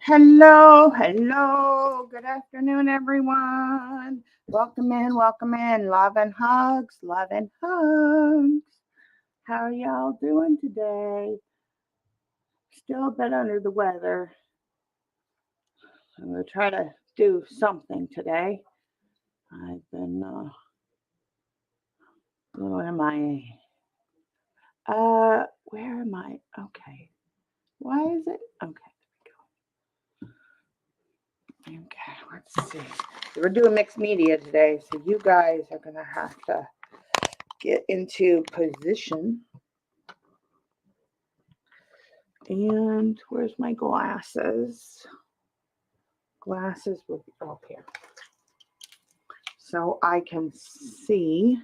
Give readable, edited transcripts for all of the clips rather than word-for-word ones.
Hello, hello. Good afternoon, everyone. Welcome in. Love and hugs, love and hugs. How are y'all doing today? Still a bit under the weather. I'm going to try to do something today. I've been, what am I? Where am I? Okay. Why is it? Okay. Okay, let's see. We're doing mixed media today, so you guys are going to have to get into position. And where's my glasses? Glasses will be up here. So I can see.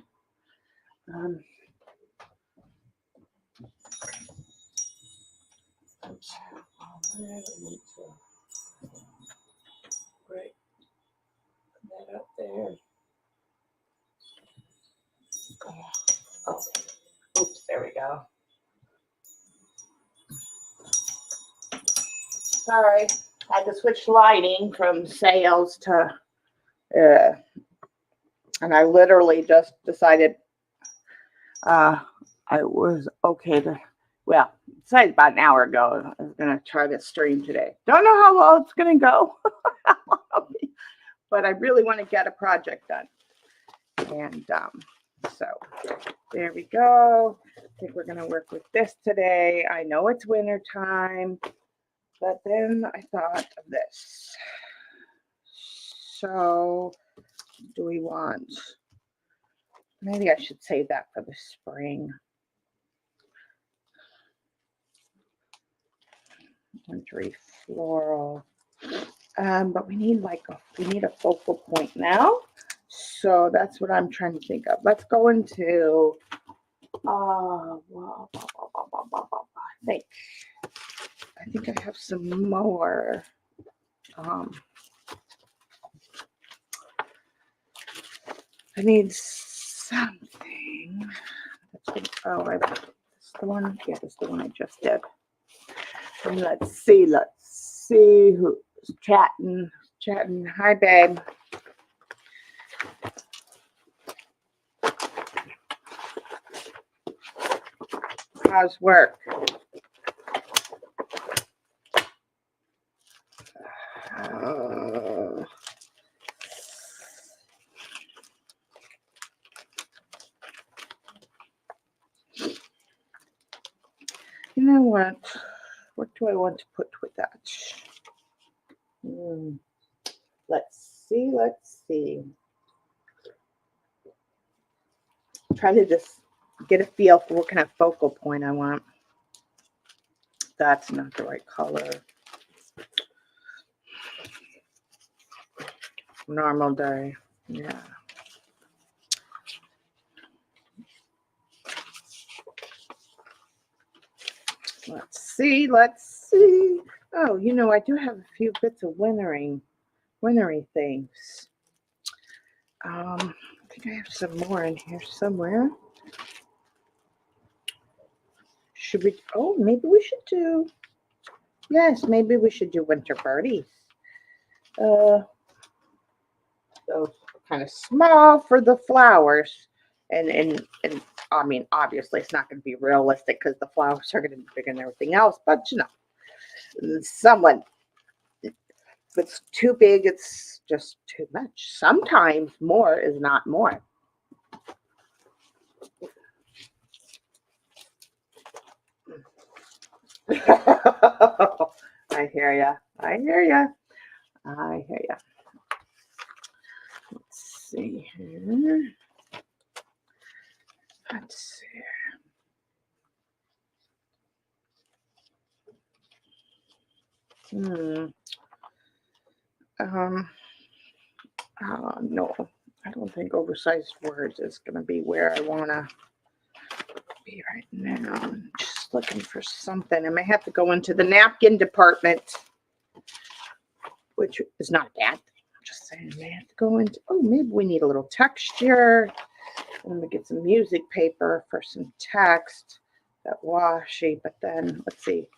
Right, put that up there. Oh, oops, there we go. Sorry, I had to switch lighting from sales to, and I literally just decided I was okay to, well, decided about an hour ago I was going to try to stream today. Don't know how well it's going to go, but I really want to get a project done. And so there we go. I think we're going to work with this today. I know it's winter time, but then I thought of this. So do we want, maybe I should save that for the spring. Wintry floral. But we need a focal point now. So that's what I'm trying to think of. Let's go into I think I have some more. I need something. That's the one. Yeah, that's the one I just did. And let's see who's chatting. Hi, babe. How's work? You know what? What do I want to put with that? Let's see. Try to just get a feel for what kind of focal point I want. That's not the right color. Normal day. Yeah. Let's see. Oh, I do have a few bits of wintry things. I think I have some more in here somewhere. Should we? Oh, maybe we should do. Yes, maybe we should do winter birdies. Those kind of small for the flowers, and I mean, obviously, it's not going to be realistic because the flowers are going to be bigger than everything else. But someone, if it's too big, it's just too much. Sometimes more is not more. I hear ya. Let's see here. Let's see. No, I don't think oversized words is going to be where I want to be right now. I'm just looking for something. I may have to go into the napkin department, which is not a bad thing. I'm just saying I may have to go into, maybe we need a little texture. Let me get some music paper for some text, that washi, but then let's see.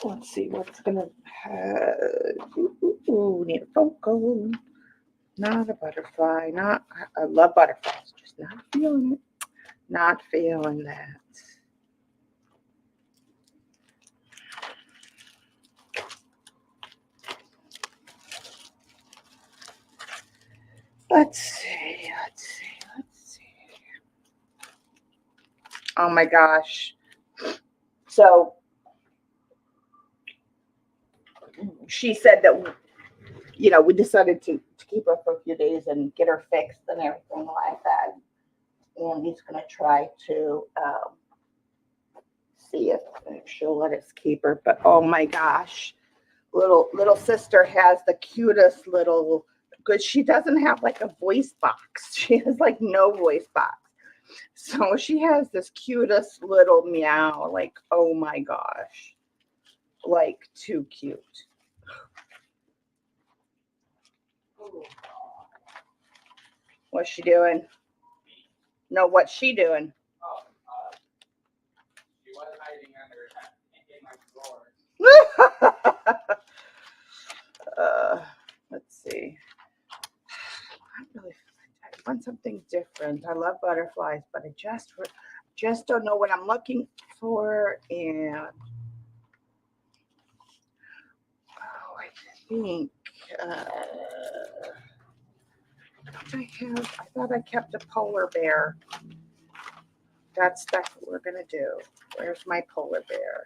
Let's see what's gonna. Need a photo. Not a butterfly. Not. I love butterflies. Just not feeling it. Not feeling that. Let's see. Let's see. Let's see. Oh my gosh. So she said that, we decided to keep her for a few days and get her fixed and everything like that. And he's going to try to see if she'll let us keep her. But oh my gosh, little sister has the cutest little, because she doesn't have like a voice box. She has like no voice box. So she has this cutest little meow, like, oh my gosh, like too cute. What's she doing? No, what's she doing? She was hiding under my drawer. Let's see. I want something different. I love butterflies, but I just don't know what I'm looking for. And I think I thought I kept a polar bear. That's what we're gonna do. Where's my polar bear?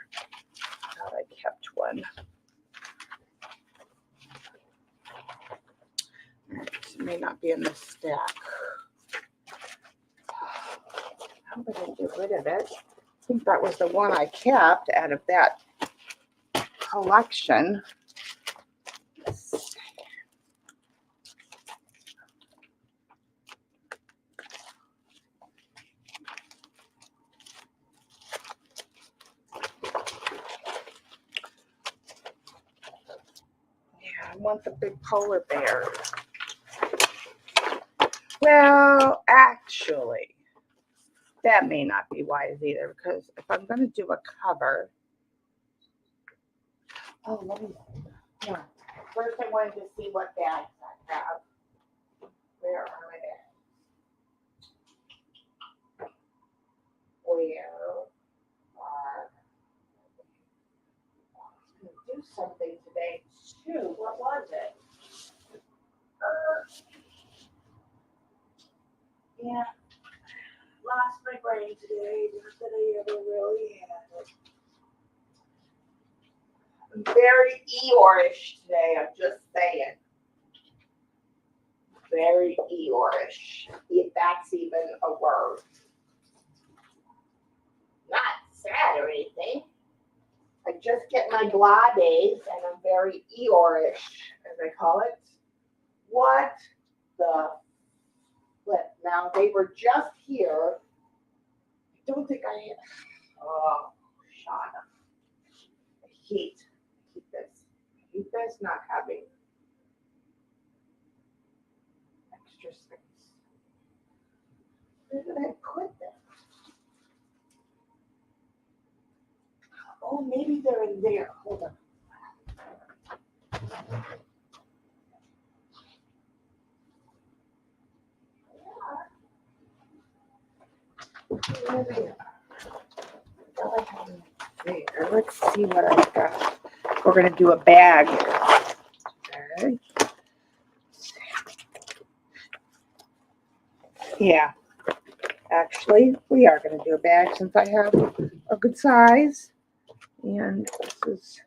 I thought I kept one. It may not be in the stack. How did I get rid of it? I think that was the one I kept out of that collection. Yeah, I want the big polar bear. Well, actually, that may not be wise either, because if I'm going to do a cover, let me. Yeah. First, I wanted to see what bags I have. Where are my bags? Where are? I was going to do something today too. What was it? Yeah. Lost my brain today. Not that I ever really had it. I'm very Eeyore-ish today. I'm just saying. Very Eeyore-ish, if that's even a word. Not sad or anything. I just get my blah days and I'm very Eeyore-ish, as I call it. What the flip? Now, they were just here. I don't think I had. Oh, Shauna. I hate this. I hate this not having extra space. Where did I put them? Oh, maybe they're in there. Hold on. There. Let's see what I've got. We're going to do a bag. Okay. Yeah. Actually, we are going to do a bag since I have a good size. And this is.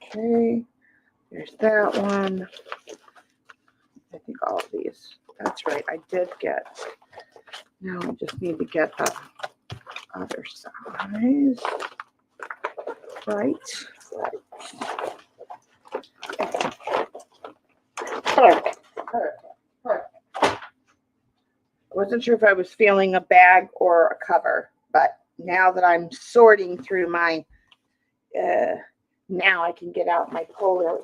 Okay. There's that one. I think all of these. That's right. I did get. Now I just need to get the other size. Right. Perfect. I wasn't sure if I was feeling a bag or a cover, but now that I'm sorting through my, now I can get out my polar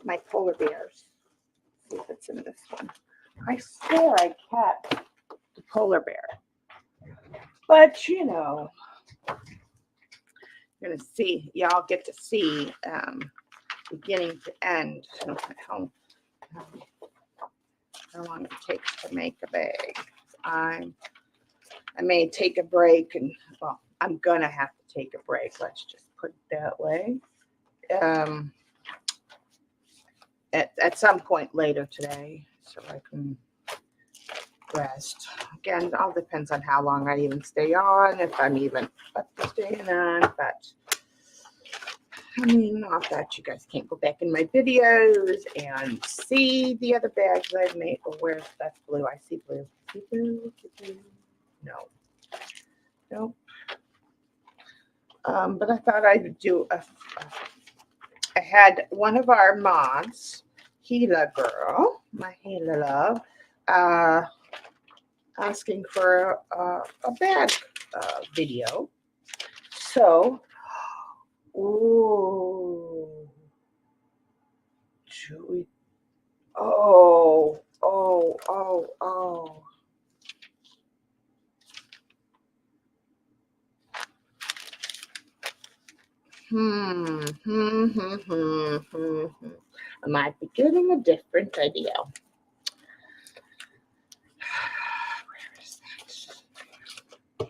bears. See if it's in this one. I swear I kept the polar bear, but You're going to see, y'all get to see beginning to end how long it takes to make a bag. I may take a break, and well, I'm going to have to take a break. Let's just put it that way. At some point later today, so I can rest. Again, it all depends on how long I even stay on, if I'm even up to staying on, but I mean, not that you guys can't go back in my videos and see the other bags I've made. Oh, where's that's blue? I see blue. See blue? No. Nope. But I thought I'd do I had one of our mods, Gila Girl, my Gila love, asking for a bag video. So, ooh, should we? Oh. I might be getting a different idea. Where is that?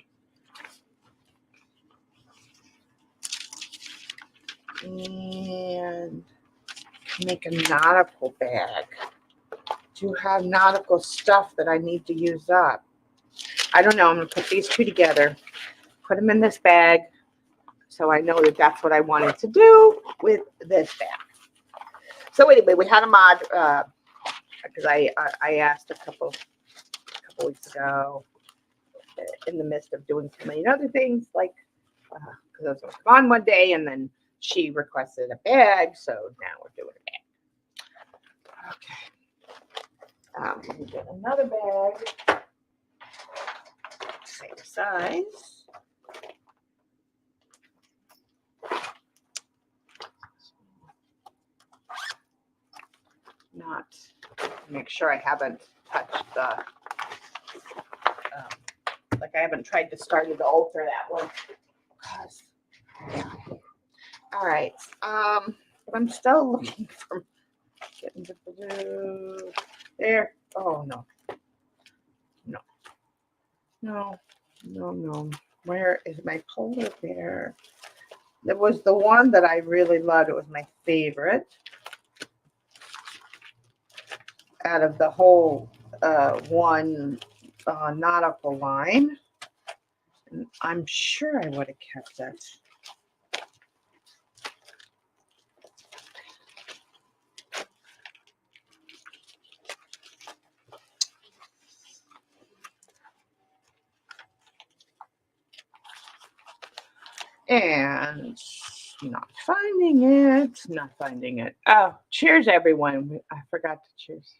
And make a nautical bag. Do have nautical stuff that I need to use up. I don't know. I'm going to put these two together, put them in this bag, so I know that that's what I wanted to do with this bag. So anyway, we had a mod because I asked a couple weeks ago in the midst of doing so many other things, like because I was going to come on one day, and then she requested a bag, so now we're doing a bag. Okay. Let me get another bag, same size. Not make sure I haven't touched the like I haven't tried to start to alter that one. Yeah. All right. But I'm still looking for getting the blue there. Oh no. Where is my polar bear? It was the one that I really loved. It was my favorite out of the whole one nautical line. And I'm sure I would have kept it. And not finding it. Oh, cheers, everyone. I forgot to cheers.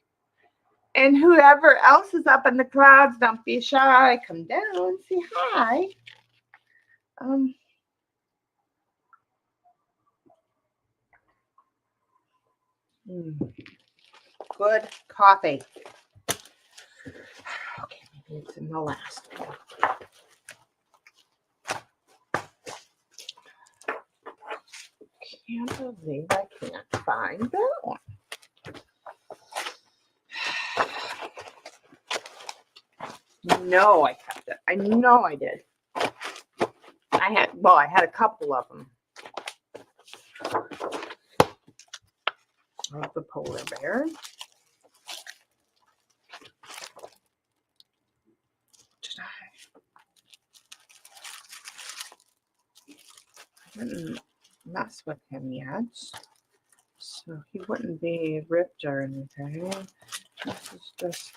And whoever else is up in the clouds, don't be shy. Come down, say hi. Good coffee. Okay, maybe it's in the last one. Can't believe I can't find that one. No, I kept it. I know I did. I had a couple of them. Of the polar bear. I didn't mess with him yet, so he wouldn't be ripped or anything. This is just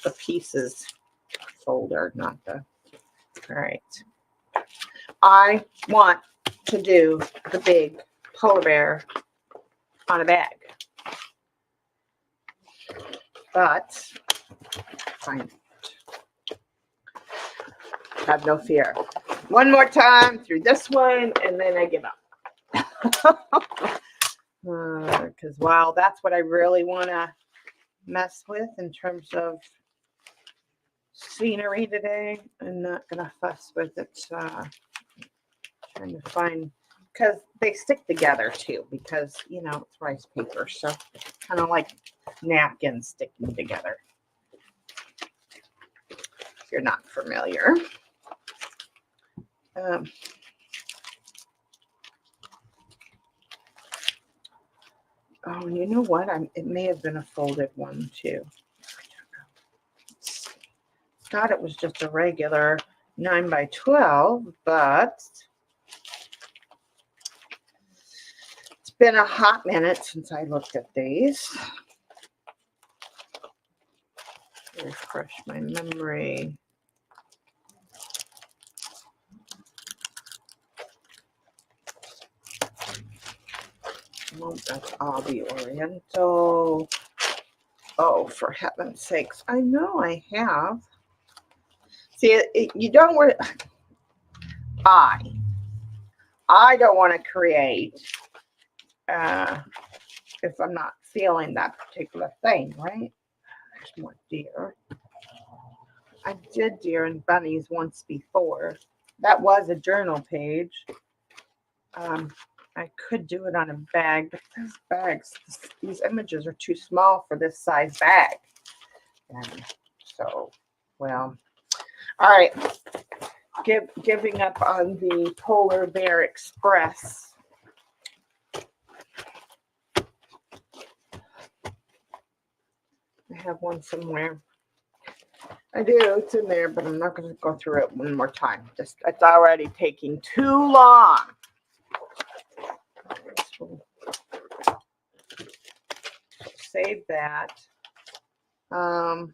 the pieces folder, not the. All right. I want to do the big polar bear on a bag, but fine. Have no fear. One more time through this one, and then I give up. Because wow, that's what I really want to mess with in terms of scenery today. I'm not gonna fuss with it. Trying to find, because they stick together too, because it's rice paper, so kind of like napkins sticking together. If you're not familiar. Oh, you know what? It may have been a folded one too. Thought it was just a regular 9x12, but it's been a hot minute since I looked at these. Refresh my memory. Oh, that's Avi Oriental. Oh, for heaven's sakes. I know I have. See, you don't want I don't want to create if I'm not feeling that particular thing, right? There's more deer. I did deer and bunnies once before. That was a journal page. I could do it on a bag, but these bags, these images are too small for this size bag. And so, well, all right. Giving up on the Polar Bear Express. I have one somewhere. I do, it's in there, but I'm not going to go through it one more time. It's already taking too long. Save that. All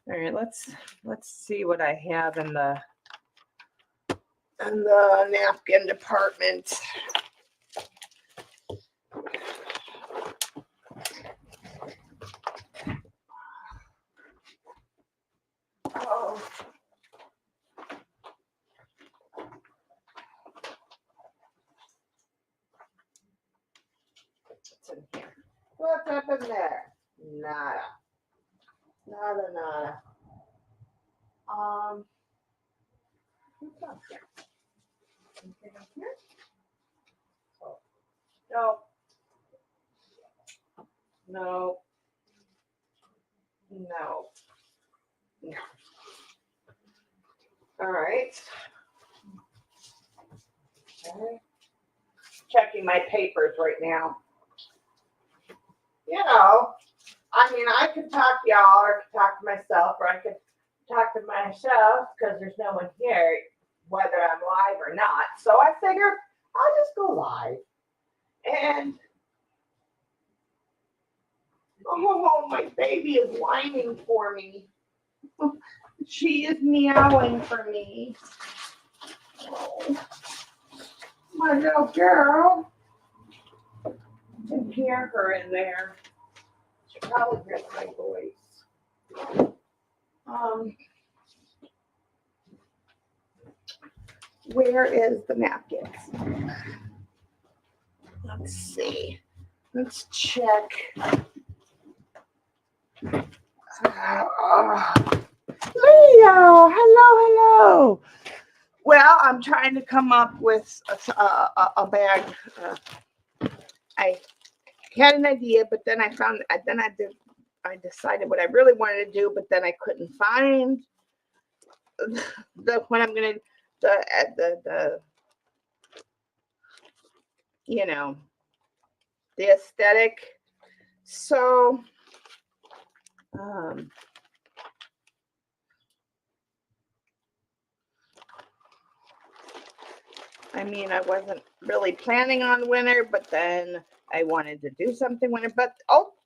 right, let's see what I have in the napkin department. Oh. What's in here? What's up in there? Nada. Nada. What's up here? Anything up here? Oh. No. No. No. No. All right. Okay. Checking my papers right now. I mean, I could talk to y'all, or I could talk to myself, or I could talk to myself because there's no one here, whether I'm live or not. So I figured I'll just go live. And oh, my baby is whining for me. She is meowing for me. Oh, my little girl. I can hear her in there. She probably hears my voice. Where is the napkins? Let's see. Let's check. Leo, hello. Well, I'm trying to come up with a bag. I had an idea, but then I decided what I really wanted to do, but then I couldn't find the aesthetic. So I mean, I wasn't really planning on winter, but then I wanted to do something winter. But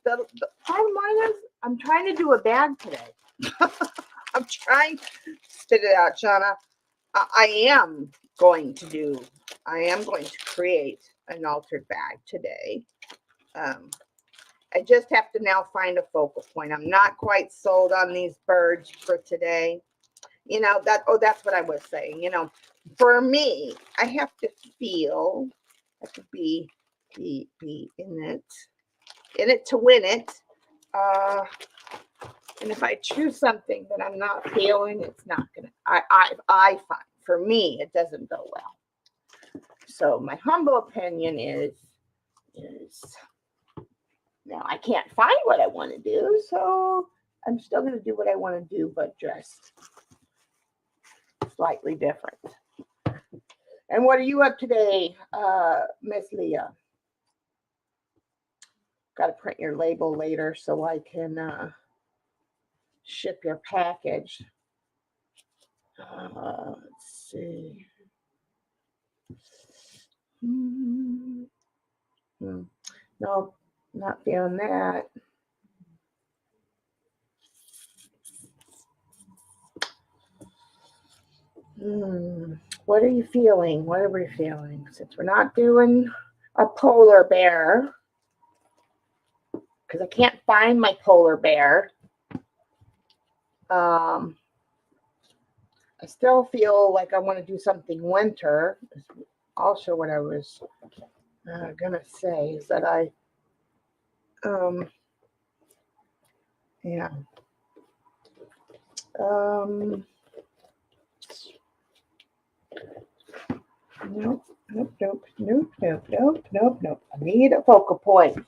the bottom line is, I'm trying to do a bag today. I'm trying to spit it out, Shauna. I am going to create an altered bag today. I just have to now find a focal point. I'm not quite sold on these birds for today. That's what I was saying. For me, I have to feel, I have to be in it to win it. And if I choose something that I'm not feeling, it's not gonna. I find for me it doesn't go well. So my humble opinion is now I can't find what I want to do, so I'm still gonna do what I want to do, but dressed slightly different. And what are you up today, Miss Leah? Got to print your label later so I can ship your package. Let's see. No, not feeling that. What are you feeling? What are we feeling? Since we're not doing a polar bear, because I can't find my polar bear. I still feel like I want to do something winter. Also, what I was gonna say is that yeah. Nope. I need a focal point.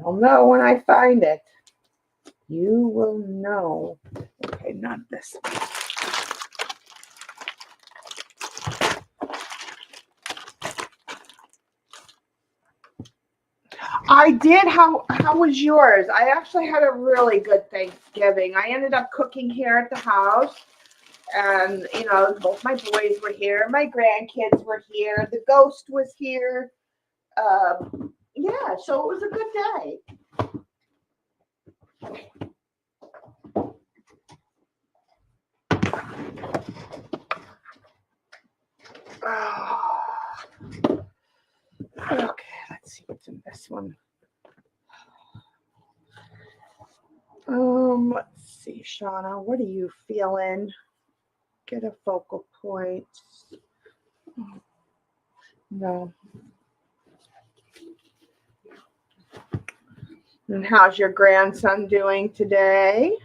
I'll know when I find it. You will know. Okay, not this one. I did. How was yours? I actually had a really good Thanksgiving. I ended up cooking here at the house. And, both my boys were here. My grandkids were here. The ghost was here. Yeah, so it was a good day. Okay, let's see what's in this one. Let's see, Shauna, what are you feeling? Get a focal point. No. And how's your grandson doing today?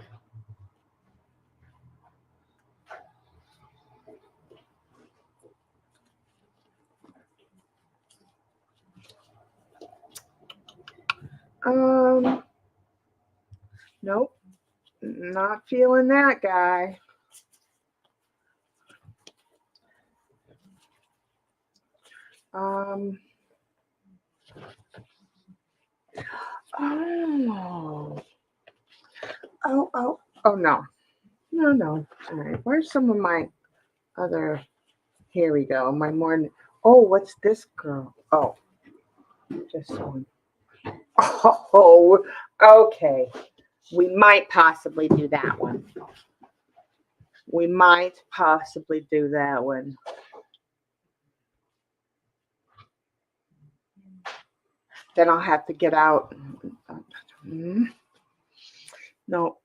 Nope. Not feeling that guy. Oh. Oh, no. No. All right. Where's some of my other, here we go. My morning. Oh, what's this girl? Oh, just one. Oh, okay. We might possibly do that one. Then I'll have to get out. No.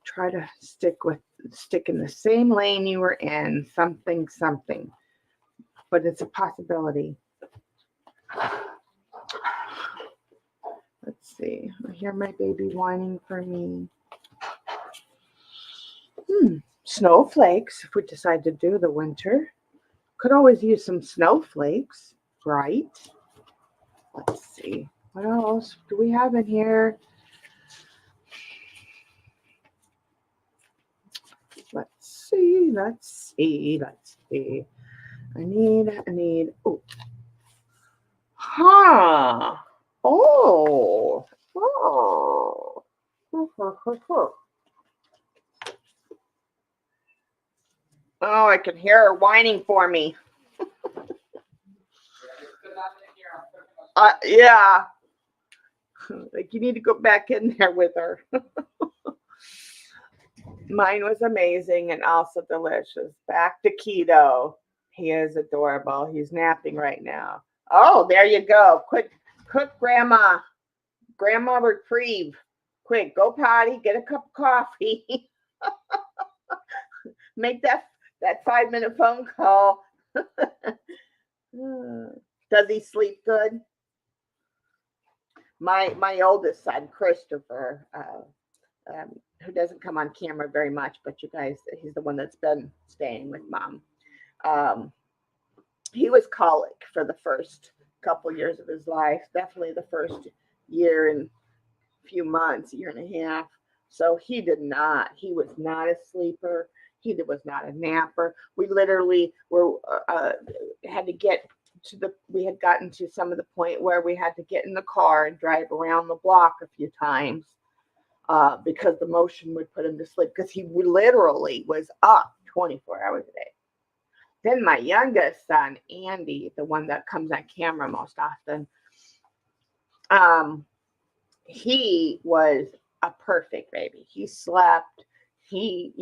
Try to stick in the same lane you were in. Something. But it's a possibility. Let's see. I hear my baby whining for me. Snowflakes, if we decide to do the winter. Could always use some snowflakes, right? Let's see. What else do we have in here? Let's see. I need. Oh. Huh. Oh. Oh, I can hear her whining for me. Yeah. Like you need to go back in there with her. Mine was amazing and also delicious. Back to keto. He is adorable. He's napping right now. Oh, there you go. Quick, Grandma. Grandma reprieve. Quick, go potty, get a cup of coffee. Make that 5-minute phone call. Does he sleep good? My oldest son, Christopher, who doesn't come on camera very much, but you guys, he's the one that's been staying with Mom. He was colic for the first couple years of his life, definitely the first year and few months, year and a half. So he was not a sleeper. He was not a napper. We literally had to get we had gotten to some of the point where we had to get in the car and drive around the block a few times because the motion would put him to sleep, because he literally was up 24 hours a day. Then my youngest son, Andy, the one that comes on camera most often, he was a perfect baby. He slept. He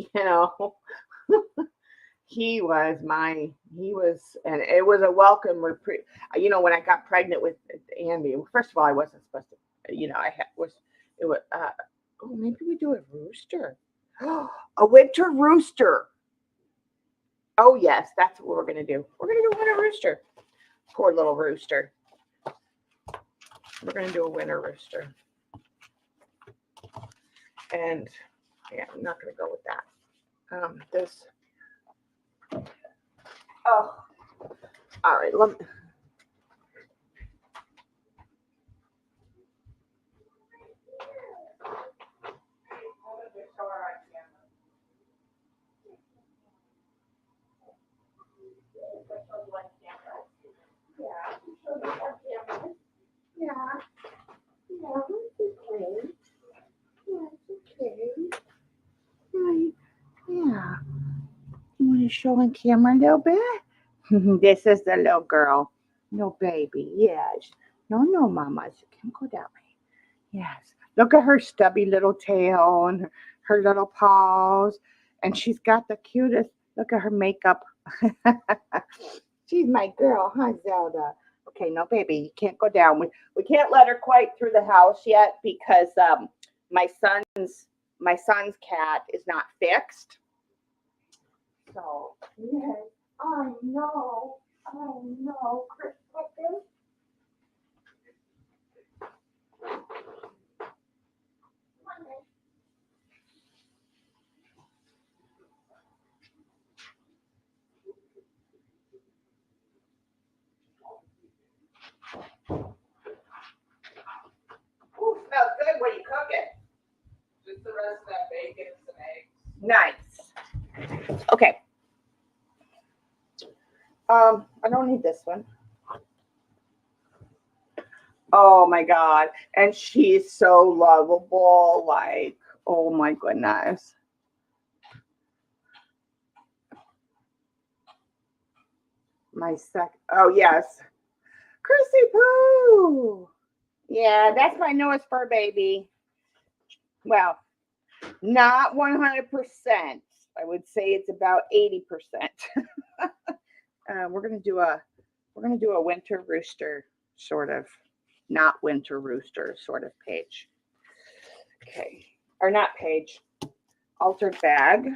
was, and it was a welcome reprieve. When I got pregnant with Andy, first of all, I wasn't supposed to, maybe we do a rooster. A winter rooster. Oh, yes, that's what we're going to do. We're going to do a winter rooster. Poor little rooster. We're going to do a winter rooster. And, yeah, I'm not going to go with that. All right, let me. Yeah. You want to show on camera a little bit? This is the little girl. No baby. Yes. No, Mama. You can go that way. Yes. Look at her stubby little tail and her little paws. And she's got the cutest. Look at her makeup. She's my girl, huh, Zelda? Okay, no, baby. You can't go down. We can't let her quite through the house yet because my son's cat is not fixed. So, yes, I know, Chris Pickens. Ooh, smells good when you cook it. Just the rest of that bacon and some eggs. Nice. Okay. I don't need this one. Oh my God. And she's so lovable. Like, oh my goodness. Oh yes. Chrissy Poo. Yeah, that's my newest fur baby. Well, not 100%. I would say it's about 80%. We're gonna do a winter rooster sort of, not winter rooster sort of page. Okay, or not page, altered bag.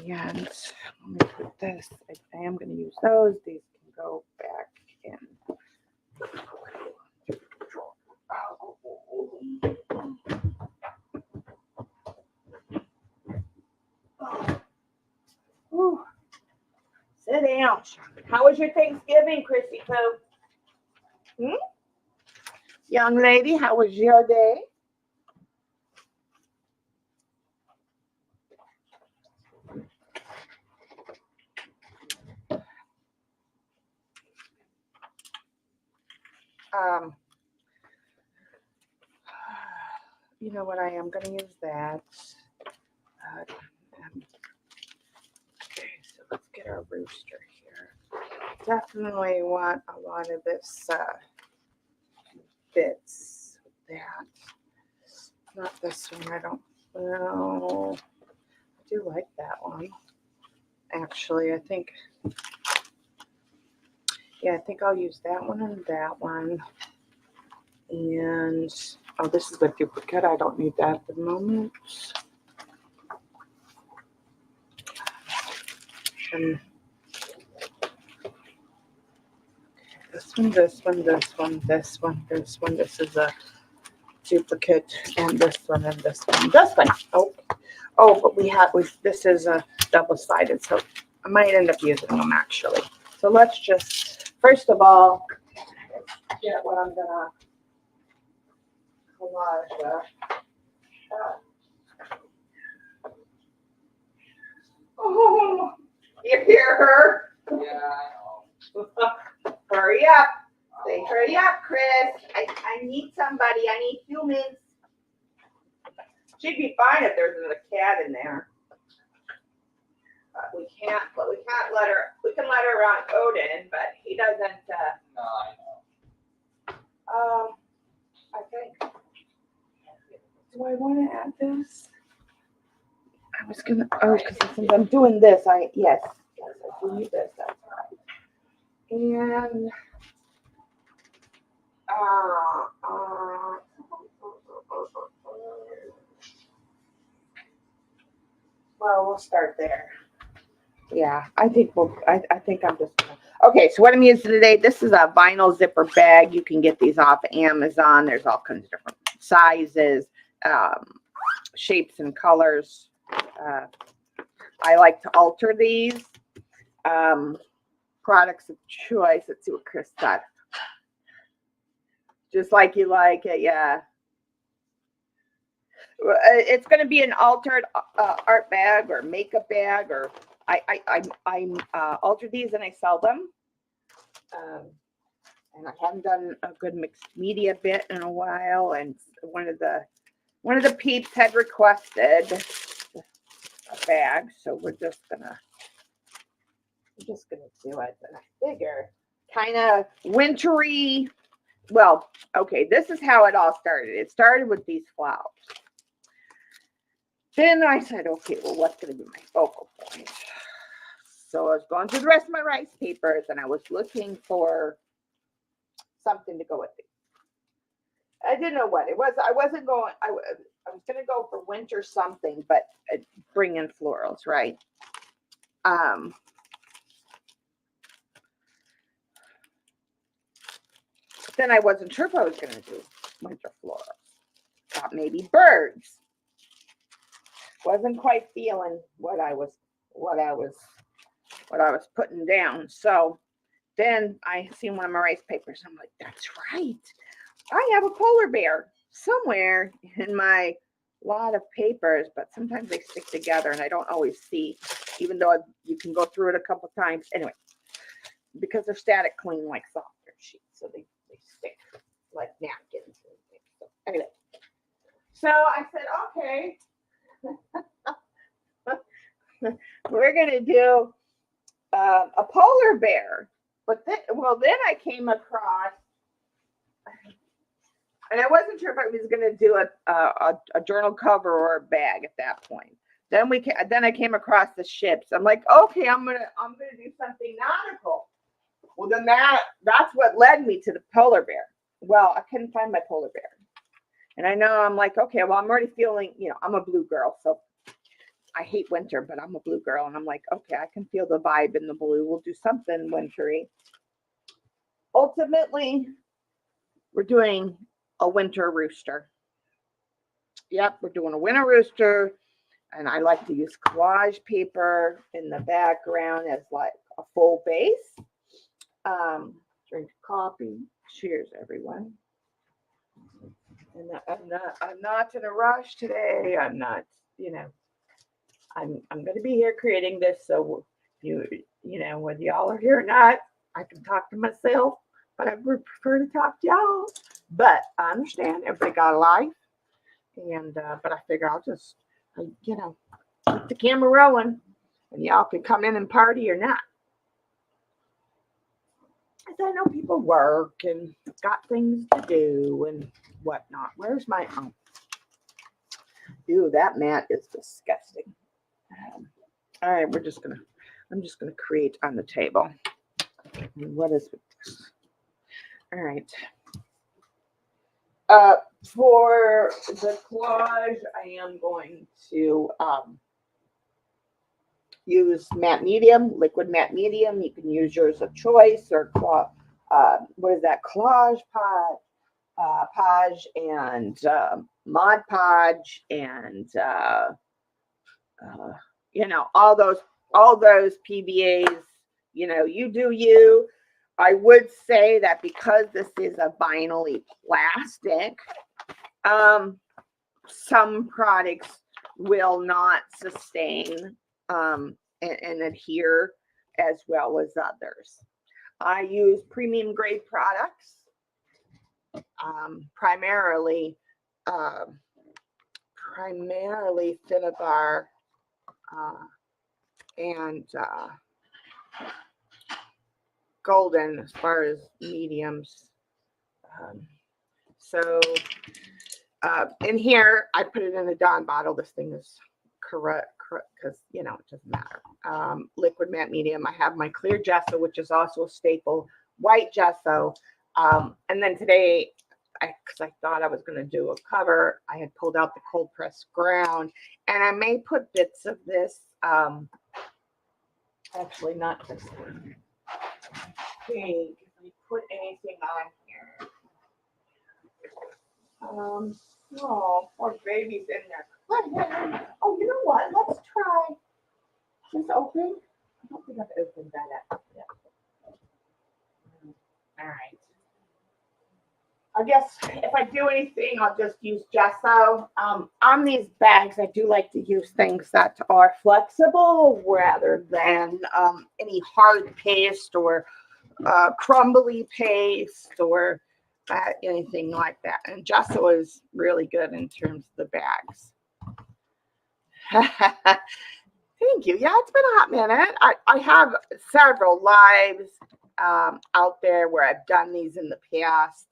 And let me put this. I am going to use those. These can go back in. Oh. Sit down. How was your Thanksgiving, Chrissy Poo? Young lady, how was your day? You know what? I am going to use that. Okay, so let's get our rooster here. Definitely want a lot of this bits with that. Not this one. I don't know. I do like that one. Actually, I think I'll use that one and that one. And, oh, this is a duplicate. I don't need that at the moment. And this one, this one, this one, this one, this one. This is a duplicate, and this one, and this one, this one. Oh, but this is a double-sided, so I might end up using them actually. So let's just, first of all, get what I'm gonna collage with. Oh, you hear her? Yeah, I know. Hurry up. Say, hurry up, Chris. I need somebody. I need humans. She'd be fine if there's a cat in there. But we can't let her, we can let her run Odin, but he doesn't, No, I know. I think, do I want to add this? I was gonna, because since I'm doing this, yes, I do need this, that's right. And, well, we'll start there. Yeah, I think I think I'm just gonna, okay, so what I'm using today, this is a vinyl zipper bag. You can get these off Amazon. There's all kinds of different sizes, shapes and colors. I like to alter these. Products of choice. Let's see what Chris got. Just like you like it, yeah. It's going to be an altered art bag or makeup bag, or I alter these and I sell them. And I haven't done a good mixed media bit in a while. And one of the peeps had requested a bag, so we're just gonna do it. And I figure kind of wintry. Well, okay, this is how it all started. It started with these flowers. Then I said, okay, well, what's going to be my focal point? So I was going through the rest of my rice papers, and I was looking for something to go with it. I didn't know what it was. I was going to go for winter something, but bring in florals, right? Then I wasn't sure if I was going to do winter florals. Thought maybe birds. Wasn't quite feeling what I was putting down. So then I seen one of my rice papers. I'm like, that's right. I have a polar bear somewhere in my lot of papers, but sometimes they stick together and I don't always see, even though you can go through it a couple times. Anyway, because they're static clean like softer sheets, so they stick like napkins. So anyway, so I said, okay. We're gonna do a polar bear, but then I came across, and I wasn't sure if I was gonna do a journal cover or a bag at that point. Then I came across the ships. I'm like, okay, I'm gonna do something nautical. Well, then that's what led me to the polar bear. Well, I couldn't find my polar bear, and I know I'm like, okay, well, I'm already feeling, I'm a blue girl, so. I hate winter, but I'm a blue girl, and I'm like, okay, I can feel the vibe in the blue. We'll do something wintry. Ultimately, we're doing a winter rooster. Yep, we're doing a winter rooster, and I like to use collage paper in the background as like a full base. Drink coffee. Cheers, everyone. And I'm not in a rush today. I'm not, I'm going to be here creating this, so whether y'all are here or not, I can talk to myself, but I would prefer to talk to y'all. But I understand everybody got a life, and but I figure I'll just keep the camera rolling, and y'all can come in and party or not. As I know people work and got things to do and whatnot. Where's my Ew, that mat is disgusting. All right, I'm just gonna create on the table. What is this? All right. For the collage, I am going to use matte medium, liquid matte medium. You can use yours of choice, or what is that, Collage Pot. Podge and Mod Podge and you know, all those PVAs. You know, you do you. I would say that because this is a vinyl plastic, some products will not sustain and adhere as well as others. I use premium grade products, primarily Finnegar and Golden as far as mediums. So in here, I put it in a Dawn bottle. This thing is correct because, you know, it doesn't matter. Liquid matte medium. I have my clear gesso, which is also a staple, white gesso. And then today, because I thought I was going to do a cover, I had pulled out the cold press ground, and I may put bits of this. Actually, not this one. I think if I put anything on here. Oh, poor baby's in there. Oh, you know what? Let's try this open. I don't think I've opened that up yet. All right. I guess if I do anything, I'll just use gesso. On these bags, I do like to use things that are flexible rather than any hard paste or crumbly paste or anything like that. And gesso is really good in terms of the bags. Thank you. Yeah, it's been a hot minute. I have several lives out there where I've done these in the past.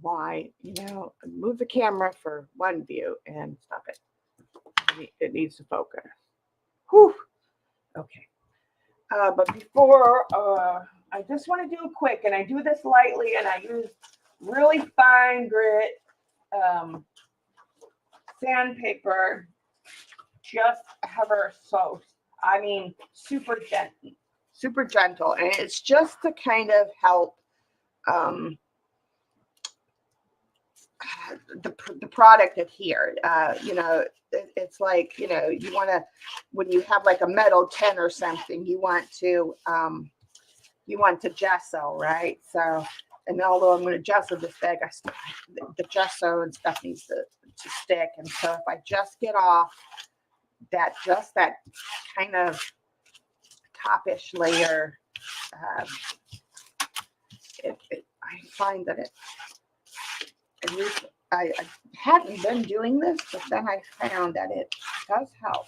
Why, you know, move the camera for one view and stop it. It needs to focus. Whew. Okay. But before, I just want to do it quick, and I do this lightly, and I use really fine grit sandpaper, just ever so, I mean, super gentle, and it's just to kind of help the product adhere. You know, it's like, you know, you want to, when you have like a metal tin or something, you want to gesso, right? So, and although I'm going to gesso this bag, the gesso and stuff needs to stick. And so if I just get off that kind of topish layer, I find that I hadn't been doing this, but then I found that it does help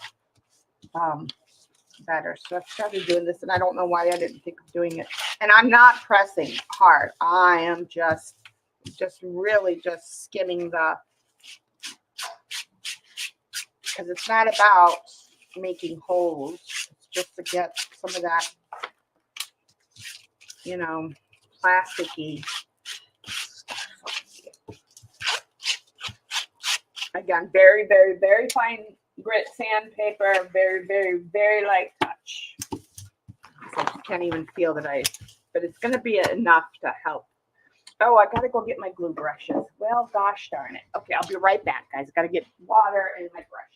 better. So I've started doing this, and I don't know why I didn't think of doing it. And I'm not pressing hard. I am just really just skimming because it's not about making holes. It's just to get some of that, you know, plasticky stuff. Again, very, very, very fine grit sandpaper, very, very, very light touch. So you can't even feel that but it's going to be enough to help. Oh, I got to go get my glue brushes. Well, gosh darn it. Okay, I'll be right back, guys. Got to get water and my brushes.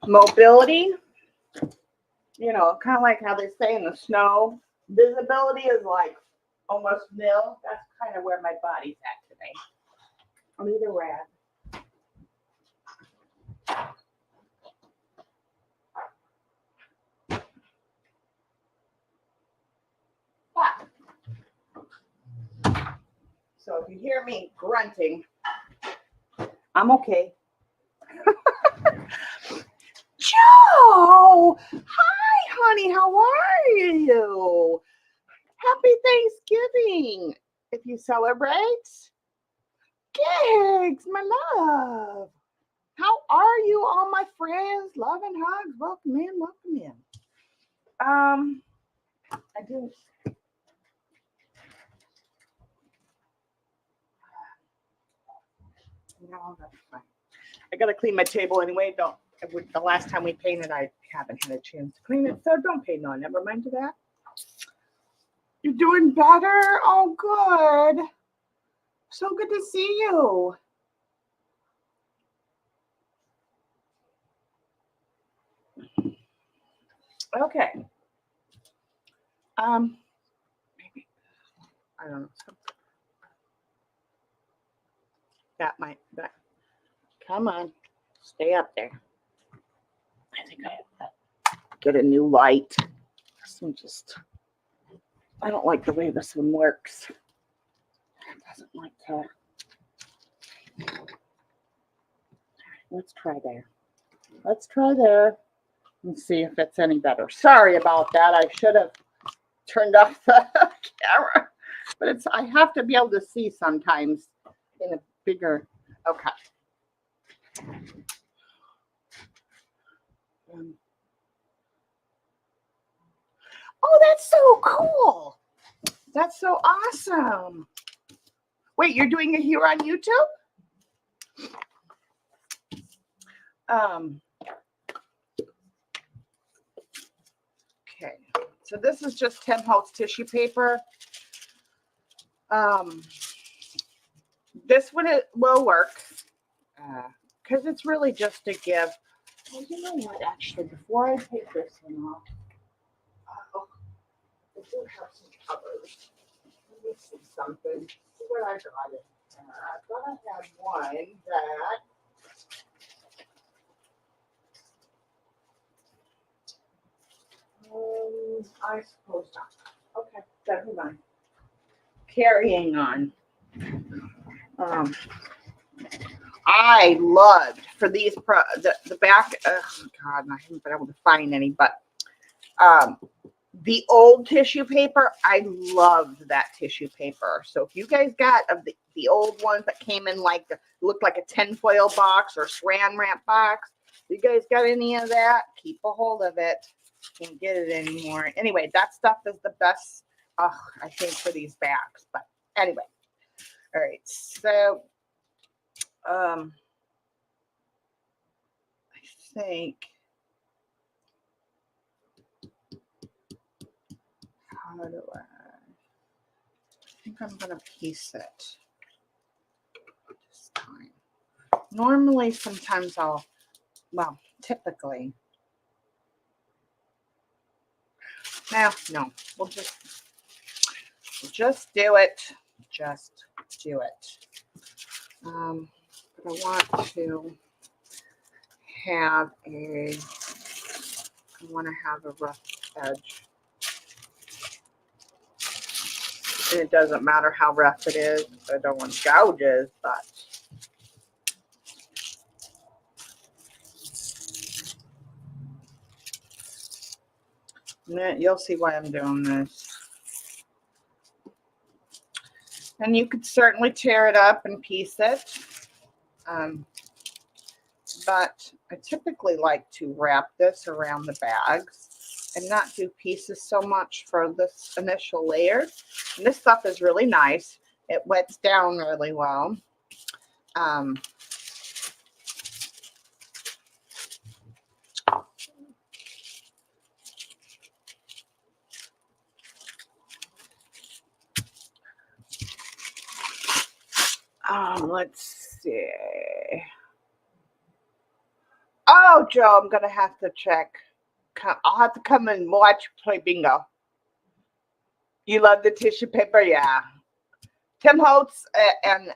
mobility, you know, kind of like how they say in the snow, visibility is like almost nil. That's kind of where my body's at today. I'm either rad. So if you hear me grunting, I'm okay. Joe! Hi, honey. How are you? Happy Thanksgiving. If you celebrate. Gigs, my love. How are you, all my friends? Love and hugs. Welcome in, welcome in. I do. No, that's fine. I gotta clean my table anyway. The last time we painted, I haven't had a chance to clean it, so don't pay no. Never mind to that. You're doing better. Oh, good. So good to see you. Okay. Maybe I don't know. That. Come on, stay up there. I think I have to get a new light. This one I don't like the way this one works. It doesn't like to. Let's try there. Let's try there and see if it's any better. Sorry about that. I should have turned off the camera, but I have to be able to see sometimes in a bigger. Okay. Oh, that's so cool. That's so awesome. Wait, you're doing it here on YouTube? Okay, so this is just Tim Holtz tissue paper. This one will work because it's really just to give. Well, you know what? Actually, before I take this one off, I do have some covers. Let me see something. See what I got it. I thought I had one that. I suppose not. Okay, never mind. Carrying on. I loved for these the back. Oh God, I haven't been able to find any, but the old tissue paper. I loved that tissue paper. So if you guys got of the old ones that came in like looked like a tinfoil box or Saran wrap box, you guys got any of that? Keep a hold of it. Can't get it anymore. Anyway, that stuff is the best. I think for these bags. But anyway, all right. So I think how do I think I'm gonna piece it this time. Normally, sometimes typically. No, we'll just do it. Just do it. But I want to have a rough edge. And it doesn't matter how rough it is. I don't want gouges, but you'll see why I'm doing this. And you could certainly tear it up and piece it. But I typically like to wrap this around the bags and not do pieces so much for this initial layer. And this stuff is really nice. It wets down really well. Let's see. Oh, Joe, I'm gonna have to check. I'll have to come and watch play bingo. You love the tissue paper, yeah. Tim Holtz and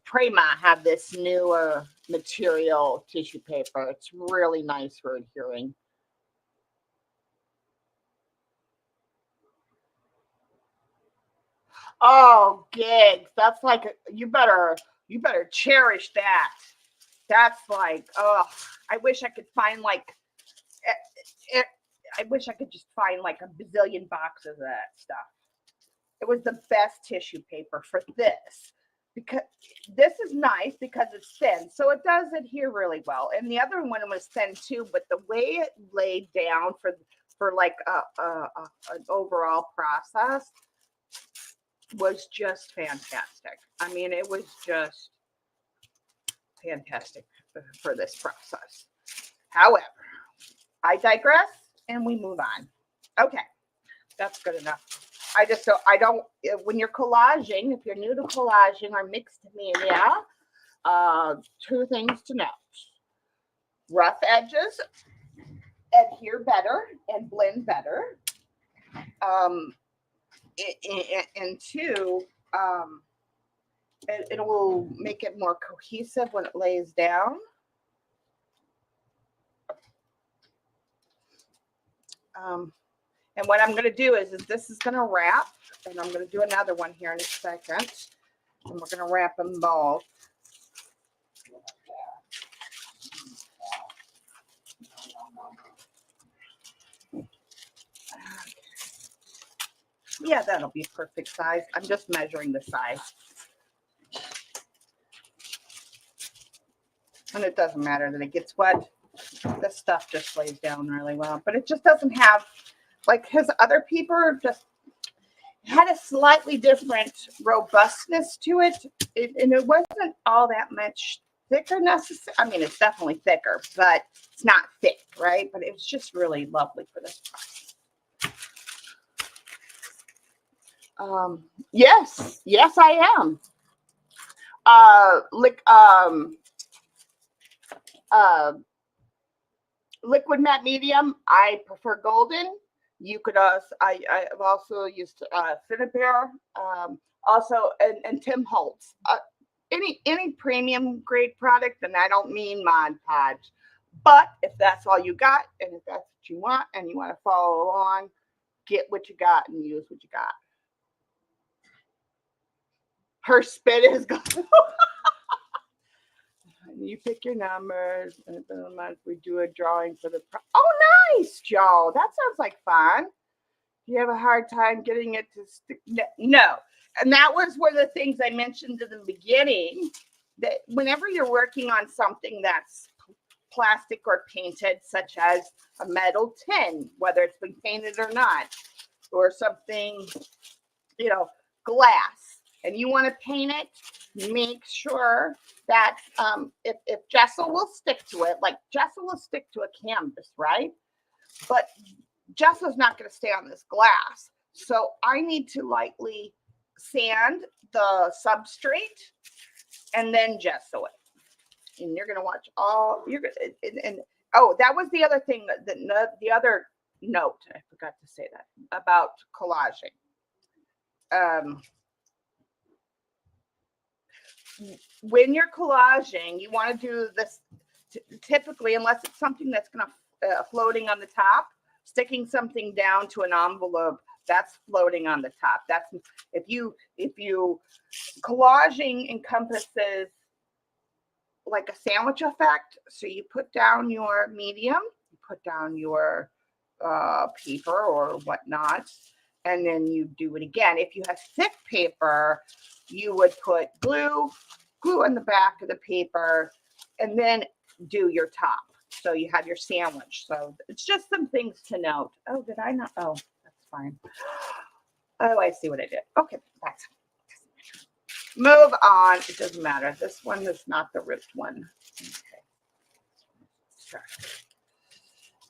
Prima have this newer material tissue paper. It's really nice for adhering. Oh, gigs. That's like you better cherish that. That's like, oh, I wish I could find like it, I wish I could just find like a bazillion boxes of that stuff. It was the best tissue paper for this because this is nice because it's thin, so it does adhere really well. And the other one was thin too, but the way it laid down for like an overall process was just fantastic. I mean, it was just fantastic for this process. However, I digress and we move on. Okay, that's good enough. I don't, when you're collaging, if you're new to collaging or mixed media, two things to note. Rough edges adhere better and blend better. And two, it will make it more cohesive when it lays down. And what I'm going to do is this is going to wrap, and I'm going to do another one here in a second, and we're going to wrap them both. Yeah, that'll be perfect size. I'm just measuring the size. And it doesn't matter that it gets wet. This stuff just lays down really well, but it just doesn't have, like his other paper just had a slightly different robustness to it. And it wasn't all that much thicker necessarily. I mean, it's definitely thicker, but it's not thick, right? But it was just really lovely for this price. Yes, I am. Liquid matte medium, I prefer golden. You could also, I've also used Finnabair, also, and Tim Holtz. Any premium grade product, and I don't mean Mod Podge, but if that's all you got, and if that's what you want, and you want to follow along, get what you got and use what you got. Her spit is gone. You pick your numbers, and at the end of the month, we do a drawing for the. Oh, nice, Joe. That sounds like fun. You have a hard time getting it to stick. No. And that was one of the things I mentioned in the beginning, that whenever you're working on something that's plastic or painted, such as a metal tin, whether it's been painted or not, or something, glass, and you want to paint it, make sure that if gesso will stick to it, like gesso will stick to a canvas, right? But gesso is not going to stay on this glass. So I need to lightly sand the substrate and then gesso it. And you're going to watch all, you're going to, and oh, that was the other thing, the other note, I forgot to say that, about collaging. When you're collaging, you want to do this typically, unless it's something that's going to floating on the top, sticking something down to an envelope that's floating on the top. That's if you collaging encompasses like a sandwich effect. So you put down your medium, you put down your paper or whatnot, and then you do it again. If you have thick paper, you would put glue on the back of the paper, and then do your top. So you have your sandwich. So it's just some things to note. Oh, did I not? Oh, that's fine. Oh, I see what I did. Okay, that's move on. It doesn't matter. This one is not the ripped one. Okay. Sure.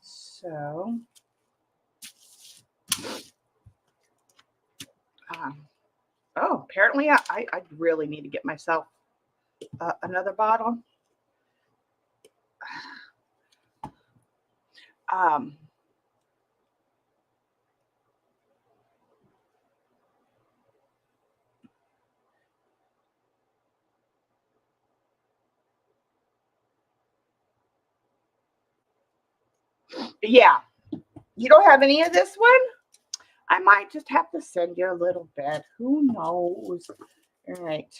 So, oh, apparently I really need to get myself another bottle. um, yeah, you don't have any of this one? I might just have to send you a little bit. Who knows? All right.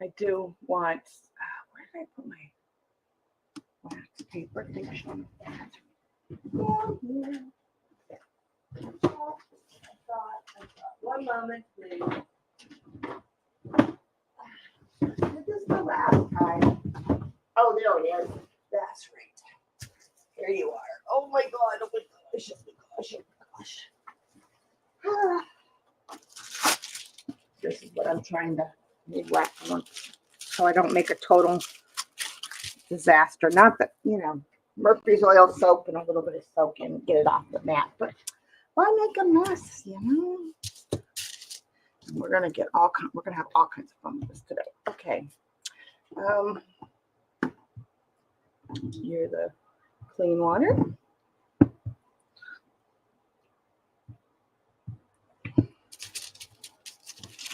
I do want, where did I put my wax paper thing? Oh, yeah. I thought. One moment, please. This is the last time. Oh, there it is. That's right. Here you are. Oh my God. Oh my gosh. Oh my gosh. Oh my gosh. This is what I'm trying to make wax on, so I don't make a total disaster. Not that, Murphy's oil soap and a little bit of soak and get it off the mat, but why make a mess, We're gonna have all kinds of fun with this today. Okay. You're the clean water.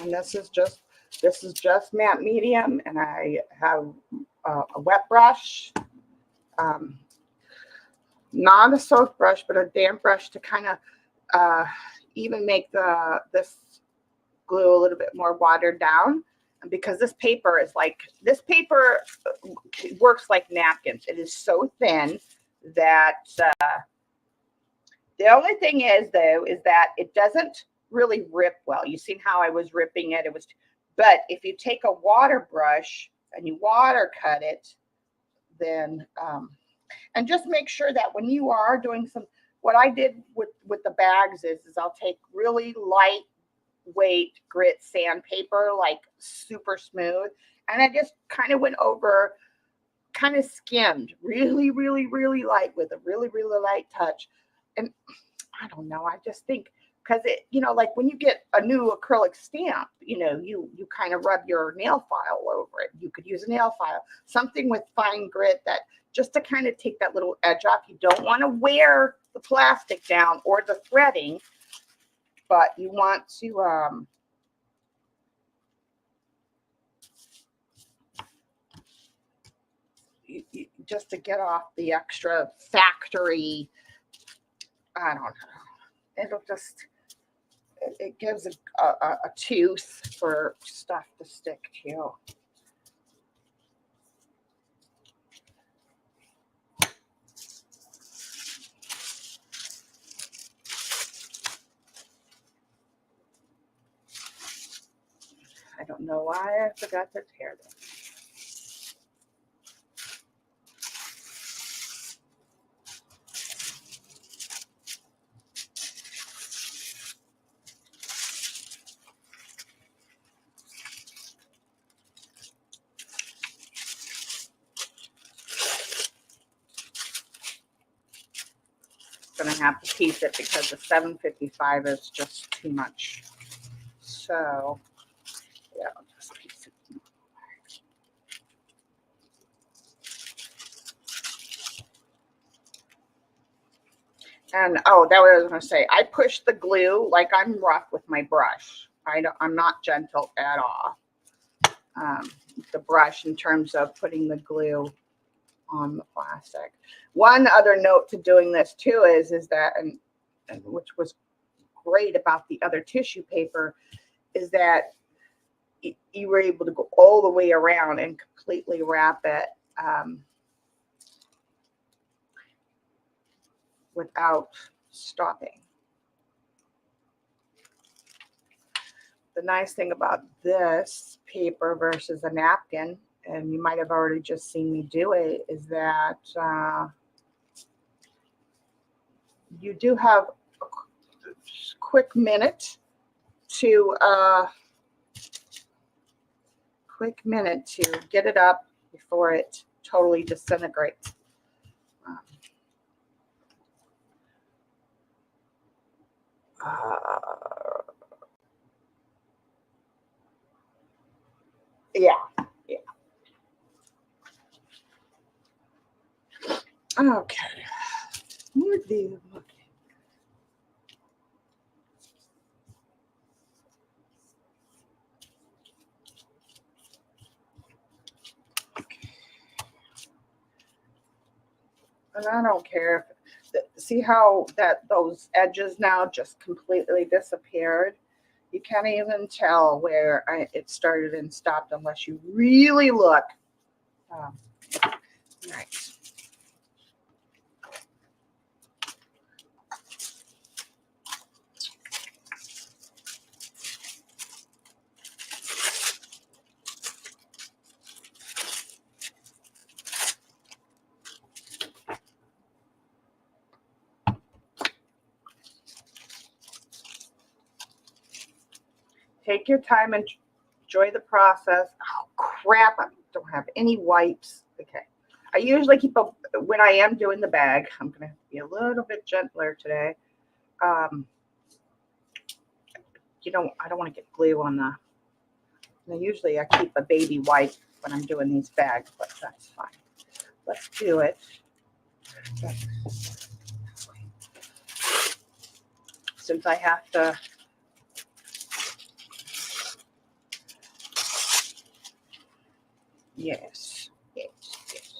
And this is just matte medium, and I have a wet brush, not a soap brush, but a damp brush to kind of even make this glue a little bit more watered down, because this paper works like napkins. It is so thin that the only thing is that it doesn't really rip well. You seen how I was ripping it? But if you take a water brush and you water cut it, then and just make sure that when you are doing what I did with the bags is I'll take really lightweight grit sandpaper, like super smooth, and I just kind of went over, kind of skimmed really, really, really light with a really, really light touch. And I don't know, I just think, because it, like when you get a new acrylic stamp, you kind of rub your nail file over it. You could use a nail file, something with fine grit, that just to kind of take that little edge off. You don't want to wear the plastic down or the threading, but you want to just to get off the extra factory, I don't know. It'll just, it gives a tooth for stuff to stick to. I don't know why I forgot to tear this. Gonna have to piece it because the 755 is just too much. So yeah, I'll just piece it. And that was what I was gonna say. I push the glue like I'm rough with my brush. I'm not gentle at all. The brush, in terms of putting the glue on the plastic. One other note to doing this too is that, and which was great about the other tissue paper, is that you were able to go all the way around and completely wrap it without stopping. The nice thing about this paper versus a napkin, and you might have already just seen me do it, is that you do have a quick minute to get it up before it totally disintegrates. Yeah. Okay. with them. Okay. And I don't care if, see how those edges now just completely disappeared? You can't even tell where it started and stopped unless you really look. Right. Take your time and enjoy the process. Oh crap! I don't have any wipes. Okay. I usually keep a, when I am doing the bag, I'm gonna be a little bit gentler today. You know, I don't want to get glue on the. Usually I keep a baby wipe when I'm doing these bags, but that's fine. Let's do it. Since I have to. Yes. Yes. Yes.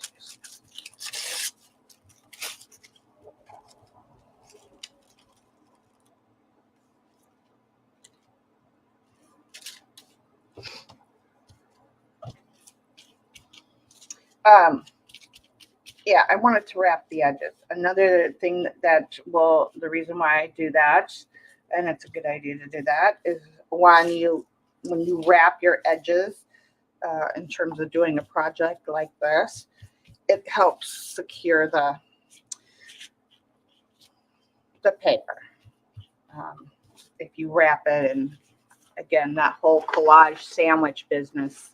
Yeah, I wanted to wrap the edges. Another thing well, the reason why I do that, and it's a good idea to do that, is when you wrap your edges, in terms of doing a project like this, it helps secure the paper. If you wrap it, and again, that whole collage sandwich business.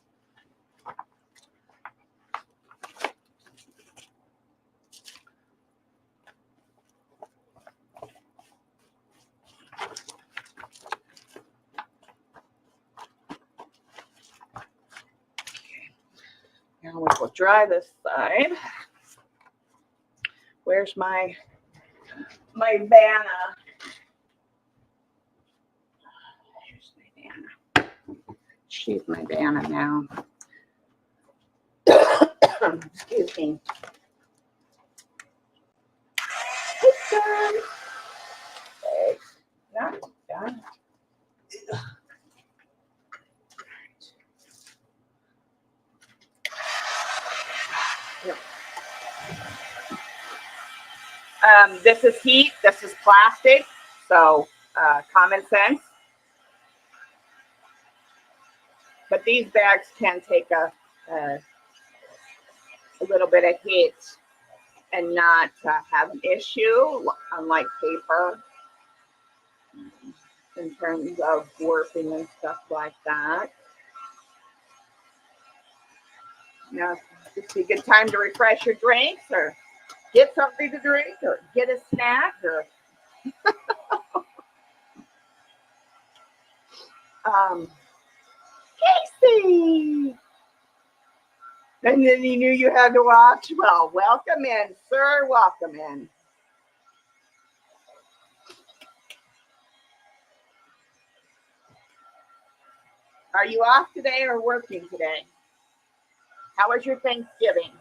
Now we will dry this side. Where's my Vanna? Here's my Vanna. She's my Vanna now. Excuse me. It's done. Okay. Not done. Yep. This is heat. This is plastic. So common sense. But these bags can take a little bit of heat and not have an issue, unlike paper, in terms of warping and stuff like that. Now, it's a good time to refresh your drinks, or get something to drink, or get a snack, or Casey. And then you knew you had to watch. Well, welcome in, sir. Welcome in. Are you off today or working today? How was your Thanksgiving?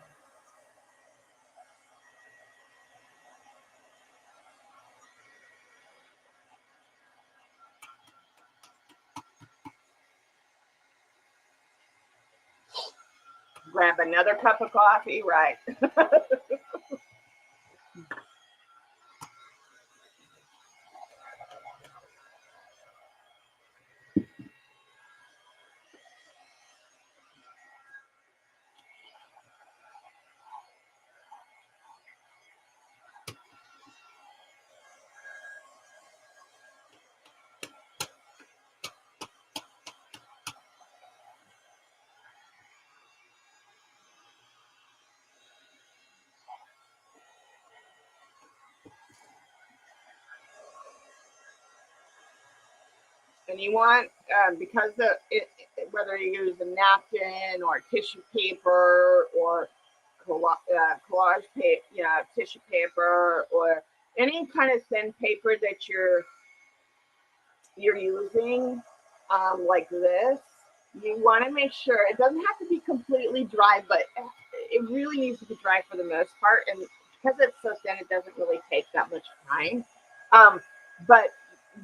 Grab another cup of coffee, right? And you want, because whether you use a napkin or tissue paper or collage paper, tissue paper, or any kind of thin paper that you're using, like this, you want to make sure it doesn't have to be completely dry, but it really needs to be dry for the most part. And because it's so thin, it doesn't really take that much time. Um, but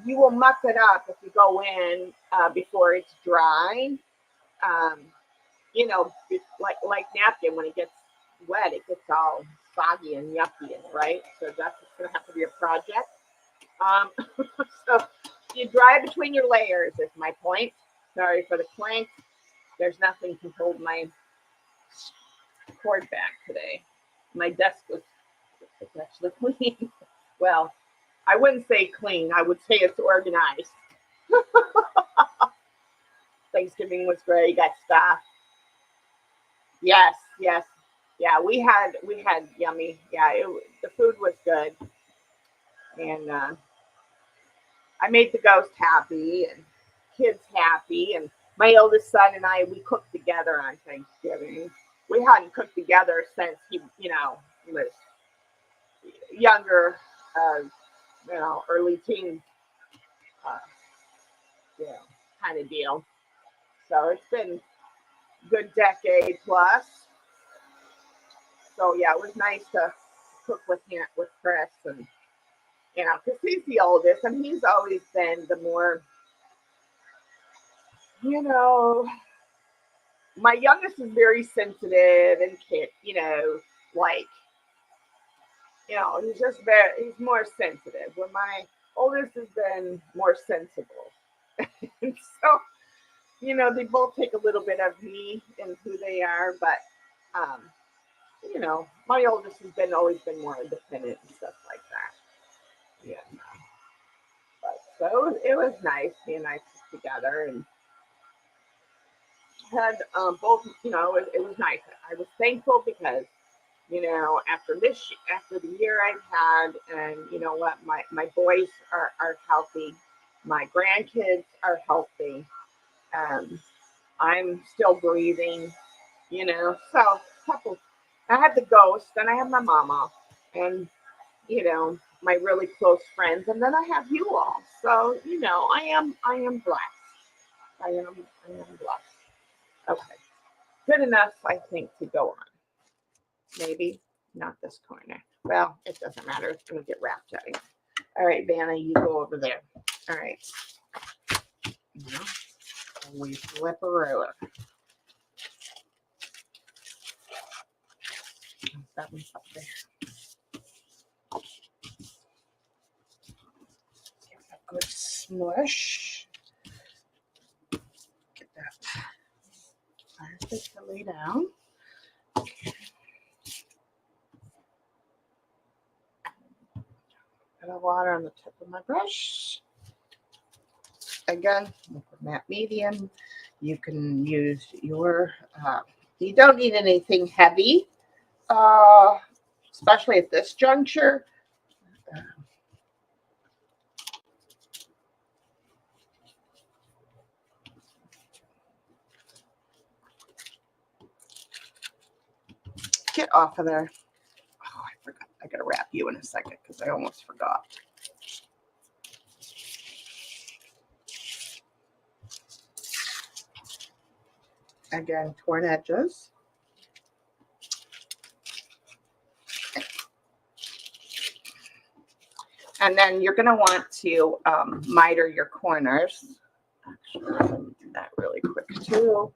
you will muck it up if you go in before it's dry. Um, like napkin, when it gets wet, it gets all soggy and yucky, in it, right? So that's going to have to be a project. Um, so you dry between your layers is my point. Sorry for the clank. There's nothing to hold my cord back today. My desk was actually clean. Well, I wouldn't say clean. I would say it's organized. Thanksgiving was great. Got stuff. Yes, yes. Yeah, we had yummy. Yeah, the food was good, and I made the ghost happy and kids happy, and my oldest son and I, we cooked together on Thanksgiving. We hadn't cooked together since he was younger, uh, early teen, uh, you know, kind of deal. So it's been a good decade plus. So yeah, it was nice to cook with him, with Chris, and because he's the oldest, and he's always been the more, you know, my youngest is very sensitive and can't, like, he's more sensitive. When my oldest has been more sensible. And so, they both take a little bit of me and who they are, but, um, my oldest has always been more independent and stuff like that. Yeah. But so it was nice. He and I took together and had both, it was nice. I was thankful because after the year I've had, and you know what, my boys are healthy, my grandkids are healthy, I'm still breathing, so couple, I have the ghost, and I have my mama, and my really close friends, and then I have you all. So I am blessed. I am blessed. Okay, good enough, I think, to go on. Maybe not this corner. Well, it doesn't matter. It's going to get wrapped out. All right, Vanna, you go over there. All right. Now, we flip her over. That one's up there. Give it a good smush. Get that plastic to lay down. Got a water on the tip of my brush. Again, liquid matte medium. You can use your, you don't need anything heavy, especially at this juncture. Get off of there. Oh, I forgot. I got to wrap you in a second because I almost forgot. Again, torn edges. And then you're going to want to miter your corners. Actually, let me do that really quick too.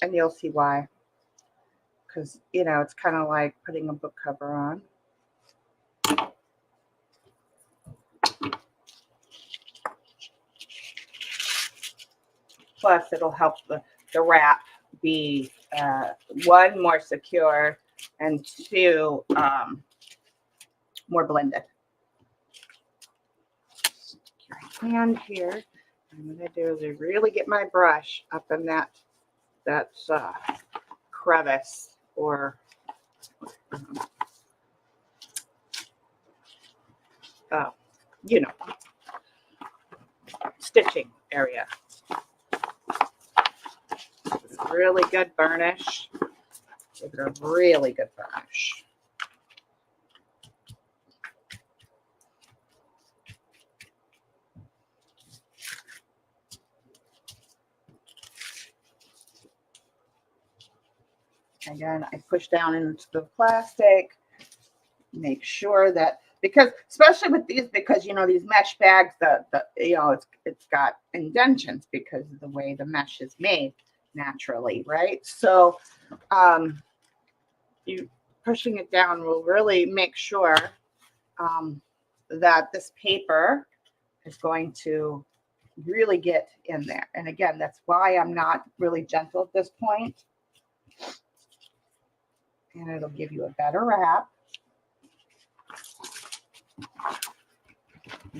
And you'll see why. Because, it's kind of like putting a book cover on. Plus, it'll help the wrap be, one, more secure, and two, more blended. Your hand here. I'm going to do is really get my brush up in that crevice or stitching area. really good burnish. Give it a really good burnish. Again, I push down into the plastic, make sure that, because especially with these, because you know these mesh bags, the it's got indentions because of the way the mesh is made naturally, right? So you pushing it down will really make sure that this paper is going to really get in there. And again, that's why I'm not really gentle at this point. And it'll give you a better wrap.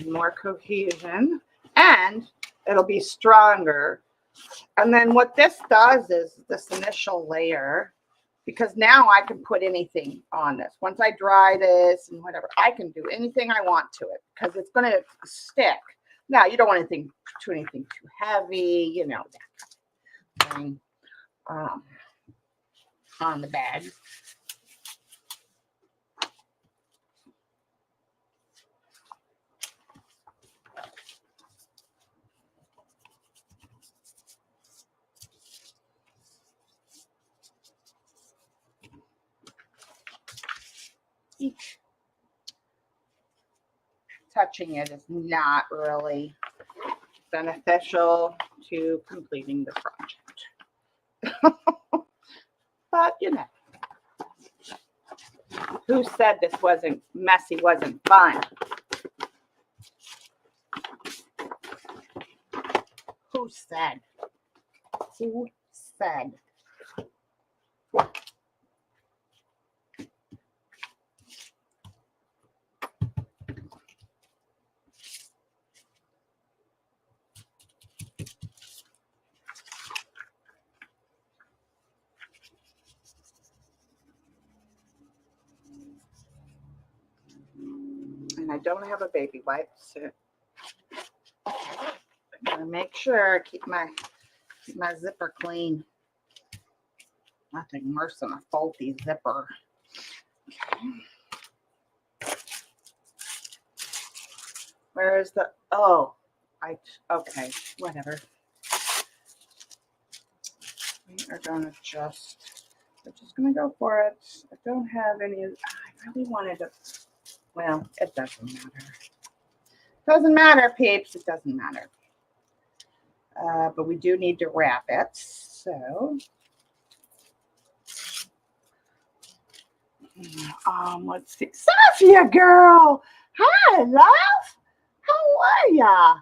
More cohesion. And it'll be stronger. And then what this does is this initial layer, because now I can put anything on this. Once I dry this and whatever, I can do anything I want to it because it's going to stick. Now, you don't want anything too heavy, you know, that kind of thing on the bag. Touching it is not really beneficial to completing the project. But, you know, who said this wasn't messy, wasn't fun? Who said? Who said? And I don't have a baby wipe, so I'm gonna make sure I keep my zipper clean. Nothing worse than a faulty zipper. Okay. Where is the, oh, okay, whatever. We're gonna we're just gonna go for it. I don't have any, I really wanted to, well, it doesn't matter. Doesn't matter, peeps, it doesn't matter. But we do need to wrap it, so. Let's see. Sophia, girl. Hi, love. How are ya?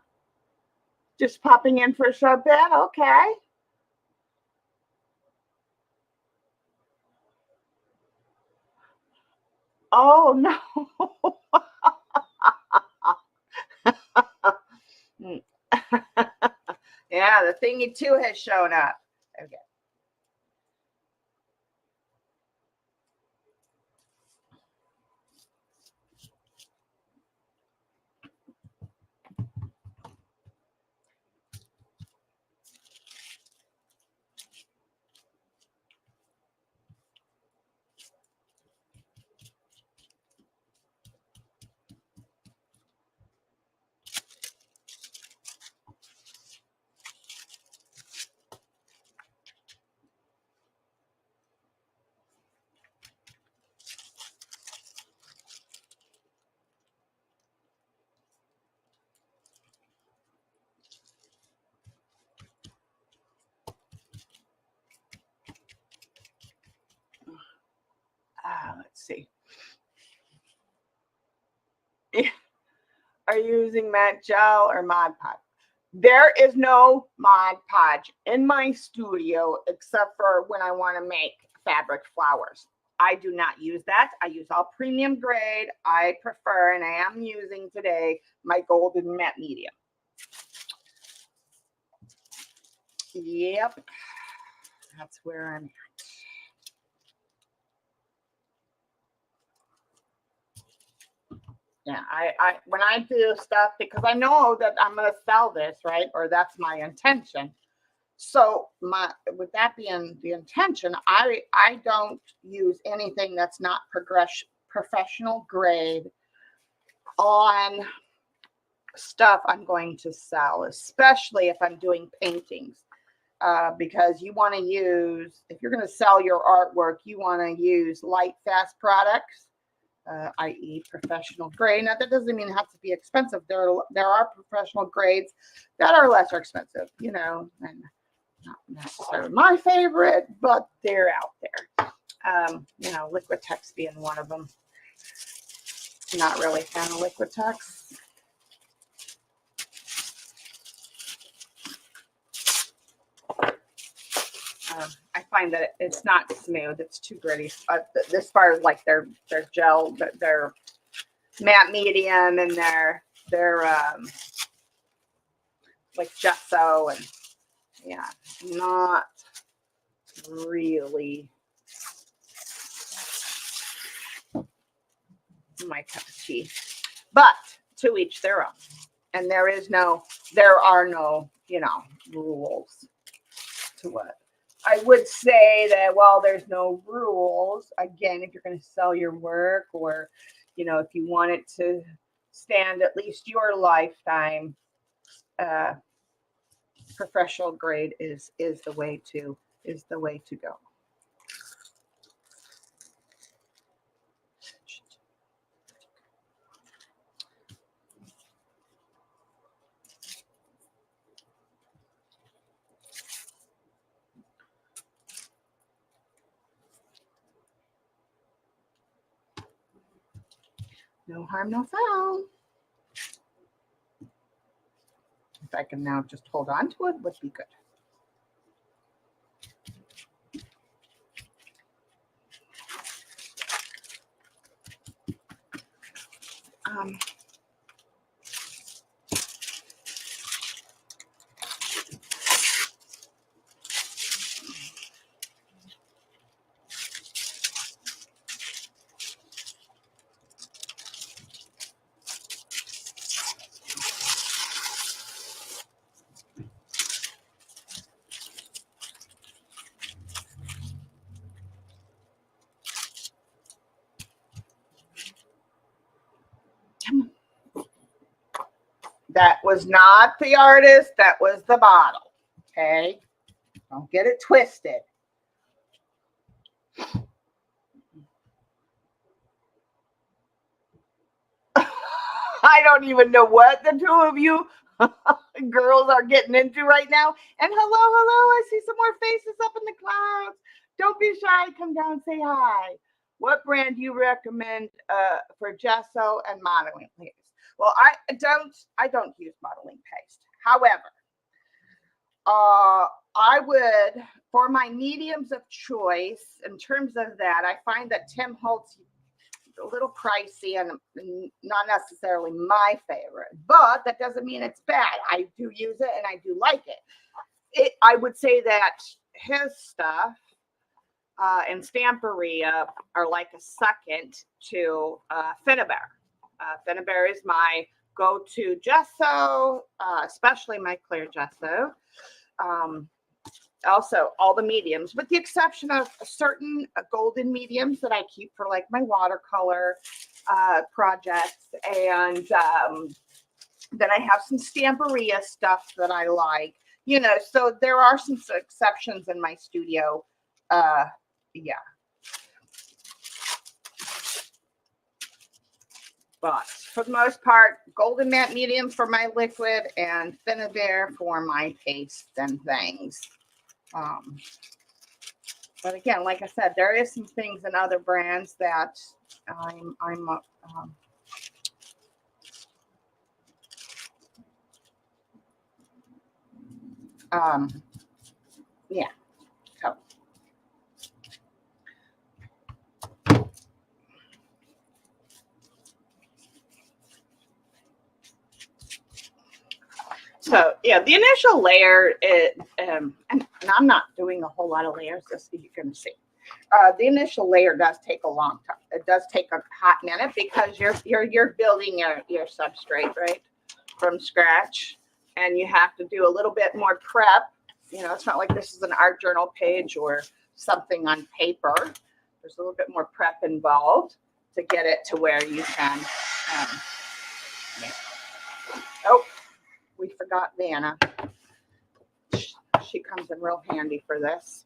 Just popping in for a short bit, okay. Oh, no. Yeah, the thingy too has shown up. Okay. Let's see. Are you using Matte Gel or Mod Podge? There is no Mod Podge in my studio except for when I want to make fabric flowers. I do not use that. I use all premium grade. I prefer, and I am using today, my golden matte medium. Yep. That's where I'm at. Yeah, I when I do stuff, because I know that I'm going to sell this, right? Or that's my intention. So with that being the intention, I don't use anything that's not professional grade on stuff I'm going to sell, especially if I'm doing paintings. Because you want to use, if you're going to sell your artwork, you want to use light, fast products, i.e. professional grade. Now, that doesn't mean it has to be expensive. There are professional grades that are lesser expensive, you know, and not necessarily my favorite, but they're out there. You know, Liquitex being one of them. Not really a fan of Liquitex. I find that it's not smooth. It's too gritty. As far as like their gel, their matte medium, and their like gesso, and yeah, not really my cup of tea. But to each their own. And there are no, you know, rules to it. I would say that while there's no rules, again, if you're going to sell your work, or, you know, if you want it to stand at least your lifetime, professional grade is the way to go. No harm, no foul. If I can now just hold on to it, would be good. That was not the artist. That was the bottle. Okay. Don't get it twisted. I don't even know what the two of you girls are getting into right now. And hello, I see some more faces up in the clouds. Don't be shy. Come down, say hi. What brand do you recommend for gesso and modeling paste? Well, I don't use modeling paste. However, I would, for my mediums of choice, in terms of that, I find that Tim Holtz a little pricey and not necessarily my favorite, but that doesn't mean it's bad. I do use it and I do like it. I would say that his stuff and Stamperia are like a second to Finnabair. Finnabair is my go-to gesso, especially my clear gesso. Also, all the mediums, with the exception of certain golden mediums that I keep for like my watercolor projects. And then I have some Stamperia stuff that I like, you know, so there are some exceptions in my studio. Yeah. But for the most part, golden matte medium for my liquid and Finnabair for my pastes and things. But again, like I said, there is some things in other brands that yeah. So yeah, the initial layer, and I'm not doing a whole lot of layers, as you're going to see. The initial layer does take a long time. It does take a hot minute because you're building your substrate, right, from scratch, and you have to do a little bit more prep You know, it's not like this is an art journal page or something on paper. There's a little bit more prep involved to get it to where you can. Oh, we forgot Vanna. She comes in real handy for this.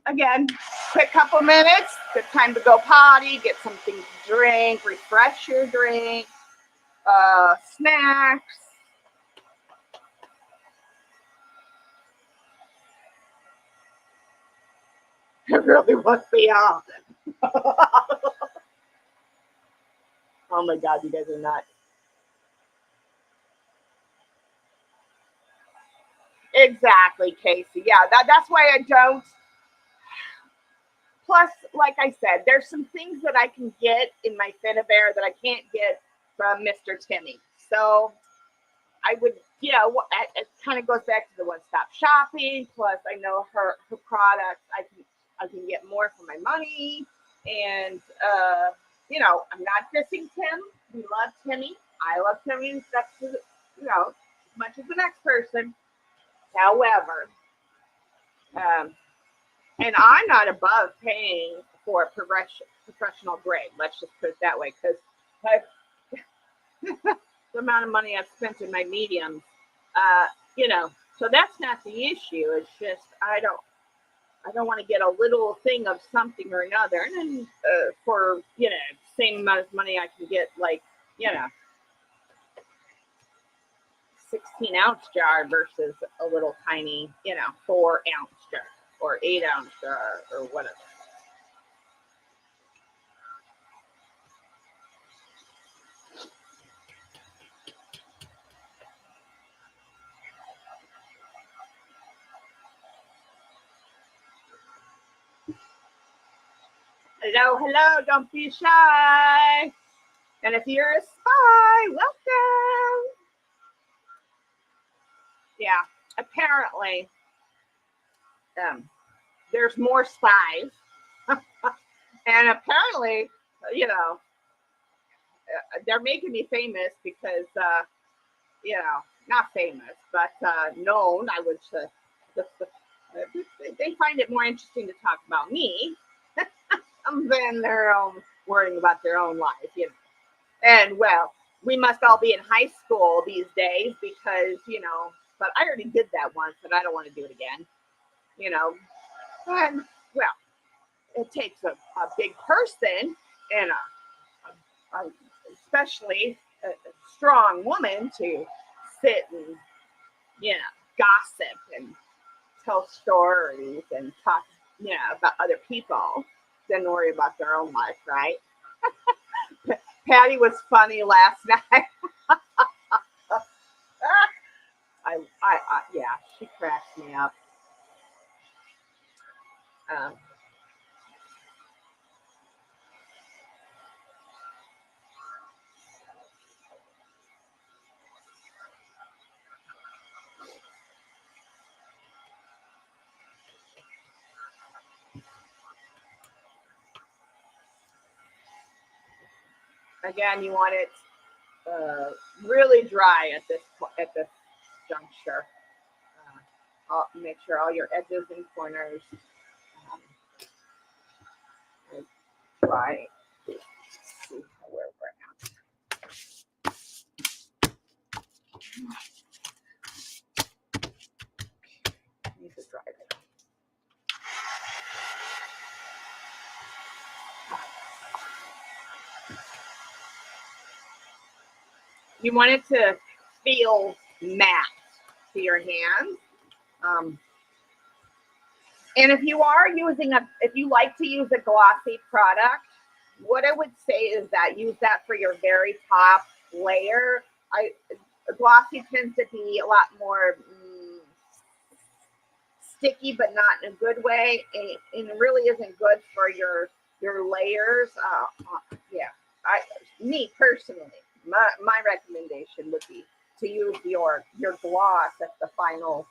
Again, quick couple minutes. Good time to go potty, get something to drink, refresh your drink, snacks. It really must be on. Oh my God, you guys are nuts. Exactly, Casey. Yeah, that's why I don't. Plus, like I said, there's some things that I can get in my Finnabair that I can't get from Mr. Timmy. So I would, you know, it kind of goes back to the one-stop shopping. Plus, I know her products. I can get more for my money. And you know, I'm not dissing Tim. We love Timmy. I love Timmy. That's, you know, as much as the next person. However, and I'm not above paying for professional grade. Let's just put it that way, because the amount of money I've spent in my mediums, you know, so that's not the issue. It's just I don't want to get a little thing of something or another, and then for, you know, same amount of money I can get, like, you know, 16-ounce jar versus a little tiny, you know, 4-ounce jar or 8-ounce jar or whatever. Hello, hello, don't be shy. And if you're a spy, welcome. Yeah, apparently there's more spies. And apparently, you know, they're making me famous because, you know, not famous, but known, I would say. They find it more interesting to talk about me than their own, worrying about their own life, you know. And well, we must all be in high school these days because, you know, but I already did that once and I don't want to do it again, you know. And well, it takes a big person and especially a strong woman to sit and, you know, gossip and tell stories and talk, you know, about other people than worry about their own life, right? Patty was funny last night. Yeah, she cracks me up. Um, Again, you want it really dry at this juncture. I'll make sure all your edges and corners are dry. Let's see where we're at. Need to dry it. You want it to feel matte to your hands. And if you are if you like to use a glossy product, what I would say is that use that for your very top layer. Glossy tends to be a lot more sticky, but not in a good way, and it really isn't good for your layers. Yeah, me personally, my recommendation would be to use your gloss at the final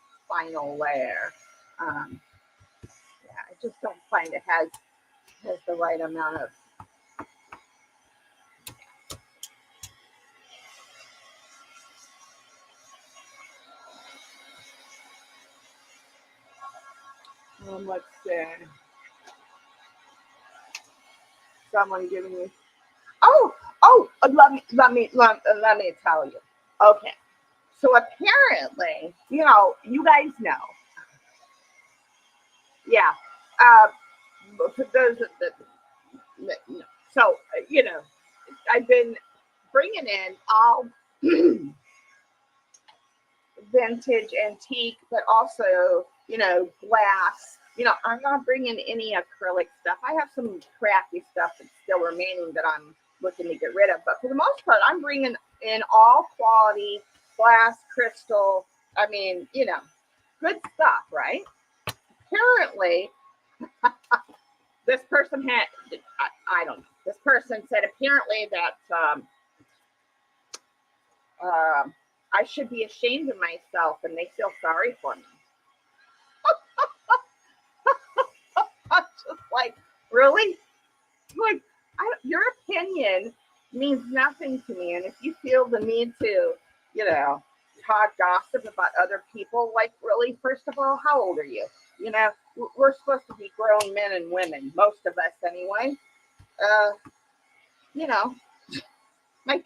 layer. Yeah, I just don't find it has the right amount of. Let's see. Someone giving me. Let me tell you. Okay. So apparently, you guys know. Yeah. Uh, for those that know. So, I've been bringing in all vintage antique, but also, glass. I'm not bringing any acrylic stuff. I have some crappy stuff that's still remaining that I'm looking to get rid of. But for the most part, I'm bringing in all quality glass, crystal. I mean, good stuff, right? Apparently, this person had, I don't know. This person said apparently that I should be ashamed of myself and they feel sorry for me. I'm just like, really? Like, your opinion means nothing to me. And if you feel the need to, talk gossip about other people, like, really, first of all, how old are you? We're supposed to be grown men and women, most of us anyway. Uh, you know, like,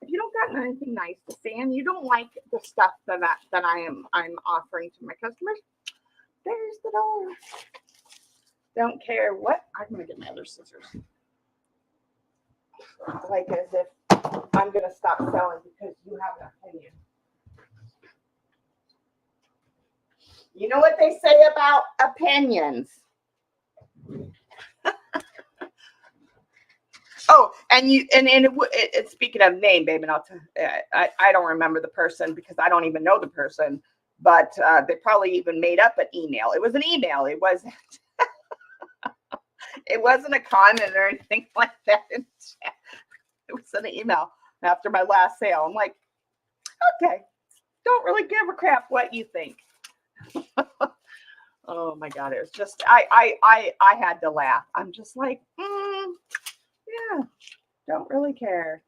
if you don't got anything nice to say and you don't like the stuff that I'm offering to my customers, there's the door. Don't care what. I'm gonna get my other scissors. Like as if I'm gonna stop selling because you have an opinion. You know what they say about opinions? Oh, and speaking of name, babe, and I don't remember the person because I don't even know the person, but they probably even made up an email. It was an email. It wasn't a comment or anything like that. It was an email after my last sale. I'm like, okay, don't really give a crap what you think. Oh my God, it was just I had to laugh. I'm just like, yeah, don't really care.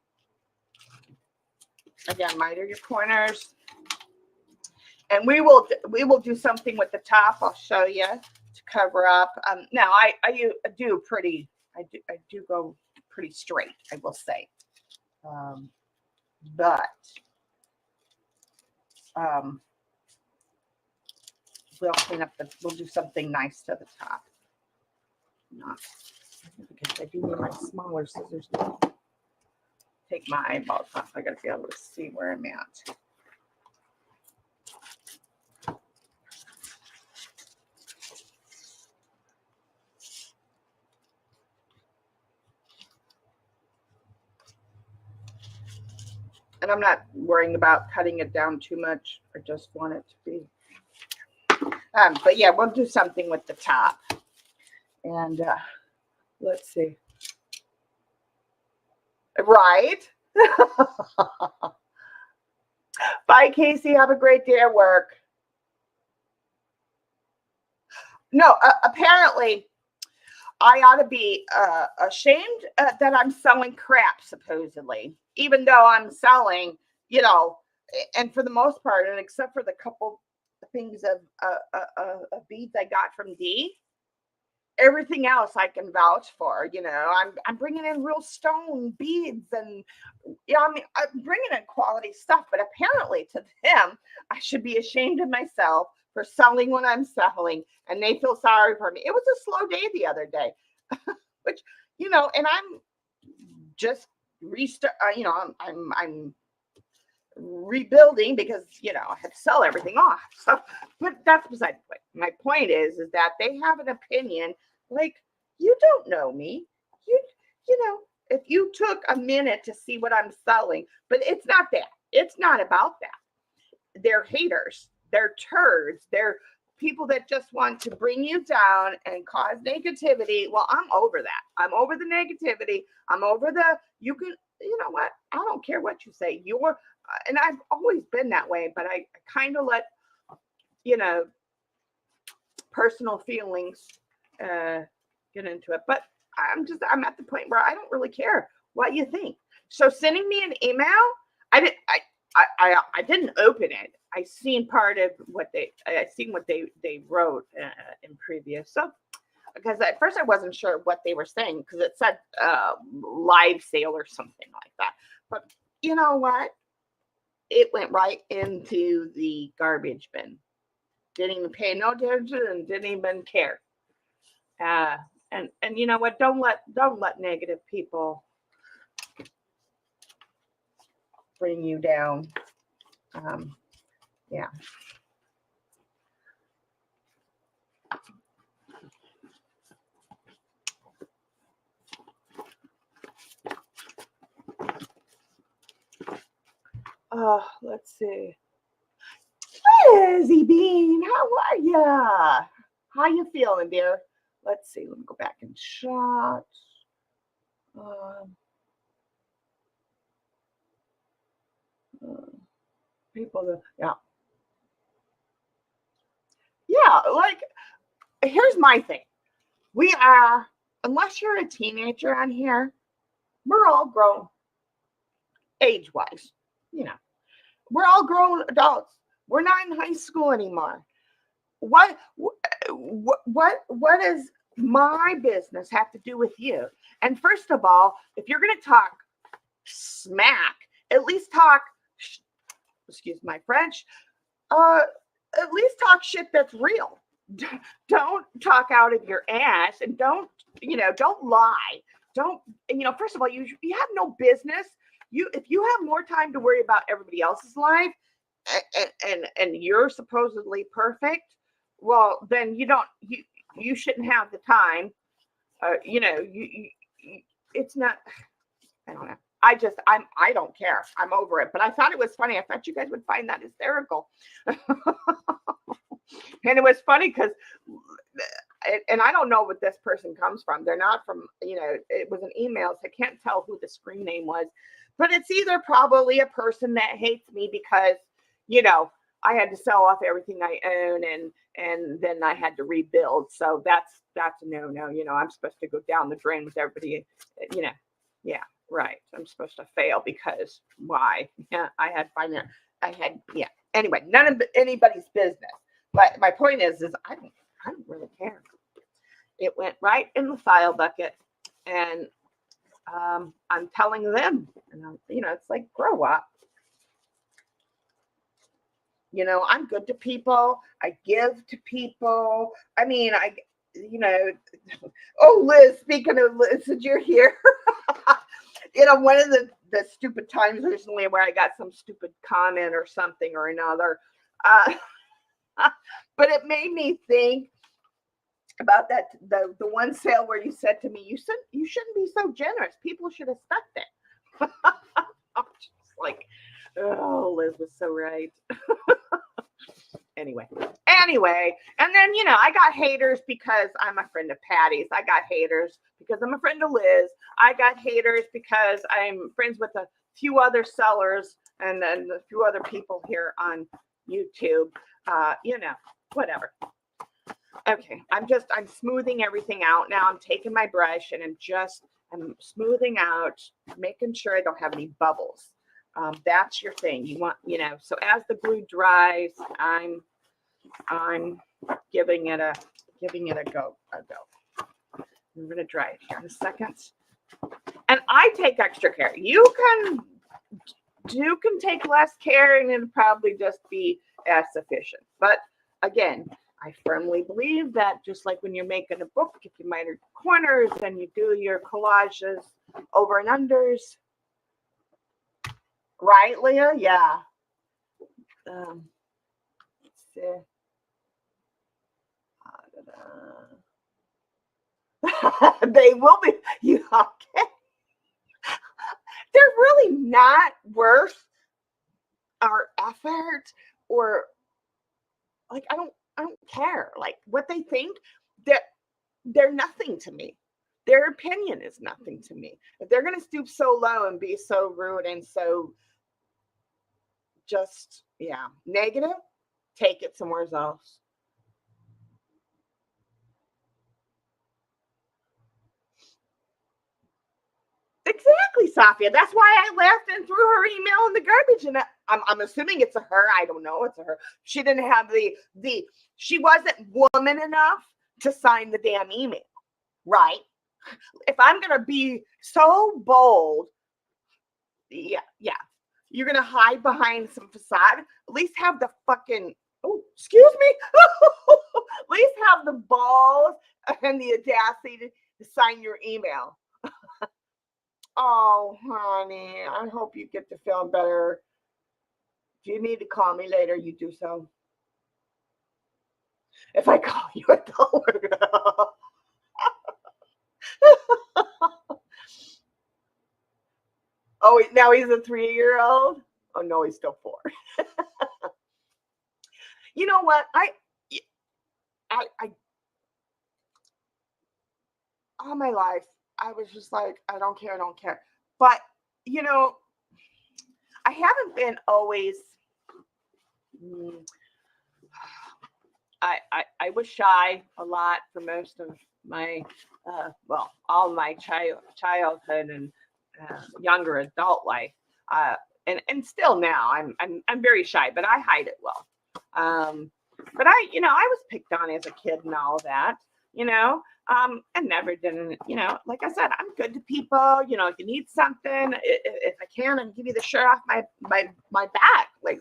Again, miter your corners, and we will do something with the top. I'll show you to cover up. Now I do go pretty straight, I will say, but we'll do something nice to the top. Not because I do need my smaller scissors now. Take my eyeballs off. I gotta be able to see where I'm at. And I'm not worrying about cutting it down too much. I just want it to be. But yeah, we'll do something with the top. And let's see. Right. Bye, Casey. Have a great day at work. No, apparently I ought to be ashamed that I'm selling crap, supposedly, even though I'm selling, and for the most part, and except for the couple things of beads I got from Dee, everything else I can vouch for. I'm bringing in real stone beads, and I'm bringing in quality stuff. But apparently, to them, I should be ashamed of myself for selling what I'm selling, and they feel sorry for me. It was a slow day the other day, which and I'm just restart. I'm rebuilding because I had to sell everything off. So, but that's beside the point. My point is that they have an opinion. Like, you don't know me. If you took a minute to see what I'm selling, but it's not that. It's not about that. They're haters. They're turds. They're people that just want to bring you down and cause negativity. Well, I'm over that. I'm over the negativity. I'm over you know what? I don't care what you say. And I've always been that way, but I kind of let, personal feelings get into it. But I'm at the point where I don't really care what you think. So sending me an email, I didn't open it. I seen part of what they wrote in previous. So because at first I wasn't sure what they were saying because it said live sale or something like that. But you know what? It went right into the garbage bin. Didn't even pay no attention and didn't even care. Uh, and you know what? Don't let negative people bring you down. Yeah. Let's see. Lizzie Bean, how are ya? How you feeling, dear? Let's see. Let me go back and shot. Um, uh, people, yeah, yeah. Like, here's my thing. We are, unless you're a teenager on here, we're all grown, age-wise. You know, we're all grown adults. We're not in high school anymore. What does my business have to do with you? And first of all, if you're going to talk smack, at least talk, excuse my French, uh, at least talk shit that's real. Don't talk out of your ass and don't lie. Don't, first of all, you have no business. If you have more time to worry about everybody else's life and you're supposedly perfect, well, then you shouldn't have the time. It's not, I don't know. I don't care. I'm over it. But I thought it was funny. I thought you guys would find that hysterical. And it was funny because, and I don't know what this person comes from. They're not from, it was an email, so I can't tell who the screen name was. But it's either probably a person that hates me because, I had to sell off everything I own and then I had to rebuild. So that's a no. I'm supposed to go down the drain with everybody, yeah. Right. I'm supposed to fail because why? Yeah, yeah. Anyway, none of anybody's business. But my point is I don't really care. It went right in the file bucket, and I'm telling them, and it's like grow up. I'm good to people. I give to people. I mean, oh, Liz, speaking of Liz, did you hear? One of the stupid times recently where I got some stupid comment or something or another. But it made me think about that the one sale where you said to me, you shouldn't be so generous. People should expect it. I'm just like, oh, Liz was so right. Anyway, and then I got haters because I'm a friend of Patty's. I got haters because I'm a friend of Liz. I got haters because I'm friends with a few other sellers and then a few other people here on YouTube. Whatever. Okay, I'm smoothing everything out now. I'm taking my brush and I'm smoothing out, making sure I don't have any bubbles. That's your thing. You want, so as the glue dries, I'm giving it a go. I'm going to dry it here in a second. And I take extra care. You can take less care and it'll probably just be as sufficient. But again, I firmly believe that just like when you're making a book, if you minor corners and you do your collages over and unders, right, Leah? Yeah. Let's see. They will be. You okay? They're really not worth our effort, or like I don't care. Like what they think, they're nothing to me. Their opinion is nothing to me. If they're gonna stoop so low and be so rude and so just negative, take it somewhere else. Exactly, Safia. That's why I left and threw her email in the garbage. And I'm assuming it's a her. I don't know. It's a her. She didn't have she wasn't woman enough to sign the damn email, right? If I'm gonna be so bold, yeah, you're gonna hide behind some facade. At least have the fucking, oh, excuse me. At least have the balls and the audacity to sign your email. Oh, honey, I hope you get to feel better. If you need to call me later, you do so. If I call you $1. Oh, now he's a 3-year-old? Oh, no, he's still 4. You know what? I, all my life, I was just like, I don't care. But, you know, I haven't been always, mm, I was shy a lot for most of my, all my childhood and younger adult life. Uh, and still now, I'm very shy, but I hide it well. But I was picked on as a kid and all that, I never did, like I said, I'm good to people, if you need something, if I can, and give you the shirt off my back, like,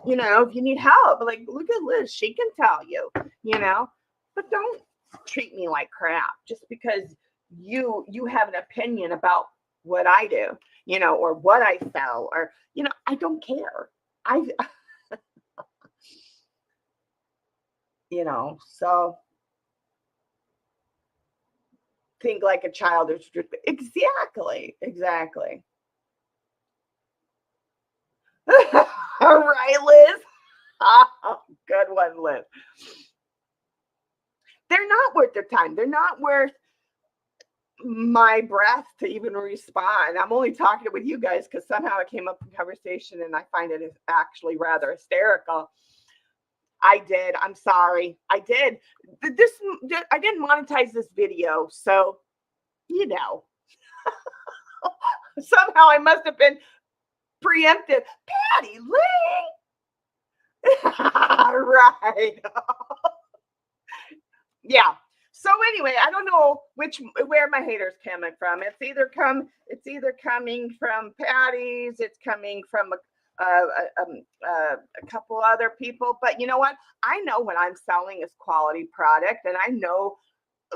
if you need help, like, look at Liz, she can tell you, but don't treat me like crap just because you have an opinion about what I do, or what I sell, or, I don't care. So think like a child is exactly. All right, Liz. Good one, Liz. They're not worth their time. They're not worth my breath to even respond. I'm only talking with you guys because somehow it came up in conversation and I find it is actually rather hysterical. I did. I'm sorry. I did. I didn't monetize this video, so somehow I must have been preemptive. Patty Lee. Right. Yeah. So anyway, I don't know where my haters coming from. It's either coming from Patty's, it's coming from a couple other people. But you know what? I know when I'm selling is quality product, and I know,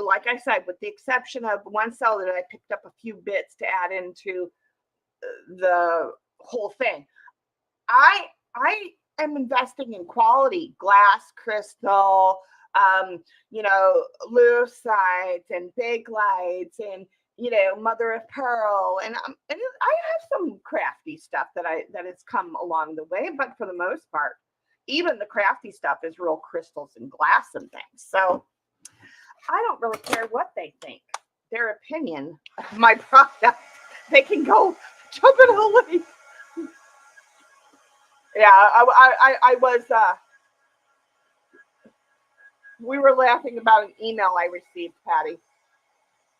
like I said, with the exception of one seller that I picked up a few bits to add into the whole thing. I am investing in quality glass, crystal, lucite and Bakelite and mother of pearl, and I have some crafty stuff that has come along the way, but for the most part, even the crafty stuff is real crystals and glass and things. So I don't really care what they think. Their opinion of my product, they can go jump in a lake. Yeah, I was. We were laughing about an email I received, Patty,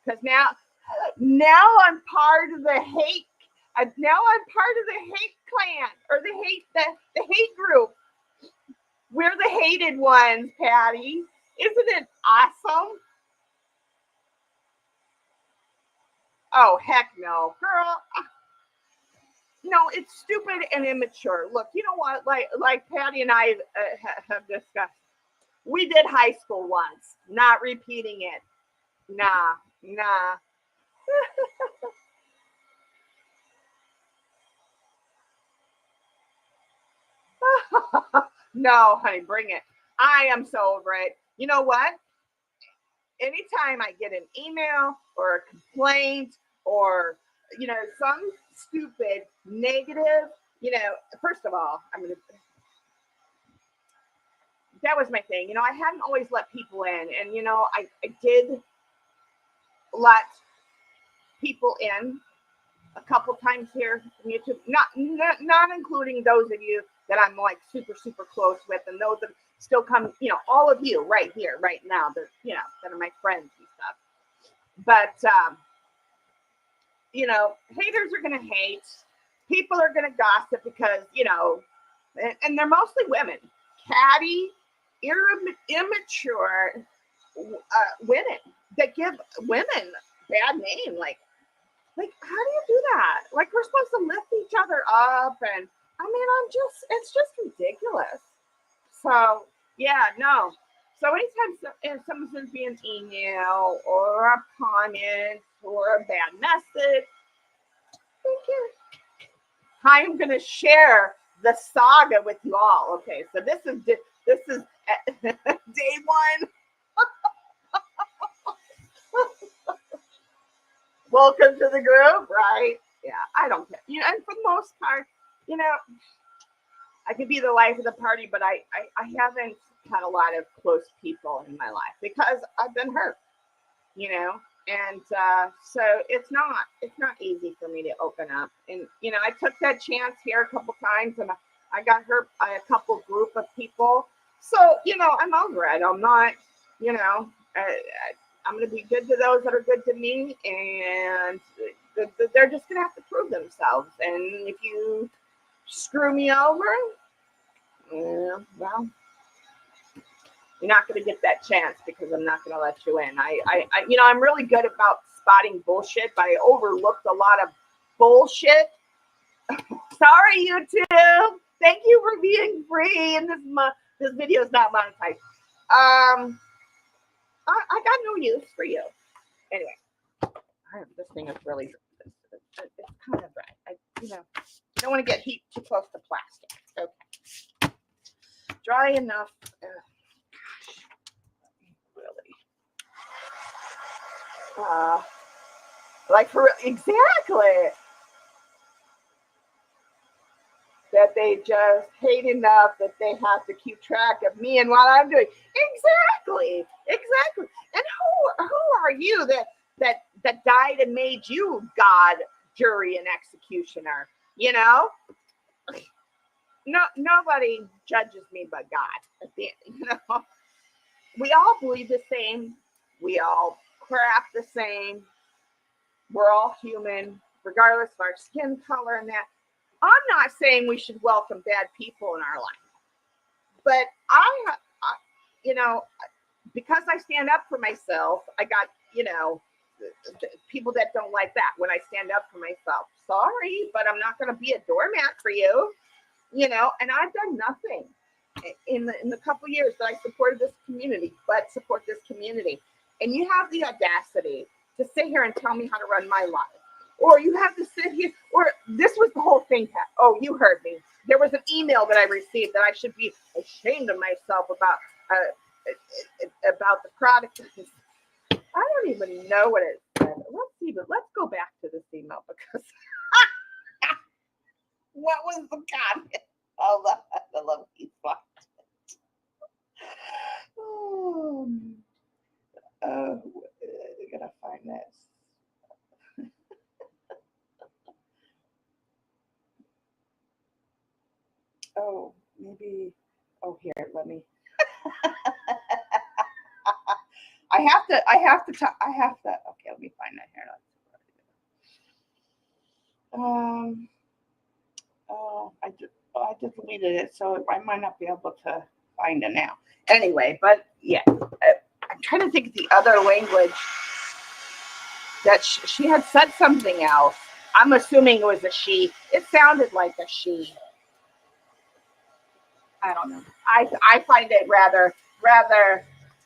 because now I'm part of the hate. Now I'm part of the hate clan, or the hate group. We're the hated ones, Patty. Isn't it awesome? Oh, heck no, girl. No, it's stupid and immature. Look, you know what? Like Patty and I have discussed. We did high school once. Not repeating it. Nah. No, honey, bring it. I am so over it. You know what? Anytime I get an email or a complaint or, some stupid negative, first of all, that was my thing. I hadn't always let people in, and, I did let people in a couple times here on YouTube, not including those of you that I'm like super, super close with, and those that still come, all of you right here, right now, that are my friends and stuff. But haters are going to hate. People are going to gossip because, and they're mostly women, catty, immature women that give women bad name. Like, how do you do that? Like, we're supposed to lift each other up. And I mean, it's just ridiculous. So, yeah, no. So anytime someone sends me an email or a comment or a bad message, thank you. I am going to share the saga with you all. Okay, so this is day one. Welcome to the group, right? Yeah, I don't care. And for the most part, I could be the life of the party, but I haven't had a lot of close people in my life because I've been hurt, and so it's not easy for me to open up. And I took that chance here a couple times, and I got hurt by a couple group of people. So I'm over it. I'm not, I'm going to be good to those that are good to me, and they're just going to have to prove themselves. And if you screw me over, well, you're not going to get that chance because I'm not going to let you in. I'm really good about spotting bullshit, but I overlooked a lot of bullshit. Sorry, YouTube. Thank you for being free, and this video is not monetized. I got no use for you. Anyway, this thing is really, it's kind of dry. You don't want to get heat too close to plastic. Okay. Dry enough. Really. Like for exactly. That they just hate enough that they have to keep track of me and what I'm doing. Exactly. And who are you that died and made you God, jury, and executioner? No, nobody judges me but God. We all believe the same. We all crap the same. We're all human, regardless of our skin color and that. I'm not saying we should welcome bad people in our life, but I because I stand up for myself, I got, people that don't like that when I stand up for myself. Sorry, but I'm not going to be a doormat for you, and I've done nothing in the couple years that I supported this community, but support this community. And you have the audacity to sit here and tell me how to run my life. Or you have to sit here, or this was the whole thing, Pat. Oh, you heard me. There was an email that I received that I should be ashamed of myself about the product. I don't even know what it said. Let's go back to this email because what was the comment? Oh, the love he's blocked. I gotta find this. Oh, maybe. Oh, here, let me. I have to. Okay, let me find that here. I just deleted it, so I might not be able to find it now. Anyway, but yeah, I'm trying to think of the other language that she had said something else. I'm assuming it was a she. It sounded like a she. I don't know. I find it rather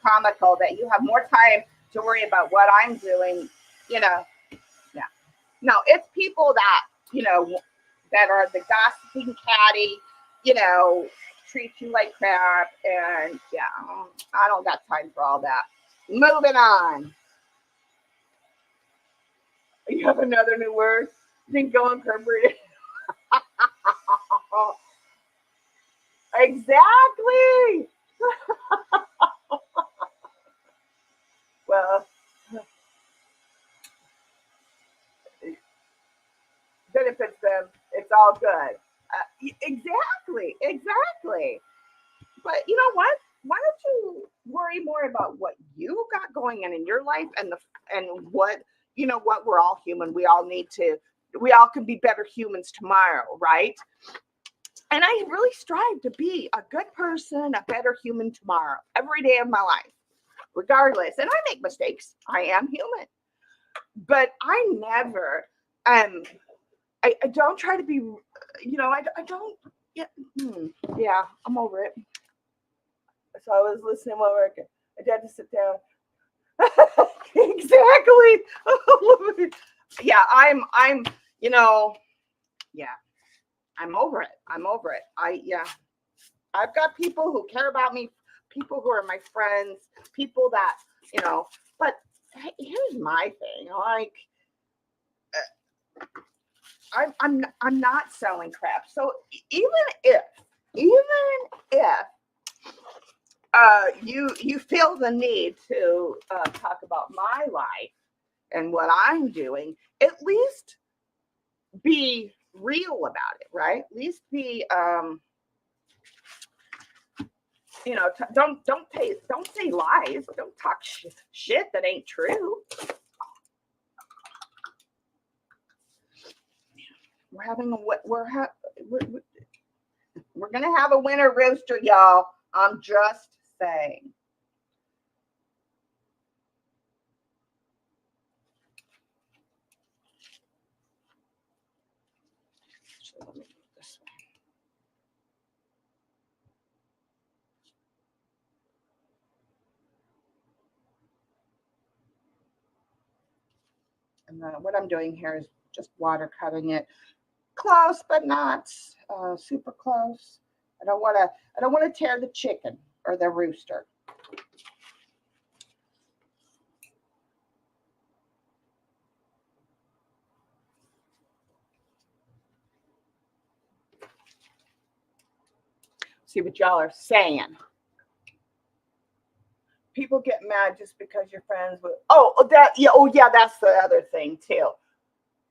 comical that you have more time to worry about what I'm doing. Yeah. No, it's people that that are the gossiping catty. Treat you like crap, and yeah, I don't got time for all that. Moving on. You have another new word? Dingo incorporated. Exactly. Well, benefits them. It's all good. Exactly. But you know what? Why don't you worry more about what you got going on in your life and what you know what? We're all human. We all can be better humans tomorrow, right? And I really strive to be a good person, a better human tomorrow, every day of my life, regardless. And I make mistakes. I am human. But I never, I don't try to be, I don't, yeah, I'm over it. So I was listening while working. I had to sit down. Exactly. Yeah, yeah, I'm over it. I'm over it. I've got people who care about me, people who are my friends, people that, but here's my thing. Like, I'm not selling crap. So even if you feel the need to talk about my life and what I'm doing, at least be real about it, right? At least be don't say lies, don't talk shit that ain't true. We're gonna have a winter rooster, y'all. I'm just saying. So let me do it this way. And then what I'm doing here is just water cutting it close, but not super close. I don't want to tear the chicken or the rooster. See what y'all are saying. People get mad just because you're friends with. That's the other thing too.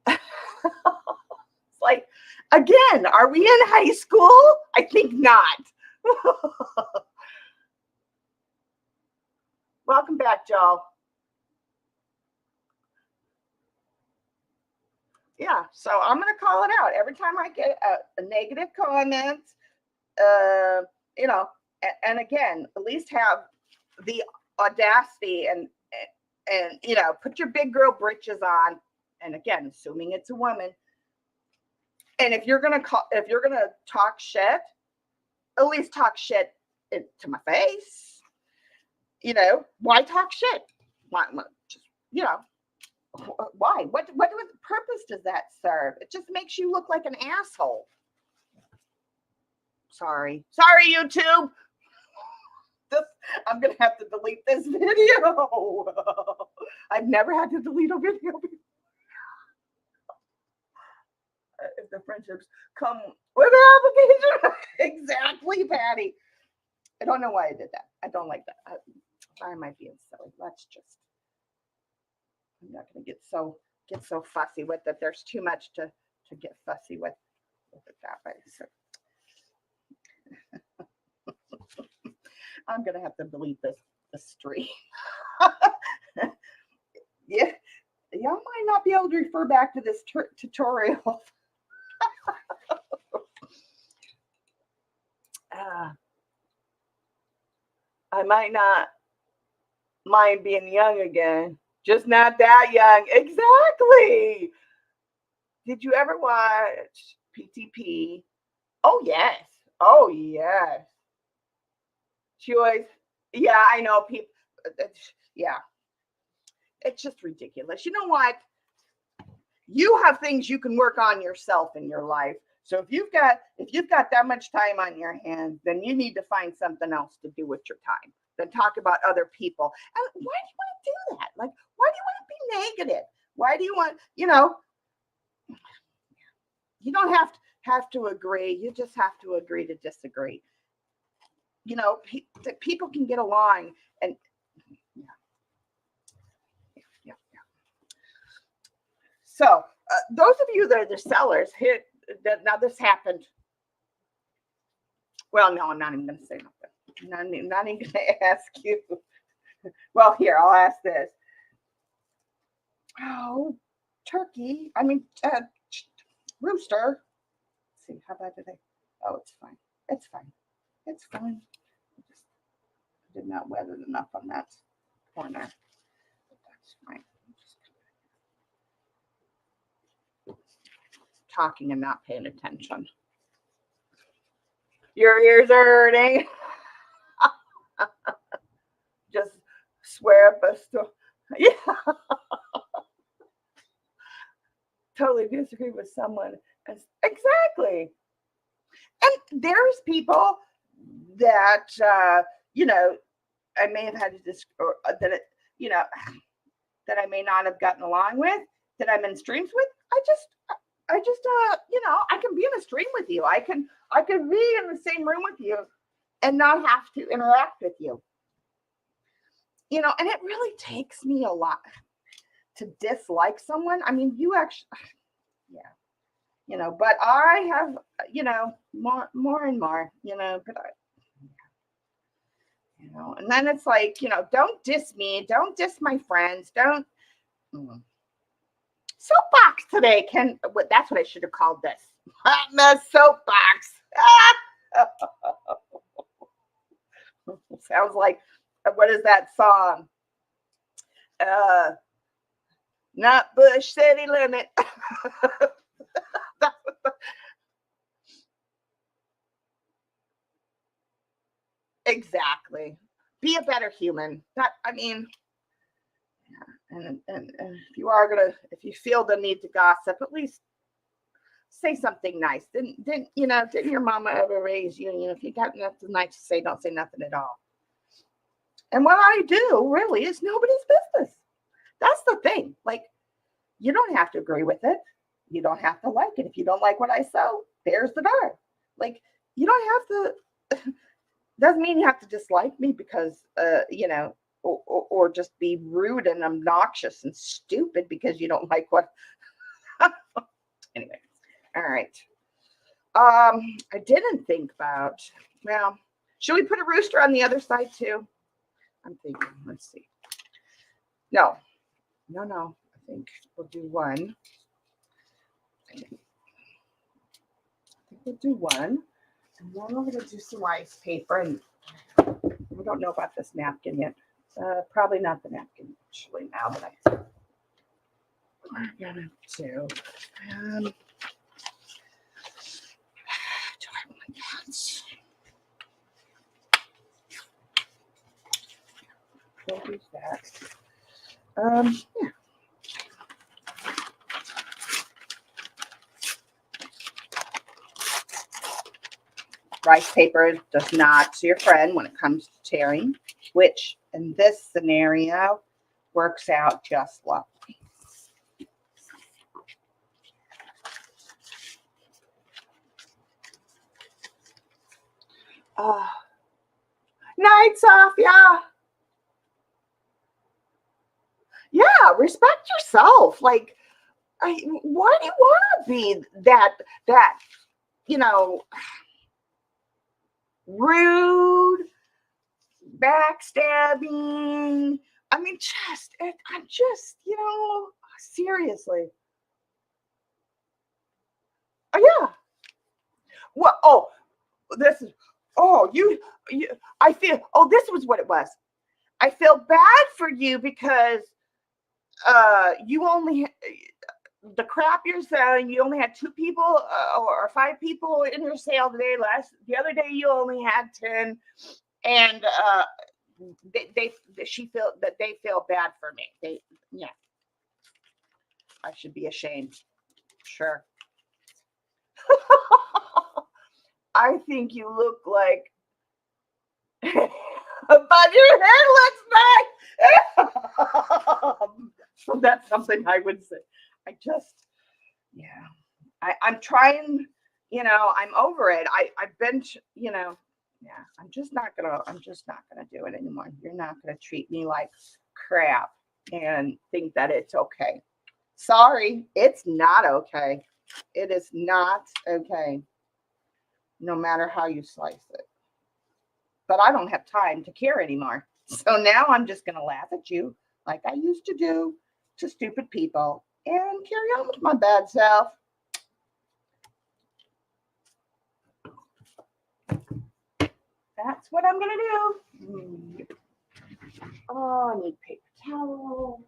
It's like, again, are we in high school? I think not. Welcome back, Joe. Yeah, so I'm gonna call it out every time I get a negative comment. Uh, and again, at least have the audacity and put your big girl britches on. And again, assuming it's a woman. And if you're gonna talk shit, at least talk shit to my face. Why talk shit? Why? Just, why? What purpose does that serve? It just makes you look like an asshole. Sorry, YouTube. I'm gonna have to delete this video. I've never had to delete a video before. If the friendships come with an application. Exactly, Patty. I don't know why I did that. I don't like that. I might be silly. I'm not gonna get so fussy with it. There's too much to get fussy with it that way. So I'm gonna have to delete this stream. Yeah, y'all might not be able to refer back to this tutorial. I might not mind being young again, just not that young. Exactly. Did you ever watch PTP? Oh yes. Oh yes. She always, yeah, I know people. Yeah, it's just ridiculous. You know what? You have things you can work on yourself in your life. So if you've got that much time on your hands, then you need to find something else to do with your time than talk about other people. And why do you want to do that? Like, why do you want to be negative? Why do you want, you don't have to agree. You just have to agree to disagree. People can get along, and yeah. So those of you that are the sellers, now this happened. Well, no, I'm not even going to say nothing. Not even going to ask you. Well, here, I'll ask this. Oh, turkey. Rooster. Let's see, how bad did I? Oh, it's fine. It's fine. It's fine. I just did not wet it enough on that corner. But that's fine. Talking and not paying attention. Your ears are hurting. Just swear up a storm. Yeah. Totally disagree with someone. Exactly. And there's people that I may have had to or that that I may not have gotten along with, that I'm in streams with. I just I can be in a stream with you. I can be in the same room with you and not have to interact with you. And it really takes me a lot to dislike someone. I mean, you actually, yeah, but I have, more and more, but and then it's like, don't diss me. Don't diss my friends. Don't. Soapbox today. That's what I should have called this. The soapbox. Sounds like, what is that song? Not Bush City Limit. Exactly. Be a better human. And if you feel the need to gossip, at least say something nice. Didn't your mama ever raise you? If you got nothing nice to say, don't say nothing at all. And what I do really is nobody's business. That's the thing. Like, you don't have to agree with it. You don't have to like it. If you don't like what I sew, there's the door. Like, you don't have to, doesn't mean you have to dislike me because, or just be rude and obnoxious and stupid because you don't like what. Anyway, all right. I didn't think about, well, should we put a rooster on the other side too? I'm thinking, let's see. No. I think we'll do one. I think we'll do one. And then we're going to do some rice paper. And we don't know about this napkin yet. Probably not the napkin, actually, now that we're going to do. Do I want that? We'll use that. Yeah. Rice paper does not to your friend when it comes to tearing, which in this scenario works out just lovely. Night, Sophia. Yeah, respect yourself. Like, why do you want to be that rude, backstabbing? I mean, I'm just, seriously. Oh yeah. Well, this was what it was. I feel bad for you because you only the crap you're selling, you only had 2 people or 5 people in your sale today. The other day you only had 10, and she feel that they feel bad for me. I should be ashamed. Sure. I think you look like, but your hair looks nice. So that's something I would say. I'm trying, I'm over it. I've been, I'm just not gonna do it anymore. You're not gonna treat me like crap and think that it's okay. Sorry, it's not okay. It is not okay. No matter how you slice it. But I don't have time to care anymore. So now I'm just gonna laugh at you like I used to do to stupid people and carry on with my bad self. That's what I'm gonna do. Oh, I need paper towel.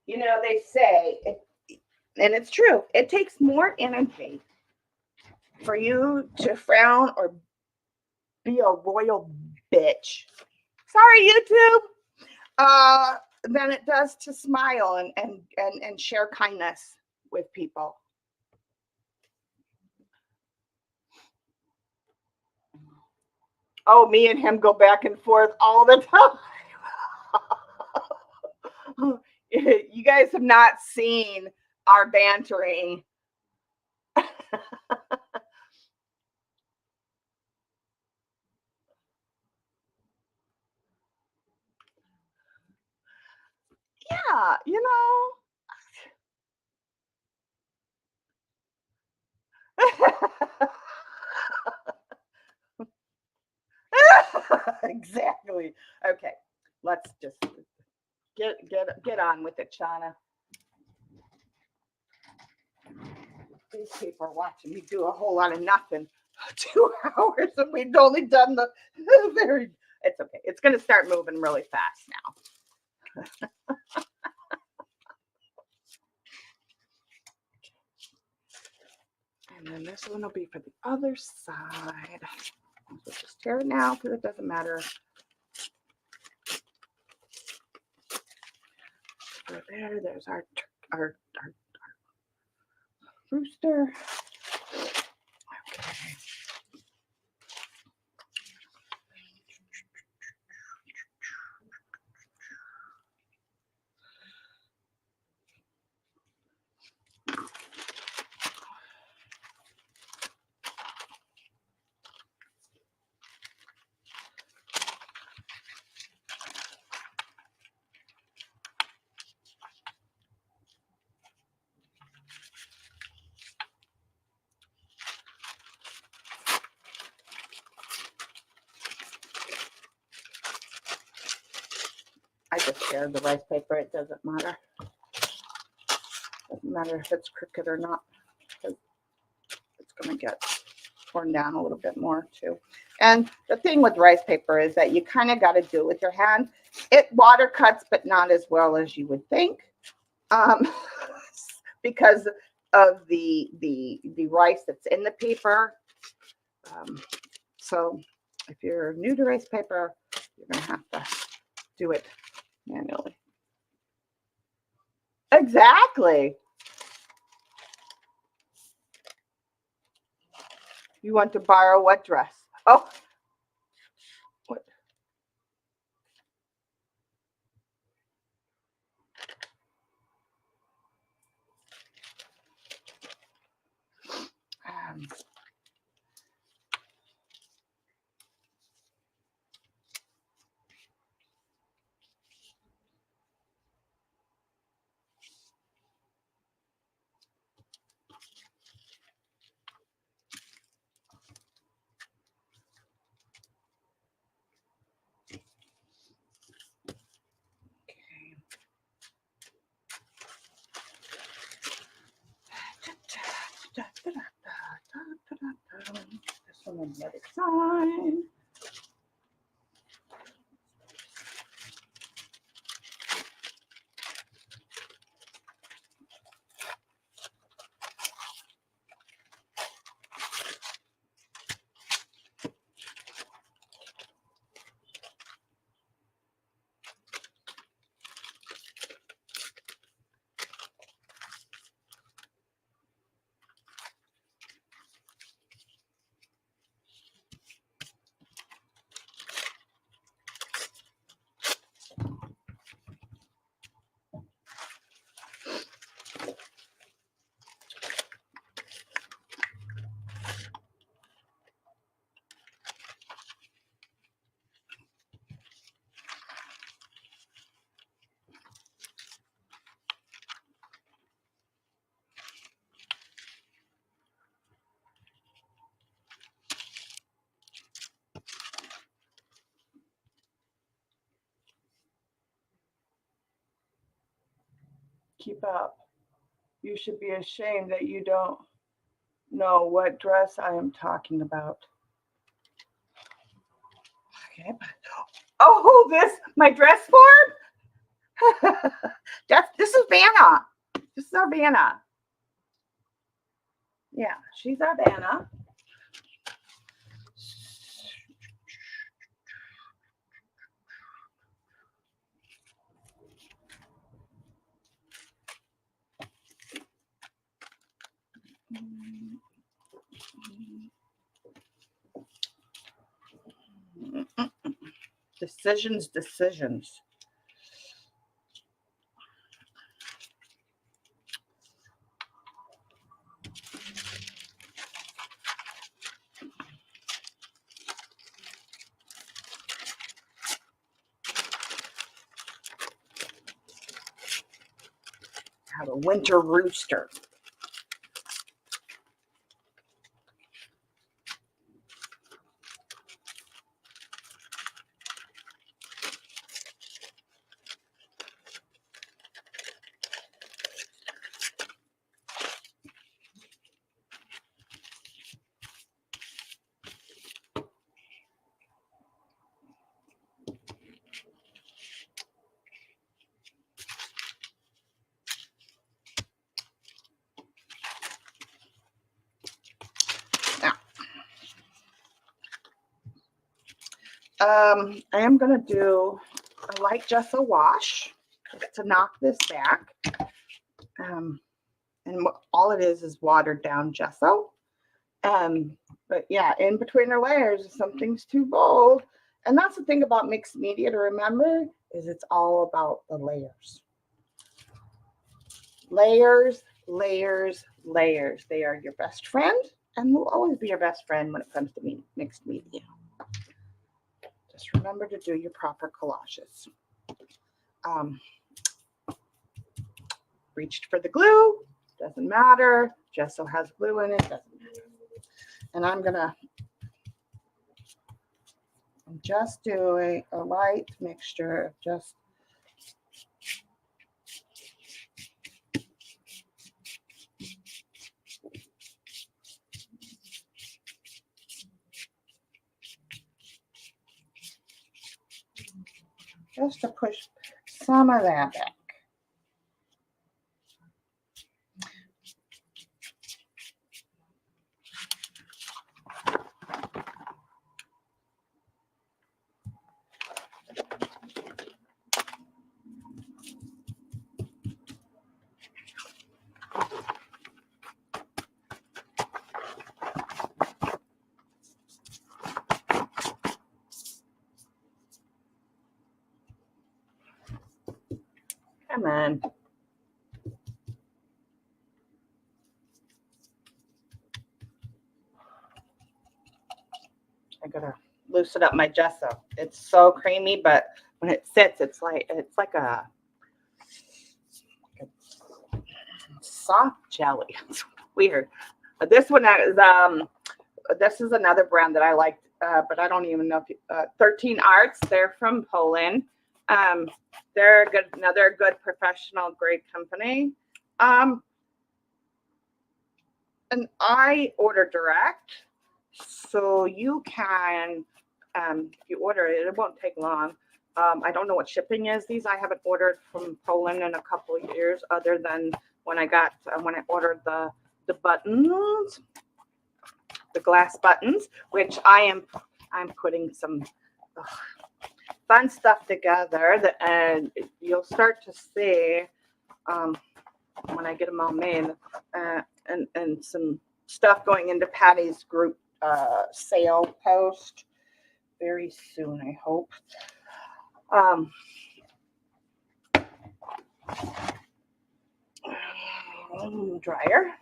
You know, they say, and it's true, it takes more energy for you to frown or be a royal bitch. Sorry, YouTube. Than it does to smile and share kindness with people. Oh, me and him go back and forth all the time. You guys have not seen our bantering. Yeah, you know. Exactly. Okay, let's just get on with it, Shauna. These people are watching me do a whole lot of nothing. 2 hours and we've only done the very. It's okay. It's going to start moving really fast now. And then this one will be for the other side. So just tear it now because it doesn't matter. So there's our rooster. Okay. I just shared the rice paper. It doesn't matter. Doesn't matter if it's crooked or not. Because it's going to get torn down a little bit more too. And the thing with rice paper is that you kind of got to do it with your hand. It water cuts, but not as well as you would think, because of the rice that's in the paper. So if you're new to rice paper, you're going to have to do it manually. Exactly. You want to borrow what dress? Oh, what? Um, This one on the other side. Keep up. You should be ashamed that you don't know what dress I am talking about. Okay. Oh, my dress form? This is Vanna. This is our Vanna. Yeah, she's our Vanna. Decisions. I have a winter rooster. I am going to do a light gesso wash to knock this back. And all it is watered down gesso. But yeah, in between the layers, something's too bold. And that's the thing about mixed media to remember is it's all about the layers. Layers, layers, layers. They are your best friend and will always be your best friend when it comes to mixed media. Just remember to do your proper collages. Reached for the glue, doesn't matter. Gesso has glue in it, doesn't matter. And I'm just doing a light mixture of just to push some of that back. Come on. I gotta loosen up my gesso. It's so creamy, but when it sits, it's like a soft jelly. It's weird. This one is this is another brand that I like, but I don't even know if 13 Arts. They're from Poland. They're another good professional, great company. And I order direct, so you can, if you order it, it won't take long. I don't know what shipping is. These I haven't ordered from Poland in a couple of years, other than when I ordered the buttons, the glass buttons, which I'm putting some fun stuff together, and you'll start to see when I get them all made, and some stuff going into Patty's group sale post very soon, I hope. Dryer.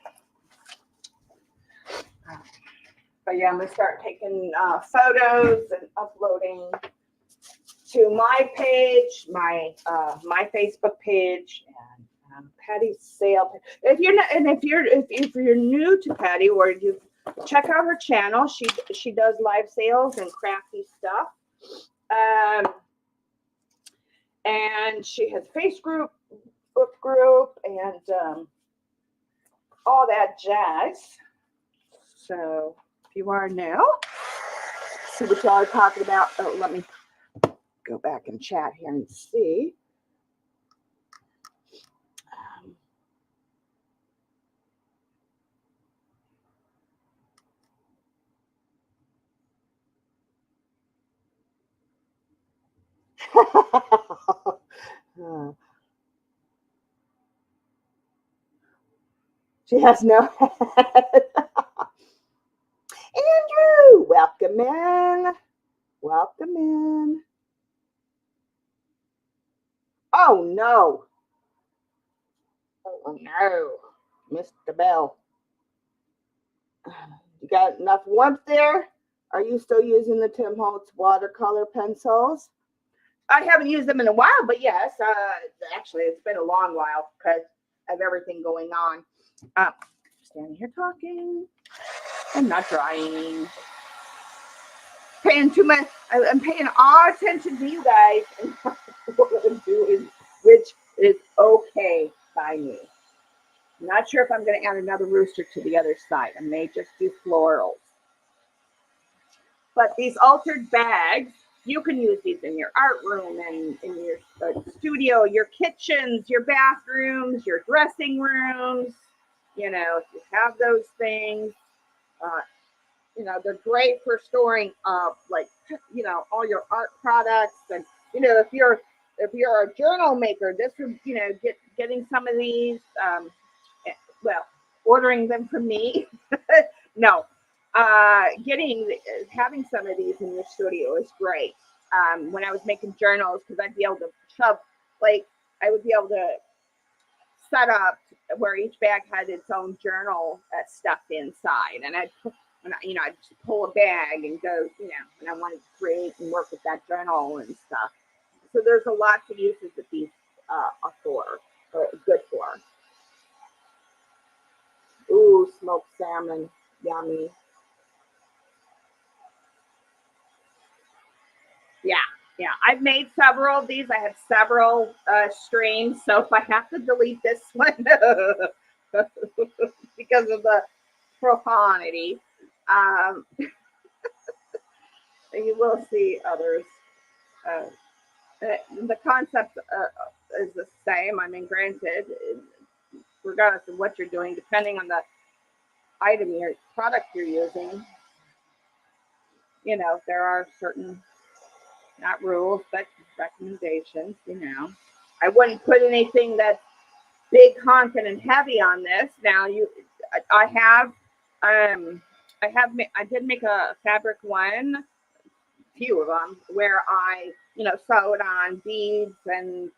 But yeah, I'm gonna start taking photos and uploading to my page, my Facebook page, and Patty's sale. If you're new to Patty, or you check out her channel, she does live sales and crafty stuff. And she has a Facebook group and all that jazz. So if you are new, see what y'all are talking about. Oh, let me go back and chat here and see. She has no head. Andrew, welcome in. Welcome in. Oh no. Oh no. Mr. Bell. You got enough warmth there? Are you still using the Tim Holtz watercolor pencils? I haven't used them in a while, but yes, actually, it's been a long while because of everything going on. Standing here talking. I'm not drying. Paying too much. I'm paying all attention to you guys and what I'm doing, which is okay by me. I'm not sure if I'm going to add another rooster to the other side. I may just do florals. But these altered bags, you can use these in your art room and in your studio, your kitchens, your bathrooms, your dressing rooms. You know, if you have those things, you know, they're great for storing like, you know, all your art products. And, you know, if you're a journal maker, this would, you know, getting some of these, well, ordering them from me. No, having some of these in your studio is great. When I was making journals, because I'd be able to shove, like, I would be able to set up where each bag had its own journal stuff inside, and I'd just pull a bag and go, you know, and I wanted to create and work with that journal and stuff. So there's a lot of uses that these are good for. Ooh, smoked salmon, yummy. Yeah, I've made several of these. I have several streams, so if I have to delete this one because of the profanity, you will see others. The concept is the same. I mean, granted, regardless of what you're doing, depending on the item your product you're using, you know, there are certain, not rules, but recommendations, you know. I wouldn't put anything that's big, honking, and heavy on this. Now, I did make a fabric one, few of them, where I, you know, sewed on beads and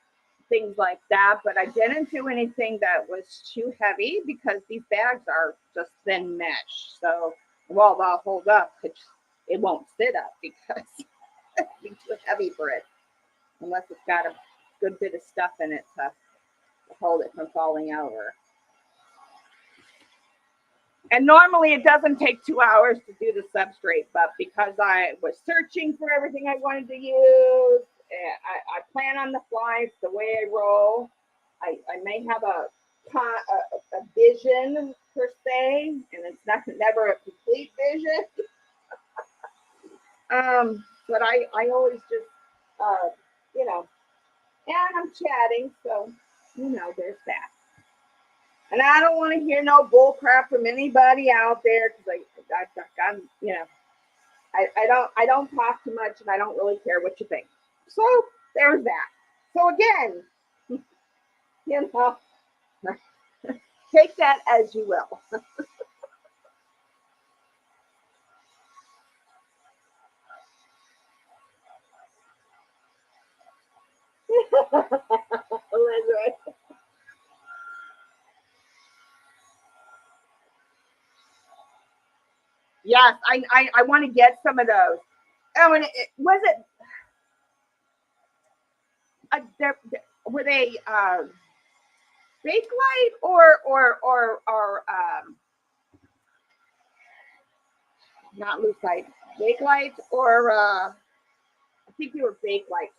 things like that, but I didn't do anything that was too heavy because these bags are just thin mesh. So while they'll hold up, it won't sit up because it's too heavy for it, unless it's got a good bit of stuff in it to hold it from falling over. And normally it doesn't take 2 hours to do the substrate, but because I was searching for everything I wanted to use, I plan on the fly. It's the way I roll. I may have a vision per se, and it's never a complete vision. But I always just, you know, and I'm chatting, so, you know, there's that. And I don't want to hear no bull crap from anybody out there because I'm, you know, I don't talk too much and I don't really care what you think. So there's that. So again, you know, take that as you will. Yes, I want to get some of those. Oh, and was it? Were they Bakelite or not Lucite, Bakelite or think they were Bakelite.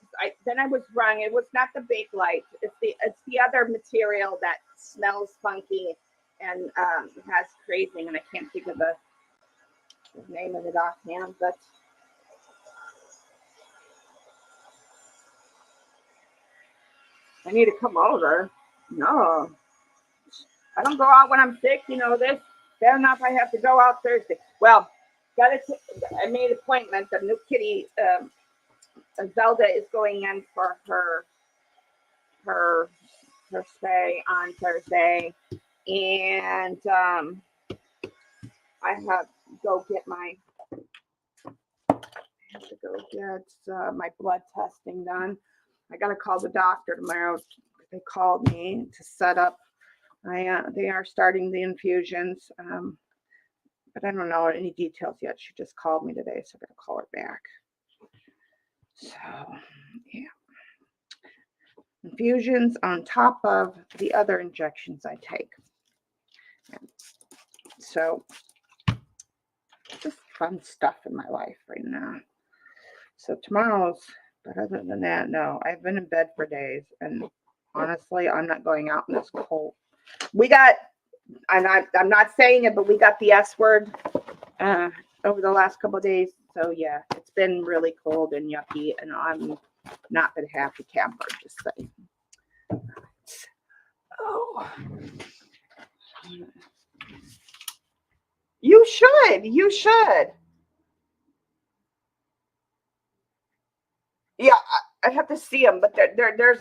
Then I was wrong. It was not the Bakelite. It's the other material that smells funky and has crazing, and I can't think of the name of it offhand, but I need to come over. No, I don't go out when I'm sick. You know this. Fair enough. I have to go out Thursday. Well, I made an appointment. The new kitty, Zelda, is going in for her stay on Thursday, and I have to go get my blood testing done. I got to call the doctor tomorrow. They called me to set up. They are starting the infusions, but I don't know any details yet. She just called me today, so I'm going to call her back. So, yeah. Infusions on top of the other injections I take. So, just fun stuff in my life right now. So tomorrow's, but other than that, no, I've been in bed for days, and honestly, I'm not going out in this cold. We got, and I'm not saying it, but we got the S word over the last couple of days. So yeah, it's been really cold and yucky, and I'm not been a happy camper, just saying. Oh, you should. Yeah, I have to see them, but there's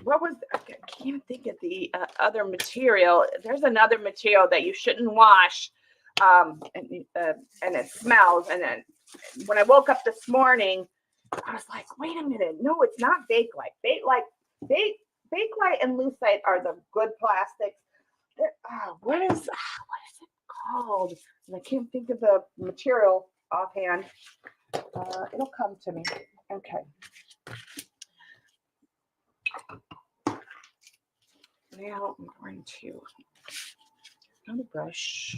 what was, I can't think of the other material. There's another material that you shouldn't wash, and it smells. And then when I woke up this morning, I was like, wait a minute, no, it's not Bakelite. Bakelite and Lucite are the good plastics. What is it called? And I can't think of the material offhand. It'll come to me. Okay. Now I'm going to on the brush.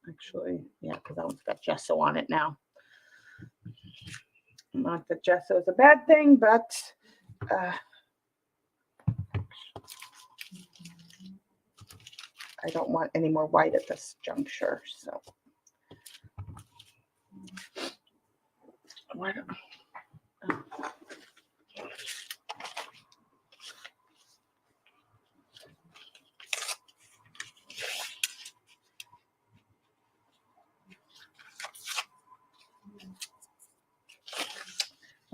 Actually, yeah, because that one's got gesso on it now. Not that gesso is a bad thing, but I don't want any more white at this juncture. So, why don't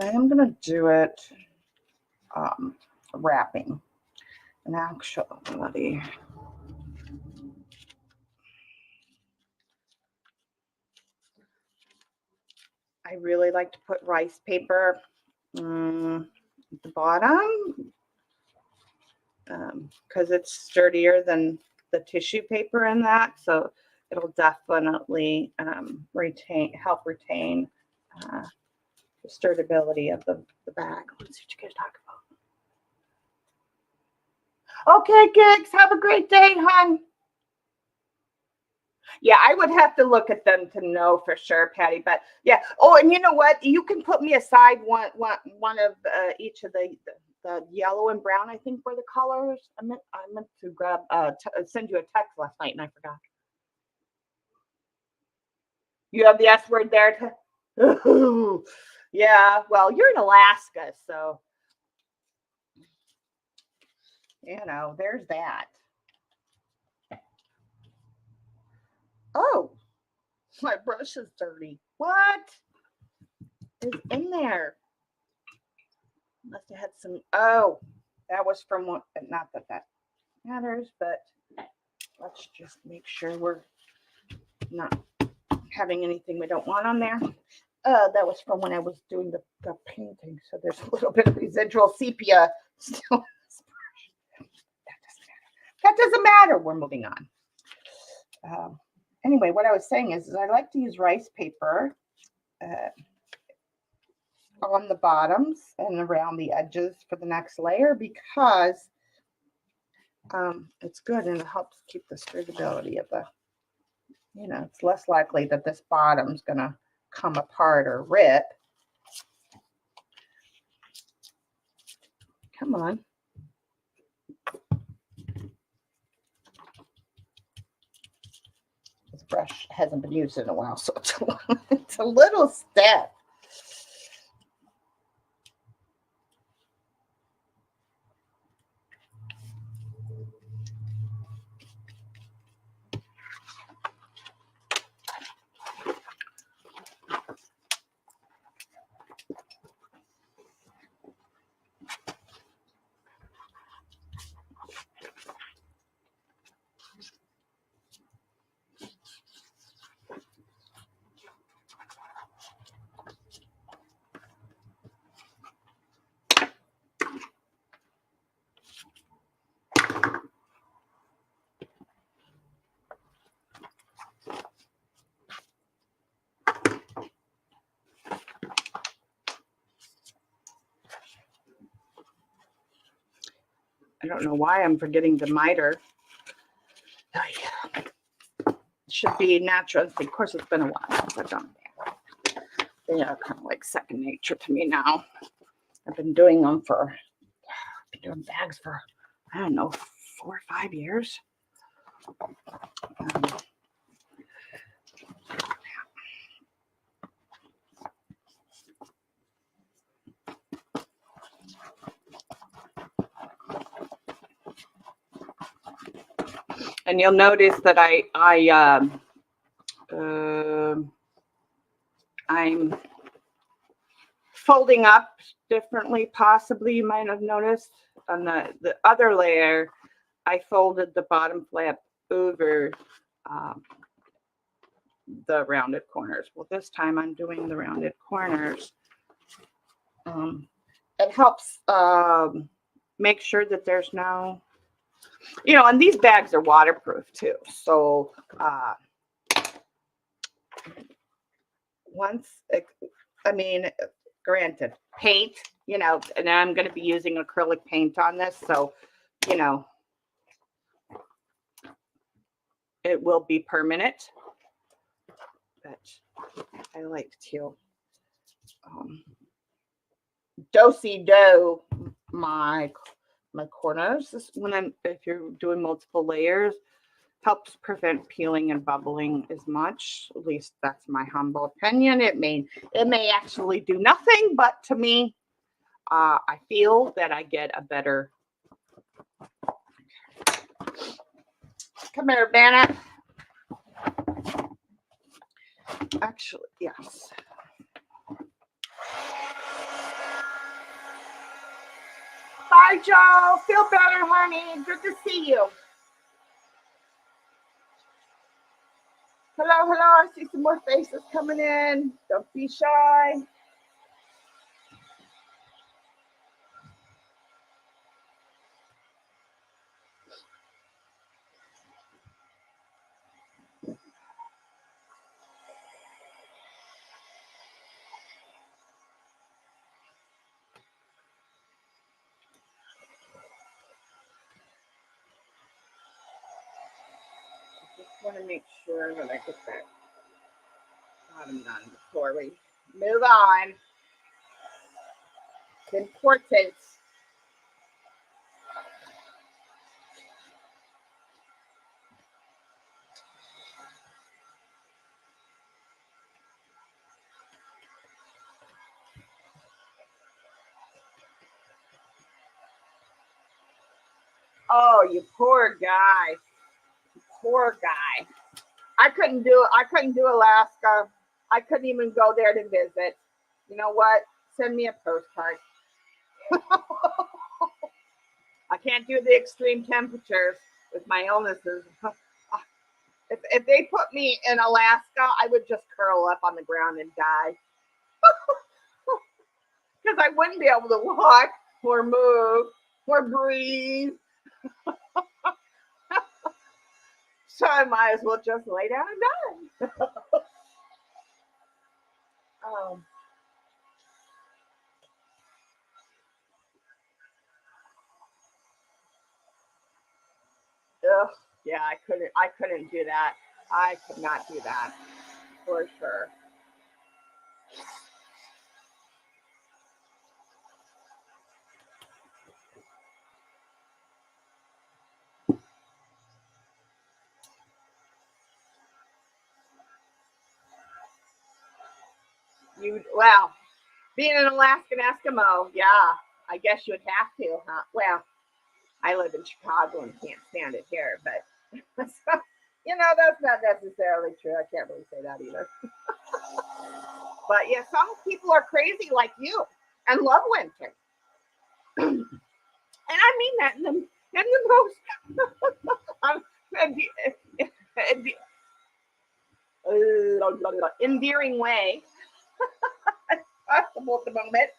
I am going to do it wrapping. And actually, I really like to put rice paper at the bottom because it's sturdier than the tissue paper in that. So it'll definitely help retain the sturdyability of the bag. Let's see what you guys talk about. Okay, Gigs, have a great day, hon. Yeah, I would have to look at them to know for sure, Patty. But yeah. Oh, and you know what? You can put me aside one of each of the yellow and brown. I think were the colors. I meant to grab send you a text last night and I forgot. You have the S word there. Yeah. Well, you're in Alaska, so you know there's that. Oh, my brush is dirty. What is in there? Must have had some. Oh, that was from what? Not that matters, but let's just make sure we're not having anything we don't want on there. That was from when I was doing the painting, so there's a little bit of residual sepia still. That doesn't matter. We're moving on. Anyway, what I was saying is I like to use rice paper on the bottoms and around the edges for the next layer because it's good and it helps keep the sturdyability of the, you know, it's less likely that this bottom's going to come apart or rip. Come on. This brush hasn't been used in a while, so it's a little stiff. I don't know why I'm forgetting the miter. Oh, yeah. It should be natural. Of course, it's been a while since I've done that. They are kind of like second nature to me now. I've been doing them I've been doing bags for, I don't know, 4 or 5 years. And you'll notice that I'm folding up differently. Possibly you might have noticed on the other layer, I folded the bottom flap over the rounded corners. Well, this time I'm doing the rounded corners. It helps make sure that there's no, you know, and these bags are waterproof too. So granted, paint, you know, and I'm going to be using acrylic paint on this. So, you know, it will be permanent. But I like to do my corners. This if you're doing multiple layers, helps prevent peeling and bubbling as much. At least that's my humble opinion. It may actually do nothing, but to me, I feel that I get a better. Come here, Bennett. Actually, yes. Bye, Joe. Feel better, honey. Good to see you. Hello, hello. I see some more faces coming in. Don't be shy. Want to make sure that I get that bottom done before we move on. It's important. Oh, you poor guy. Poor guy. I couldn't do Alaska. I couldn't even go there to visit. You know what? Send me a postcard. I can't do the extreme temperatures with my illnesses. If they put me in Alaska, I would just curl up on the ground and die. Because I wouldn't be able to walk or move or breathe. So I might as well just lay down and die. Yeah, I couldn't do that. I could not do that for sure. Well, being an Alaskan Eskimo, yeah, I guess you would have to, huh? Well, I live in Chicago and can't stand it here, but that's not necessarily true. I can't really say that either. But yeah, some people are crazy like you and love winter. And I mean that in the most endearing way possible at the moment.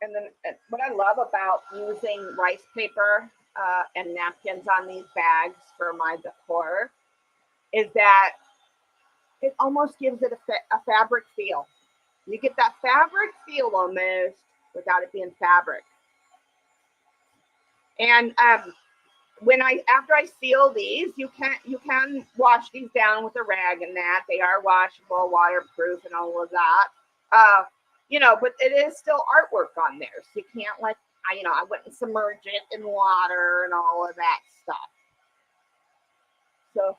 And then what I love about using rice paper and napkins on these bags for my decor is that it almost gives it a fabric feel. You get that fabric feel almost without it being fabric. And after I seal these, you can wash these down with a rag and that they are washable, waterproof, and all of that. But it is still artwork on there, so you can't I wouldn't submerge it in water and all of that stuff. So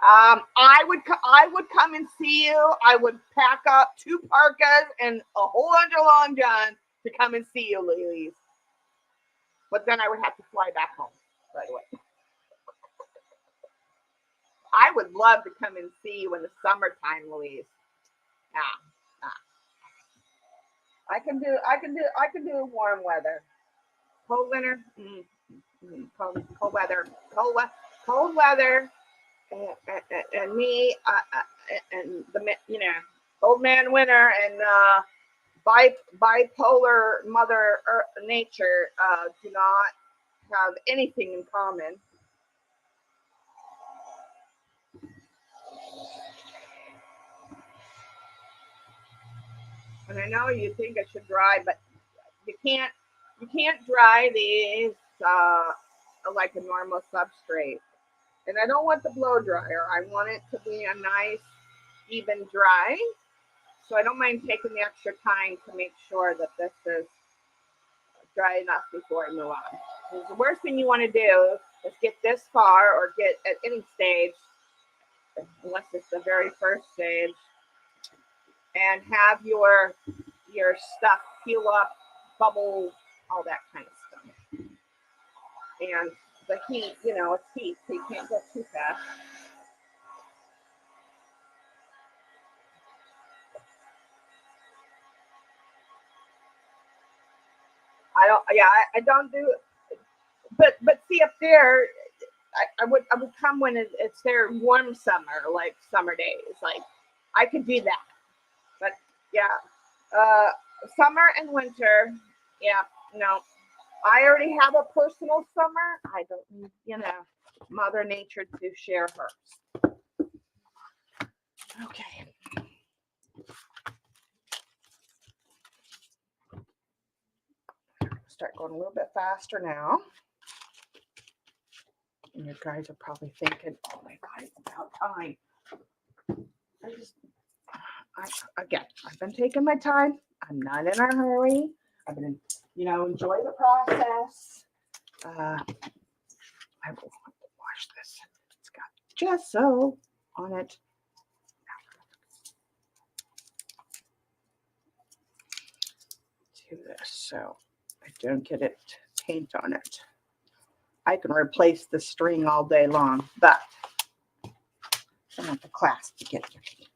I would come and see you. I would pack up 2 parkas and a whole bunch of long johns to come and see you, ladies. But then I would have to fly back home right away. I would love to come and see you in the summertime, Louise. I can do warm weather. Cold winter, cold weather, cold weather, and me, and the old man winter and bipolar mother nature do not have anything in common. And I know you think I should dry, but you can't dry these like a normal substrate. And I don't want the blow dryer. I want it to be a nice, even dry. So I don't mind taking the extra time to make sure that this is dry enough before I move on. Because the worst thing you want to do is get this far or get at any stage, unless it's the very first stage, and have your stuff peel up, bubble, all that kind of stuff. And the heat, it's heat, so you can't go too fast. I don't do it. But see up there, I would come when it's their warm summer, like summer days. Like I could do that. But yeah, summer and winter, yeah, no. I already have a personal summer. I don't need, Mother Nature to share hers. Okay. Start going a little bit faster now. And you guys are probably thinking, oh my God, it's about time. I've been taking my time. I'm not in a hurry. I've been, enjoy the process. I will wash this. It's got gesso on it. Do this so I don't get it paint on it. I can replace the string all day long, but I want the class to get it.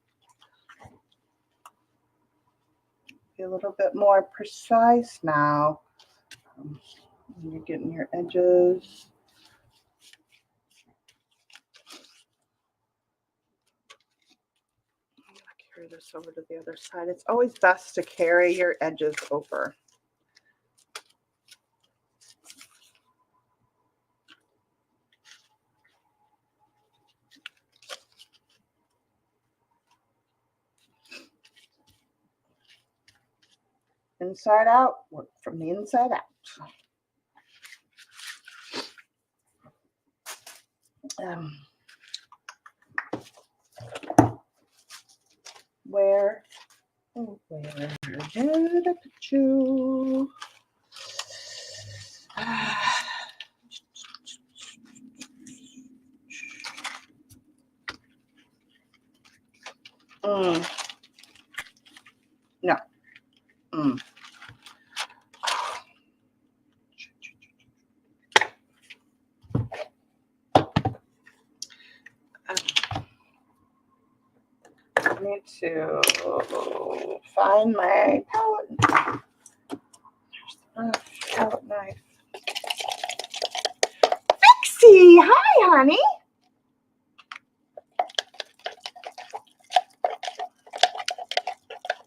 Be a little bit more precise now. You're getting your edges. I'm going to carry this over to the other side. It's always best to carry your edges over. Inside out, work from the inside out. Where did I put you? No. I need to find my palette. Palette knife. Fixie, hi, honey.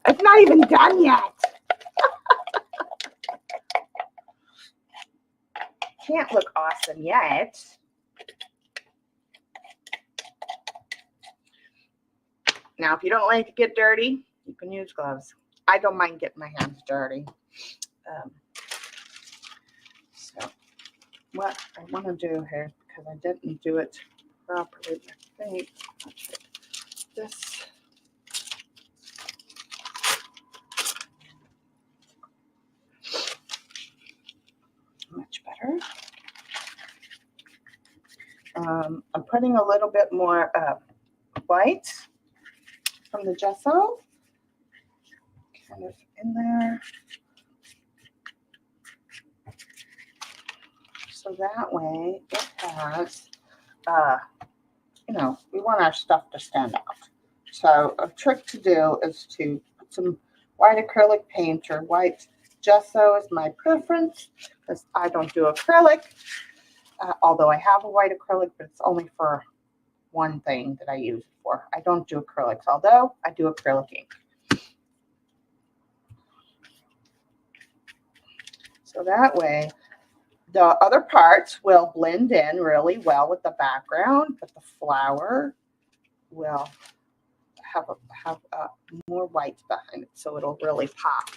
It's not even done yet. Can't look awesome yet. Now, if you don't like to get dirty, you can use gloves. I don't mind getting my hands dirty. So, what I want to do here, because I didn't do it properly, I think I'll take this. Much better. I'm putting a little bit more white from the gesso kind of in there. So that way it has, you know, we want our stuff to stand out. So a trick to do is to put some white acrylic paint or white gesso is my preference because I don't do acrylic. Although I have a white acrylic, but it's only for one thing that I use it for. I don't do acrylics, although I do acrylic ink. So that way, the other parts will blend in really well with the background, but the flower will have more white behind it, so it'll really pop.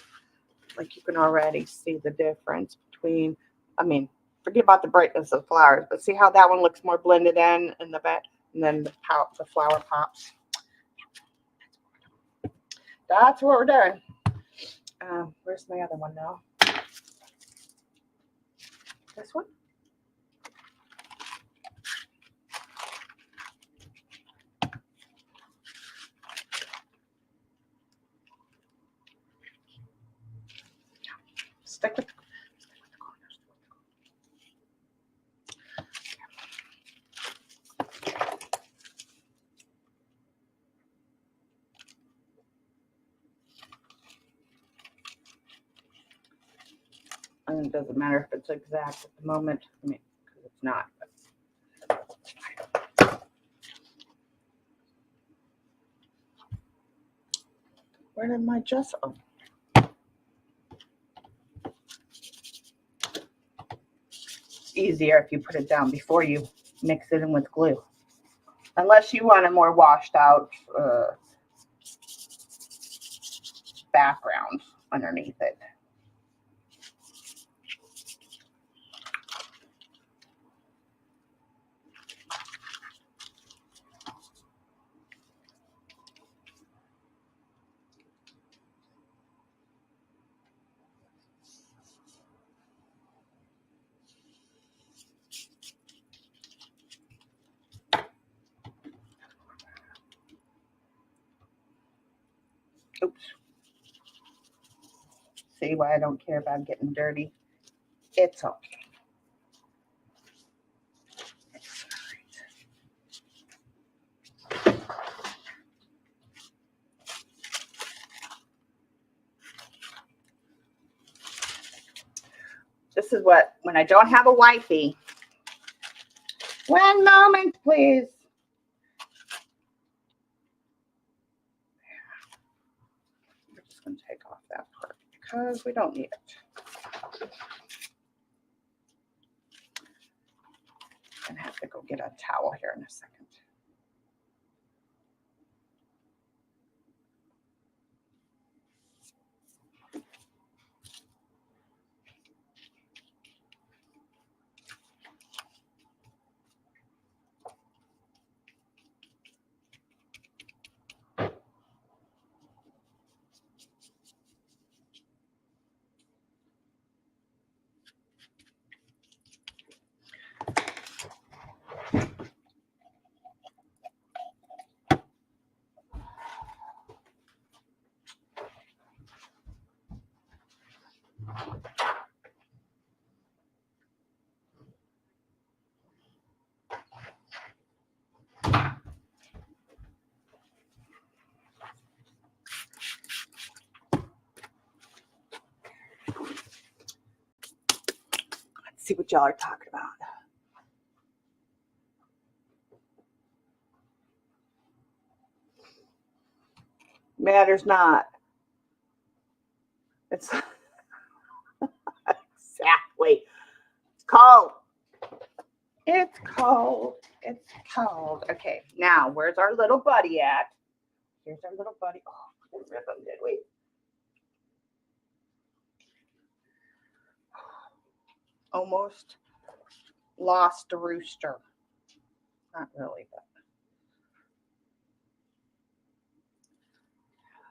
Like you can already see the difference between, I mean, forget about the brightness of the flowers, but see how that one looks more blended in the back, and then the flower pops. That's what we're doing. Where's my other one now? This one? Stick with the corners. And it doesn't matter if it's exact at the moment. I mean, because it's not. Where did my gesso? It's easier if you put it down before you mix it in with glue. Unless you want a more washed out background underneath it. Oops. See why I don't care about getting dirty? It's okay. This is what, when I don't have a wifey. One moment, please. We're just going to take off that part because we don't need it. I'm going to have to go get a towel here in a second. see what y'all are talking about. Matters not. It's exactly. It's cold. It's cold. It's cold. Okay, now where's our little buddy at? Here's our little buddy. Oh, we didn't rip him, did we? Almost lost the rooster. Not really, but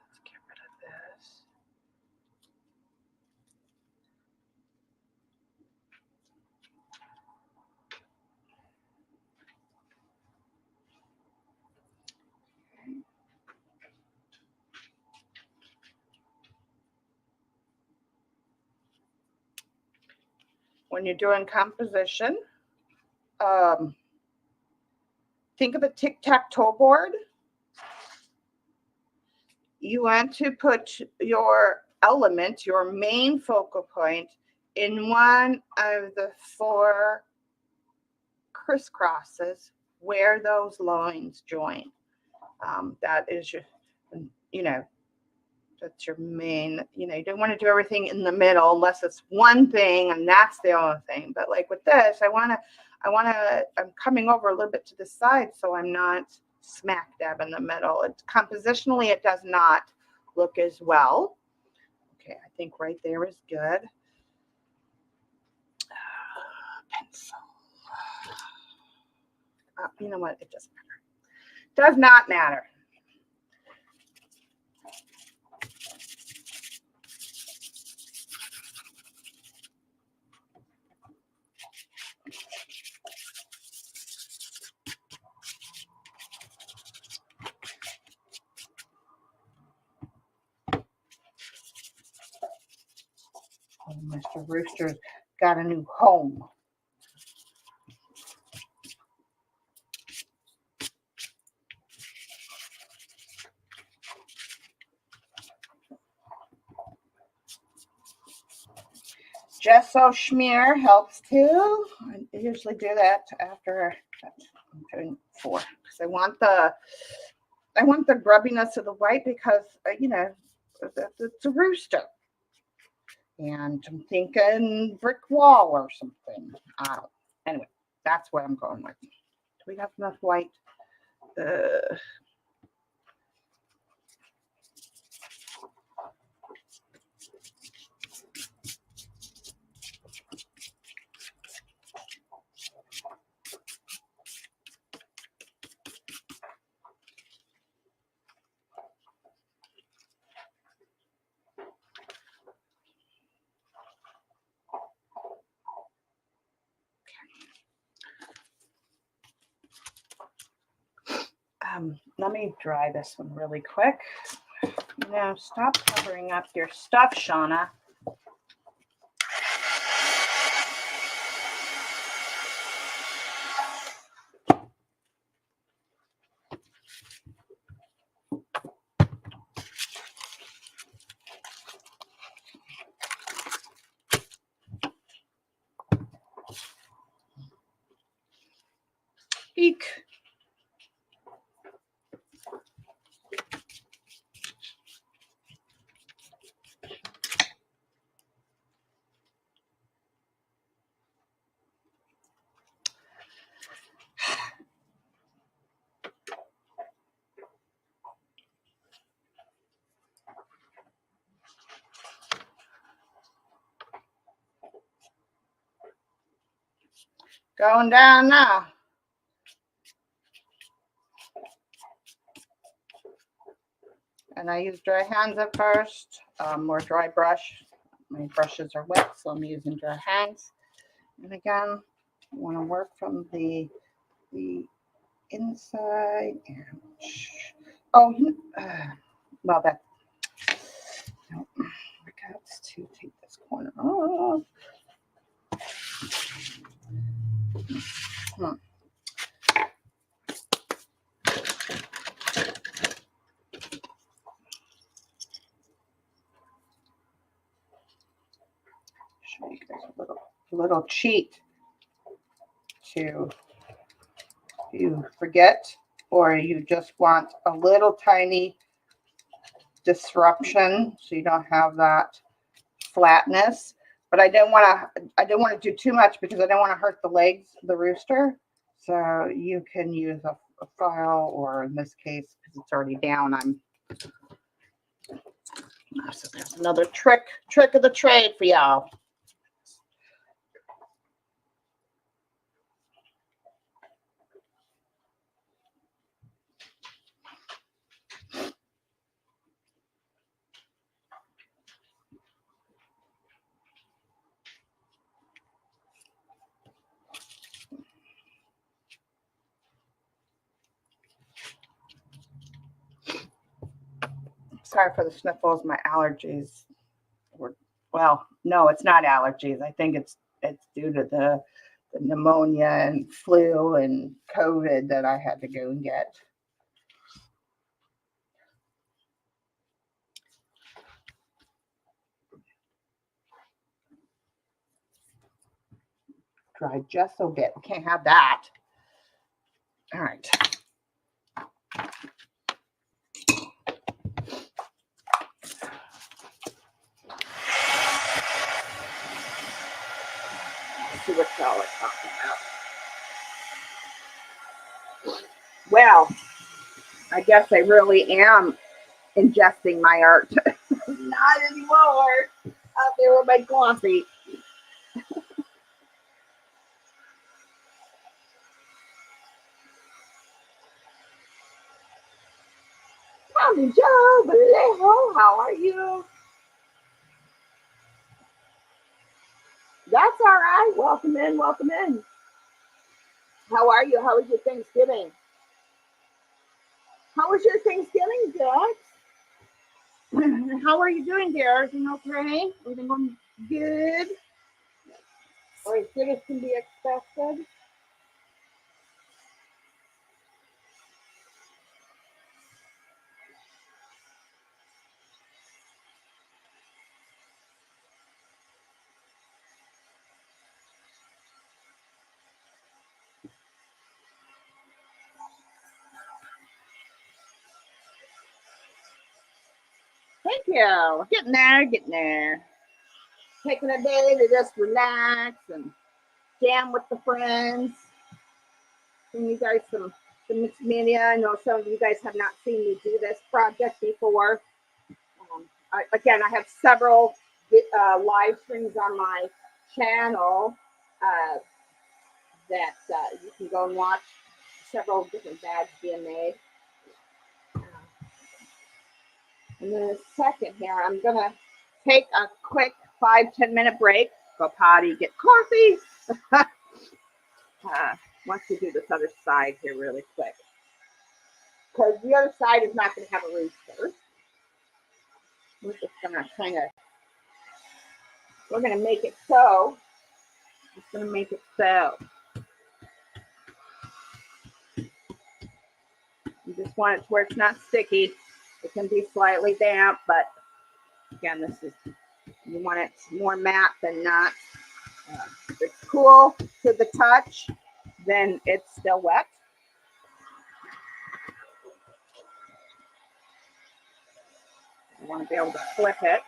let's get rid of this. When you're doing composition, think of a tic-tac-toe board. You want to put your element, your main focal point, in one of the 4 crisscrosses where those lines join. That is your, that's your main, you don't want to do everything in the middle unless it's one thing and that's the only thing. But like with this, I'm coming over a little bit to the side so I'm not smack dab in the middle. Compositionally, it does not look as well. Okay, I think right there is good. Pencil. You know what? It doesn't matter. Does not matter. Oh, Mr. Rooster's got a new home. Gesso smear helps too. I usually do that after I'm doing 4 because I want the grubbiness of the white because it's a rooster. And I'm thinking brick wall or something. Anyway, that's what I'm going with. Do we have enough white? Let me dry this one really quick. Now stop covering up your stuff, Shauna. Eek. Going down now. And I use dry hands at first, or dry brush. My brushes are wet, so I'm using dry hands. And again, you want to work from the inside. And well, that no, I got to take this corner off. Show you guys a little little cheat to, you forget or you just want a little tiny disruption so you don't have that flatness. But I didn't want to do too much because I don't want to hurt the legs of the rooster. So you can use a file, or in this case, because it's already down, so there's another trick of the trade for y'all. Sorry for the sniffles. My allergies were, well, no, it's not allergies. I think it's due to the pneumonia and flu and COVID that I had to go and get. Dried just a bit. We can't have that. All right. Let's see what y'all are talking about. Well, I guess I really am ingesting my art. Not anymore. Out there with my coffee. Tommy Joe Vallejo, how are you? That's all right. Welcome in, welcome in. How are you? How was your Thanksgiving? How was your Thanksgiving, Dex? How are you doing, dear? Everything okay? Everything going good? Or as good as can be expected? Thank you. Getting there, getting there. Taking a day to just relax and jam with the friends. Bring you guys some mixed media. I know some of you guys have not seen me do this project before. Again, I have several live streams on my channel that you can go and watch. Several different bags being made. And then a second here, I'm going to take a quick 5-10 minute break, go potty, get coffee. Once we do this other side here really quick. Because the other side is not going to have a rooster. We're just going to we're going to make it so. Just going to make it so. You just want it to where it's not sticky. It can be slightly damp, but again, you want it more matte than not. If it's cool to the touch, then it's still wet. You want to be able to flip it.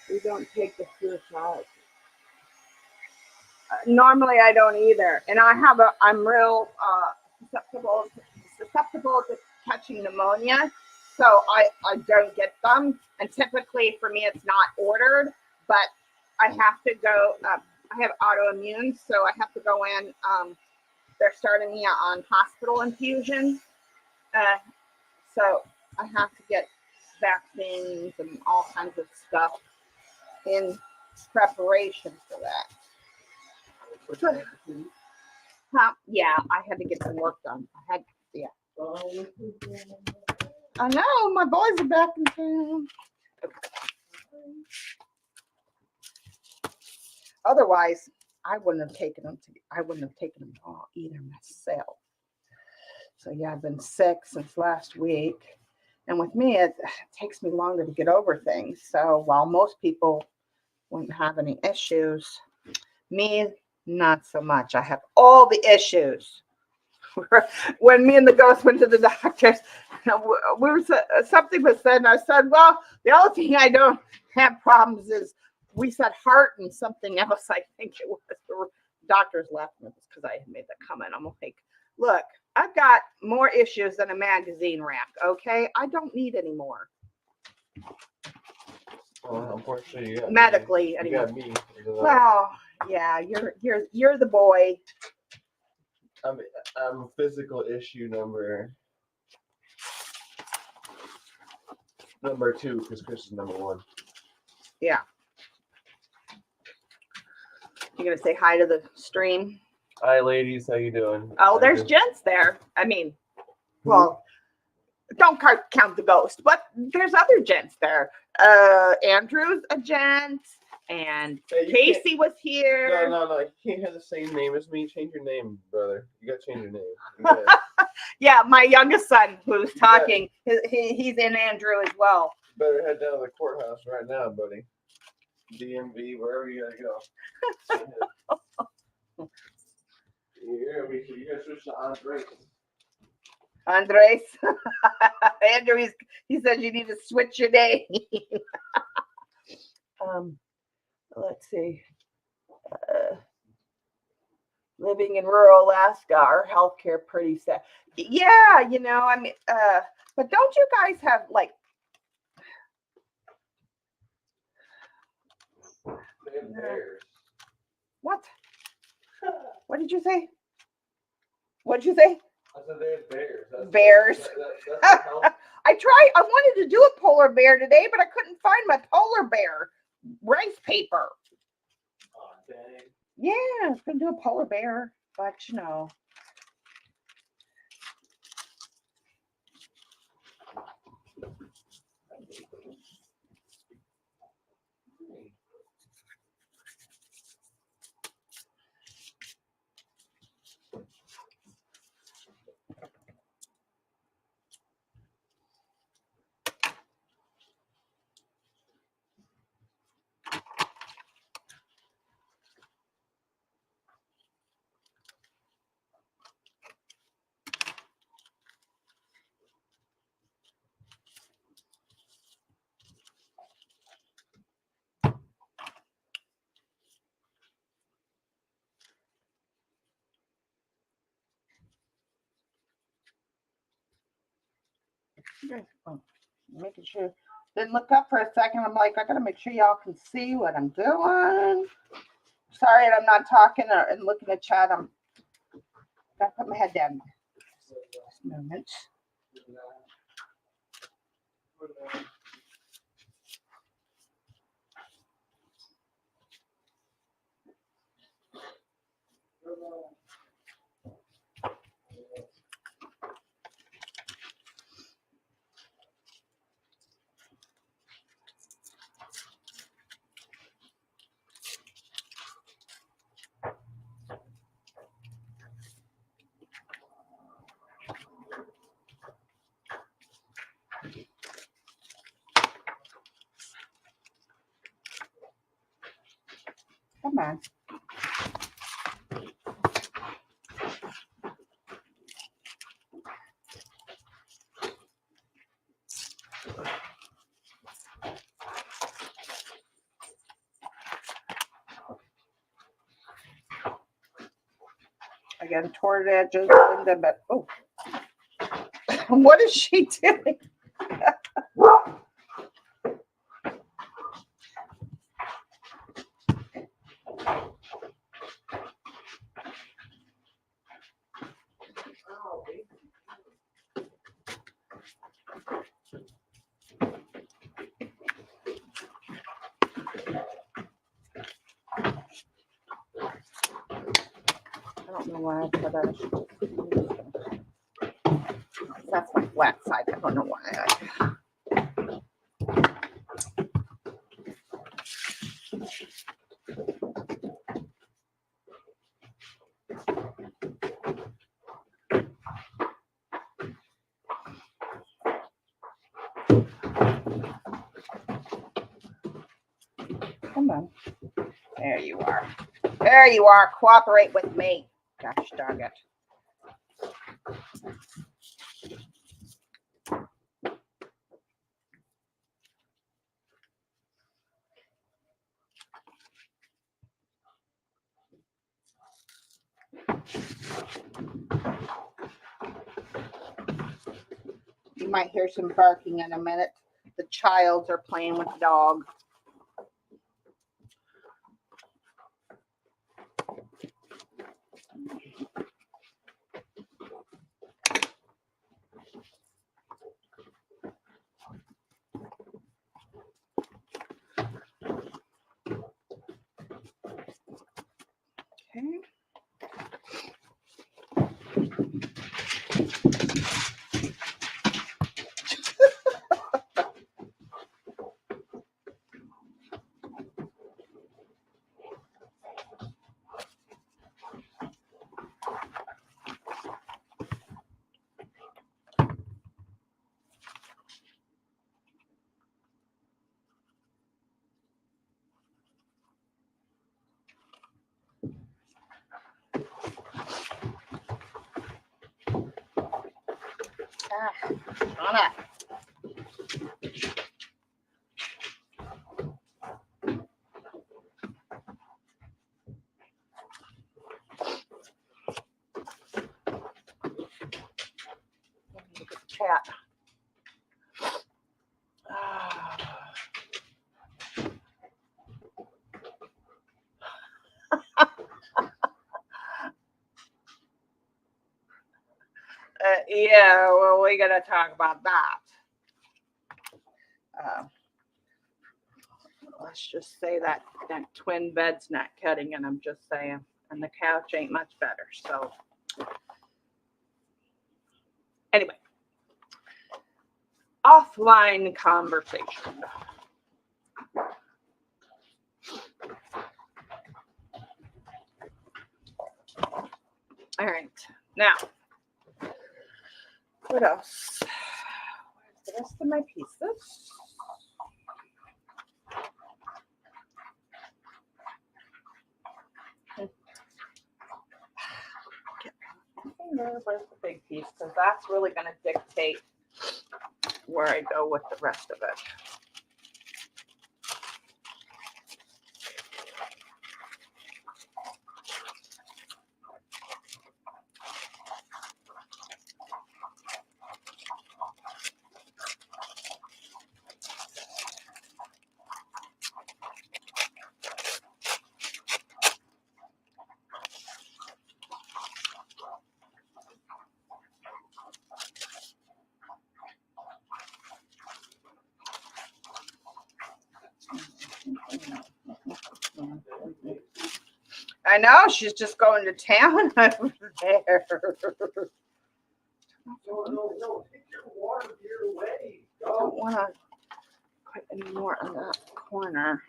We don't take the fruit out. Normally, I don't either, and I'm real susceptible to catching pneumonia, so I don't get them. And typically, for me, it's not ordered, but I have to go. I have autoimmune, so I have to go in. They're starting me on hospital infusion. So I have to get vaccines and all kinds of stuff in preparation for that. So, yeah, I had to get some work done. Yeah. I know, my boys are back in town. Otherwise, I wouldn't have taken them all either myself. So yeah, I've been sick since last week. And with me, it takes me longer to get over things. So while most people wouldn't have any issues, me, not so much. I have all the issues. When me and the ghost went to the doctors, something was said, and I said, well, the only thing I don't have problems is, we said heart and something else, I think it was. The doctors laughing at this because I made that comment. I'm like, look, I've got more issues than a magazine rack, okay? I don't need any more. Well, unfortunately, you got medically, me. anyway. You got me. Well, yeah, you're the boy. I'm physical issue number 2 because Chris is number 1. Yeah. You gonna say hi to the stream? Hi, ladies. How you doing? Oh, there's gents there. I mean, well, don't count the ghost, but there's other gents there. Andrew's a gent, and Hey, Casey was here. No. You can't have the same name as me. Change your name, brother. You gotta change your name. Yeah, my youngest son who's talking, he's in Andrew as well. Better head down to the courthouse right now, buddy. DMV, wherever you gotta go. You gotta switch to Andres. Andres. Andrew, he said you need to switch your name. Let's see. Living in rural Alaska, our healthcare pretty sad. Yeah, I mean, but don't you guys have like? They have bears. What? What did you say? What did you say? I said they have bears. Bears. That's the I wanted to do a polar bear today, but I couldn't find my polar bear rice paper. Oh, dang. Yeah, I was gonna do a polar bear, but making sure. Didn't look up for a second. I'm like, I gotta make sure y'all can see what I'm doing. Sorry, I'm not talking and looking at chat. I'm gotta put my head down. Just a moment. Come on. Again, toward edges, Linda, but oh, what is she doing? know why I put that's my flat side. I don't know why Come on. There you are. There you are. Cooperate with me. Gosh darn it. You might hear some barking in a minute. The childs are playing with the dog. Okay. On it. Look at the cat. Yeah, well, we're gonna talk about that. Let's just say that twin bed's not cutting, and I'm just saying, and the couch ain't much better. So, anyway, offline conversation. All right, now, what else? Where's the rest of my pieces? Where's the big piece? Because that's really going to dictate where I go with the rest of it. I know, she's just going to town over there. No, take your water gear away. I don't want to put any more on that corner.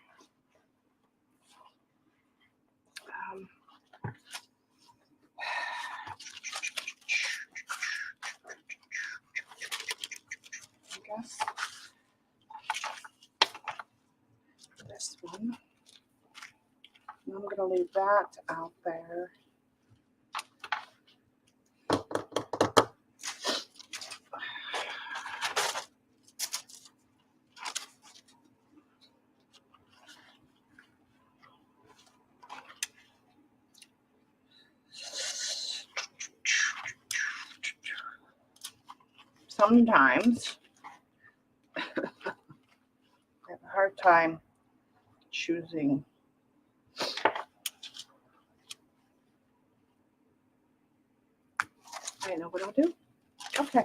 I guess this one. I'm going to leave that out there. Sometimes I have a hard time choosing. I know what I'll do. Okay,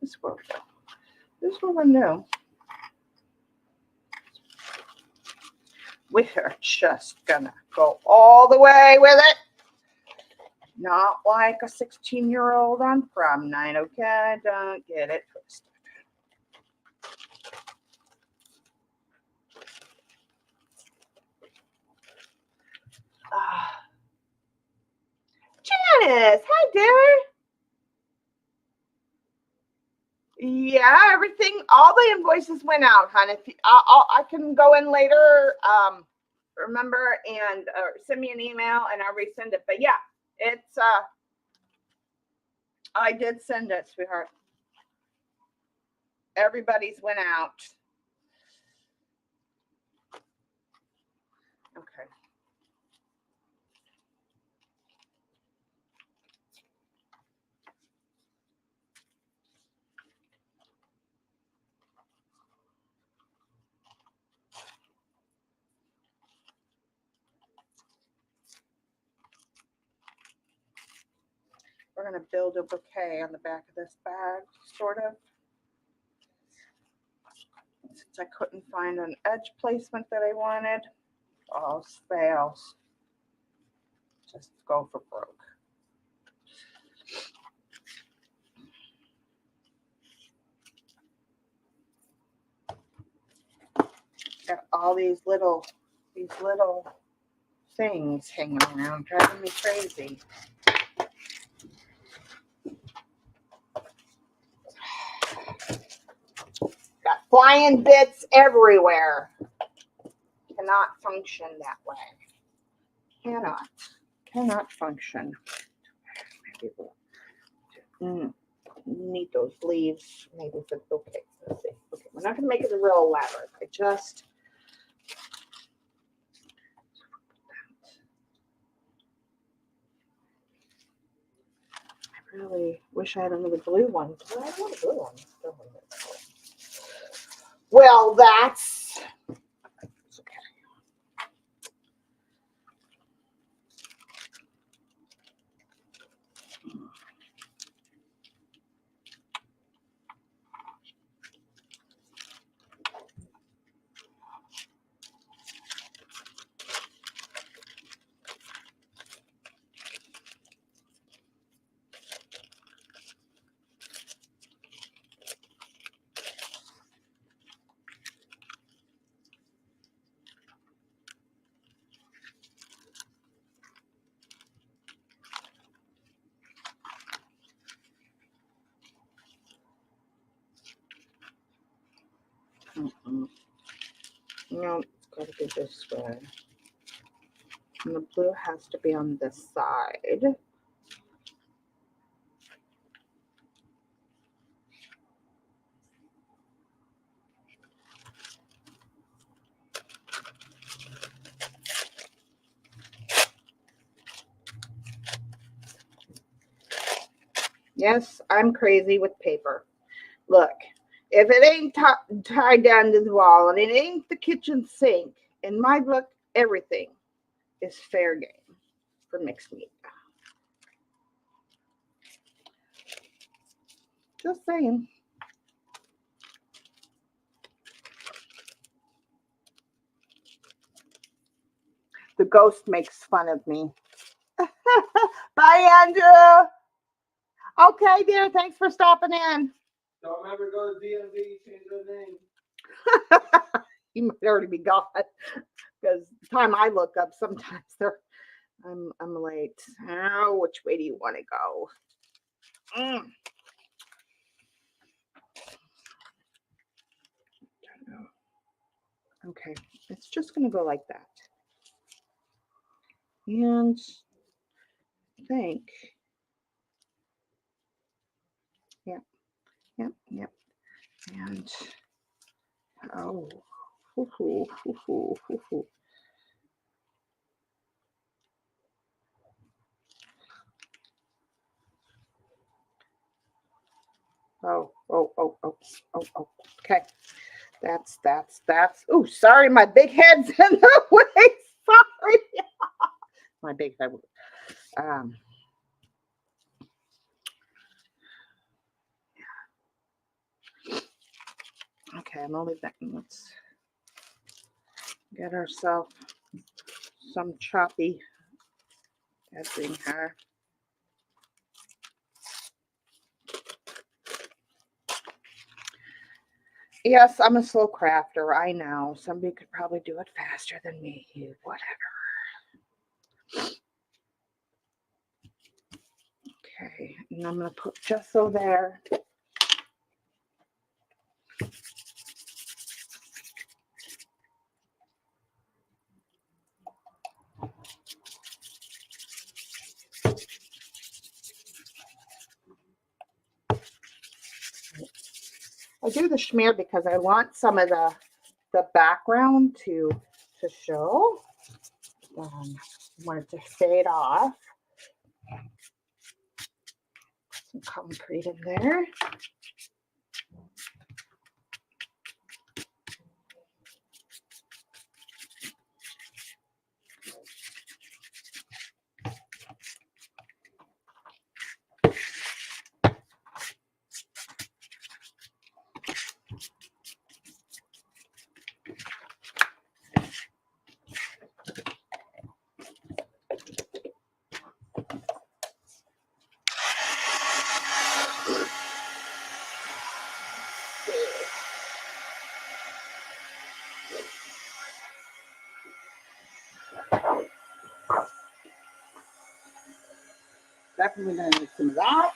this is what we'll do. This is what we'll do. We're just gonna go all the way with it. Not like a 16-year-old on prom night, okay? Don't get it twisted. Ah. Janice, hi, dear. Yeah, everything, all the invoices went out, hon. If you, I can go in later, remember, and send me an email and I'll resend it. But yeah, it's, I did send it, sweetheart. Everybody's went out. Okay. We're going to build a bouquet on the back of this bag, sort of. Since I couldn't find an edge placement that I wanted, all fails. Just go for broke. Got all these little things hanging around, driving me crazy. Got flying bits everywhere. Cannot function that way. Cannot function. Maybe we'll need those leaves. Maybe for okay. Let's see. Okay, we're not gonna make it a real elaborate. I really wish I had another blue one. Well, I want a blue one. Well, that's okay. No, it's got to be this way. And the blue has to be on this side. Yes, I'm crazy with paper. Look, if it ain't tied down to the wall and it ain't the kitchen sink, in my book, everything is fair game for mixed media. Just saying. The ghost makes fun of me. Bye, Andrew. Okay, dear. Thanks for stopping in. Don't remember to go to DMV, change their name. You might already be gone because the time I look up, sometimes I'm late. Oh, which way do you want to go? Okay, it's just gonna go like that. And I think, yep. And oh, hoo-hoo. Oh. Okay. That's. Oh, sorry, my big head's in the way. Sorry. My big head. Okay, I'm only thinking. Let's get ourselves some choppy edging here. Yes, I'm a slow crafter. I know. Somebody could probably do it faster than me. Whatever. Okay, and I'm going to put gesso there. I do the schmear because I want some of the background to show. I want it to fade off. Some concrete in there. Definitely going to need some of that.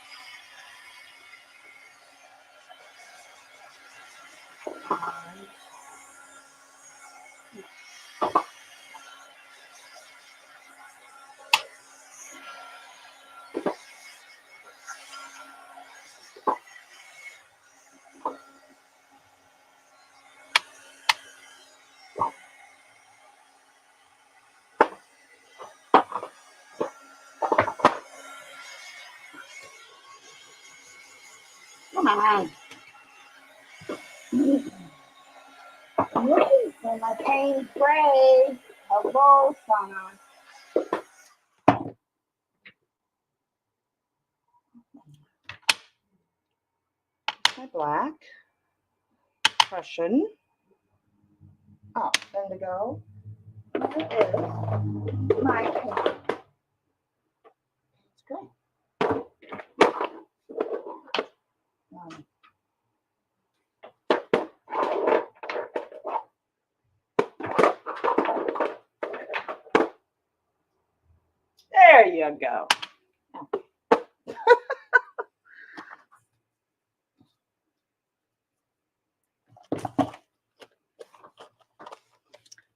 Come on. When my pain spray. Hello, Shauna. My black. Prussian. Oh, indigo. There is my pink. It's good. There you go.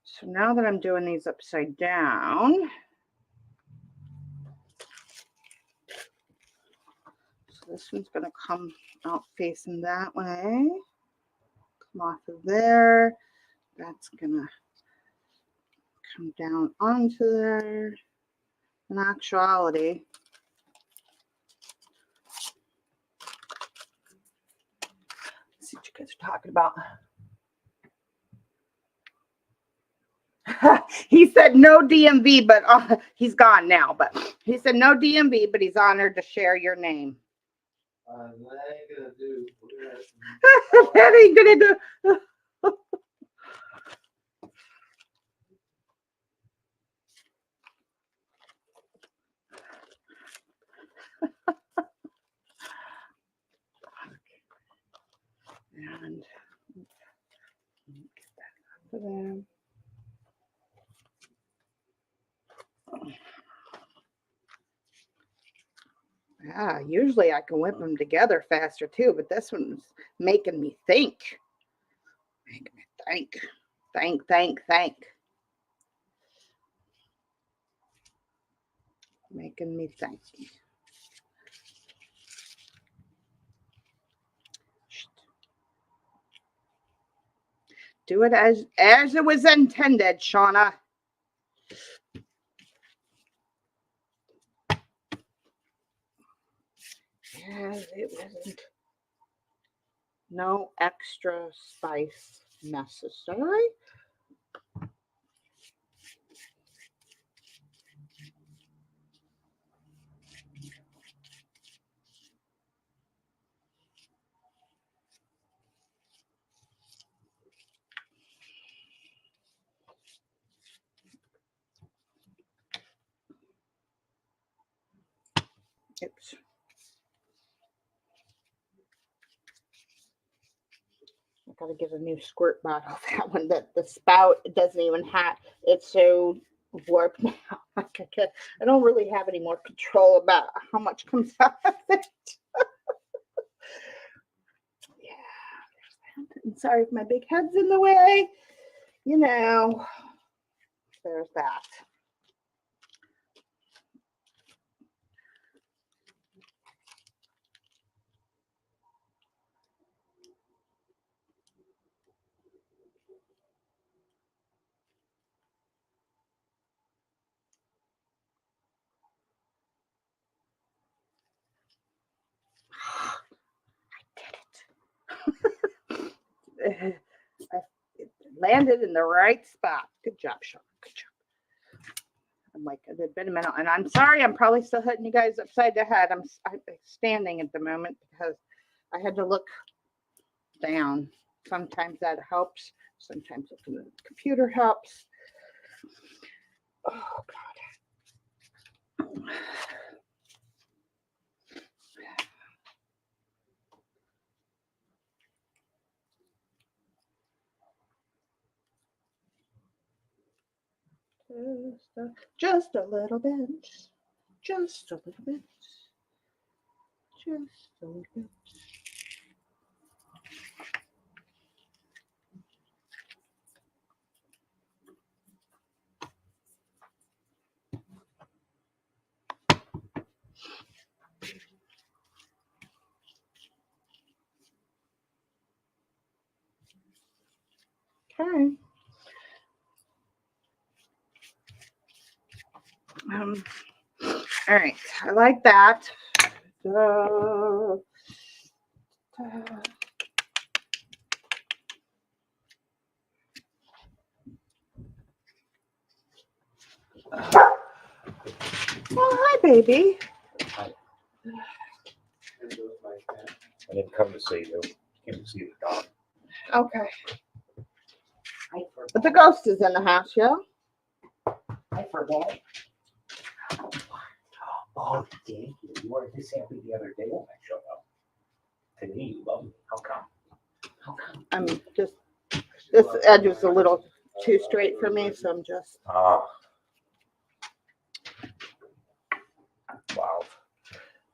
So now that I'm doing these upside down, so this one's going to come out facing that way, come off of there. That's going to come down onto there. In actuality, let's see what you guys are talking about. He said no DMV, but he's gone now. But he said no DMV, but he's honored to share your name. That ain't gonna do. That ain't gonna do. And get that for them. Yeah, usually I can whip them together faster too, but this one's making me think. Making me think. Making me think. Do it as it was intended, Shauna. As it wasn't. No extra spice necessary. Oops. gotta get a new squirt bottle. That one, that the spout doesn't even have. It's so warped now. Like I don't really have any more control about how much comes out of it. Yeah, there's that. I'm sorry if my big head's in the way. You know, there's that. I it landed in the right spot. Good job, Sean. Good job. I'm like, it had been a minute, and I'm sorry, I'm probably still hitting you guys upside the head. I'm standing at the moment because I had to look down. Sometimes that helps. Sometimes looking at the computer helps. Oh, God. Just a little bit. Just a little bit. Just a little bit. Okay. All right. I like that. Oh, hi, baby. I didn't come to see you. Came to see the dog. Okay. But the ghost is in the house, yeah? I forgot. Oh, thank you. You weren't this happy the other day when I showed up. Today you love me. How come? How come? I'm just, this edge was a little too straight for me, so I'm just. Oh. Wow.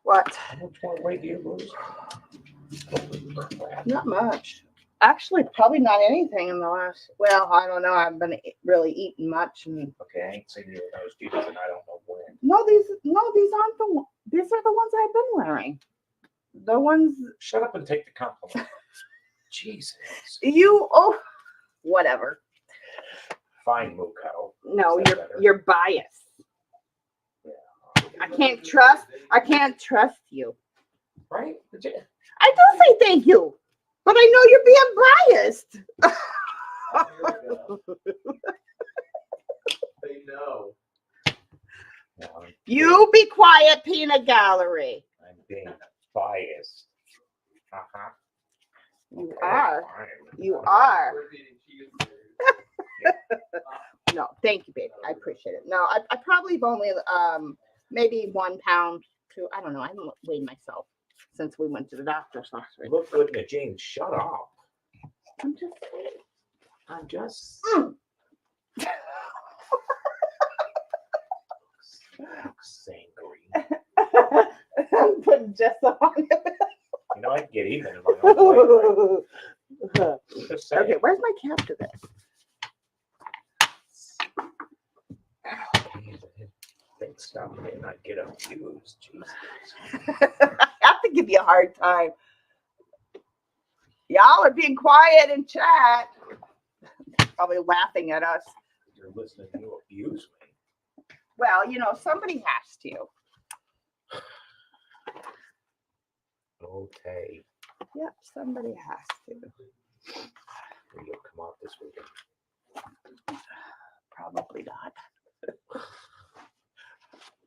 What? How much more weight do you lose? Holy crap. Not much. Actually, probably not anything in the last. Well, I don't know. I've been really eating much, and Okay, I ain't seen you with those jeans and I don't know when. no, these aren't the ones. These are the ones I've been wearing. The ones Shut up and take the compliment. Jesus. you. Oh, whatever. Fine, Muko. No, Is that better? you're biased. I can't trust you. Right? I do say thank you, but I know you're being biased. They know. No, I'm You be quiet, peanut gallery. I'm being biased. Uh-huh. You Okay, are. fine. You are. We're eating cheese. No, thank you, baby. I appreciate it. No, I probably have only maybe 1 pound to, I don't know. I haven't weighed myself since we went to the doctor's last You week. look good in the jeans. Shut up. I'm just I'm just angry. I'm putting Jess on it. You know, I can get even in my own way. Right? Just saying. Okay, where's my cap to this? Things stop me and I get abused. Jesus. I have to give you a hard time. Y'all are being quiet in chat. Probably laughing at us. You're listening to you abuse me. Well, somebody has to. Okay. Yep, somebody has to. You'll come out this weekend. Probably not.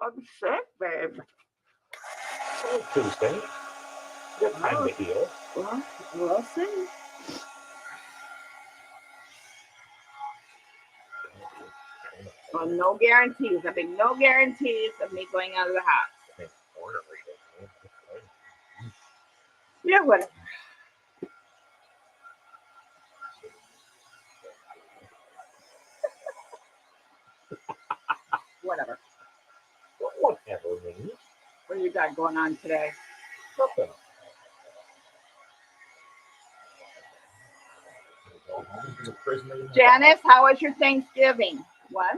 I'm sick, babe. Oh, Tuesday. You got time to heal. Well, we'll see. No guarantees. I mean, no guarantees of me going out of the house. Yeah, whatever. whatever. Whatever, man. What do you got going on today? Nothing. Go home, be a prisoner to my dog. Janice, how was your Thanksgiving? What?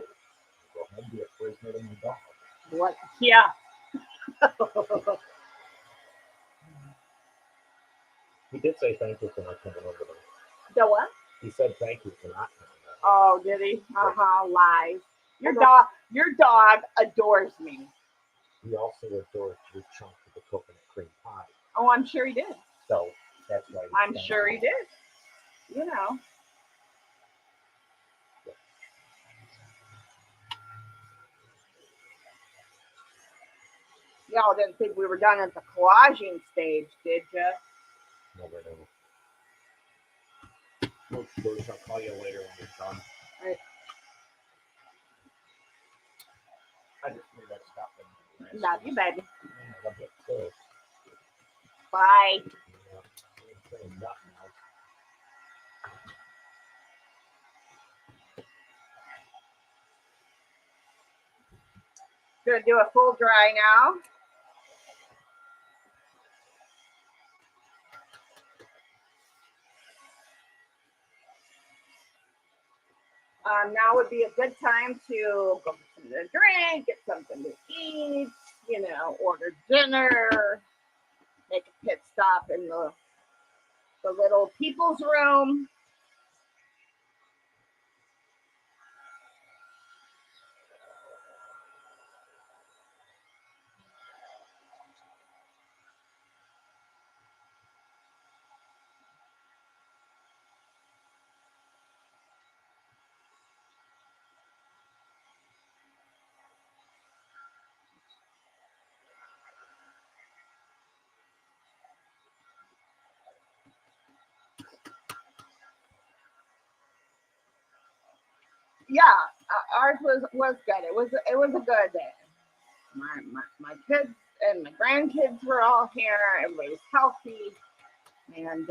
Go home, be a prisoner to my dog. What? Yeah. He did say thank you for not coming over there. The what? He said thank you for not coming over. Oh, did he? Lies. Your dog adores me. He also adored 3 chunks of the coconut cream pie. Oh, I'm sure he did. So that's why. I'm sure he did. You know. Y'all didn't think we were done at the collaging stage, did you? Never know. No, George, I'll call you later when we're done. Right. I just knew that stop. Love you, baby. Love you too. Bye. Yeah, saying nothing else. Gonna do a full dry now. Now would be a good time to go get something to drink, get something to eat, order dinner, make a pit stop in the little people's room. Yeah, ours was good. It was a good day. My kids and my grandkids were all here. Everybody was healthy, and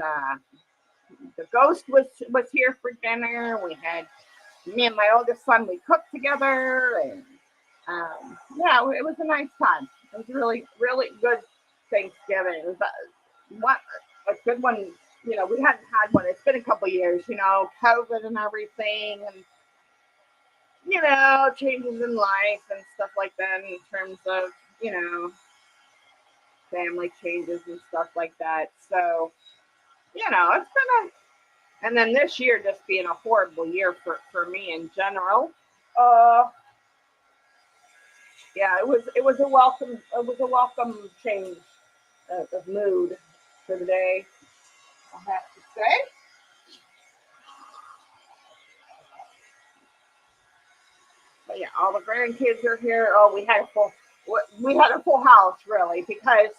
the ghost was here for dinner. We had me and my oldest son. We cooked together, and yeah, it was a nice time. It was a really good Thanksgiving. It was a good one. We hadn't had one. It's been a couple years. COVID and everything, and changes in life and stuff like that in terms of, family changes and stuff like that. So, it's been and then this year just being a horrible year for me in general. Yeah, it was a welcome change of mood for the day, I have to say. But yeah, all the grandkids are here. Oh, we had a full house really, because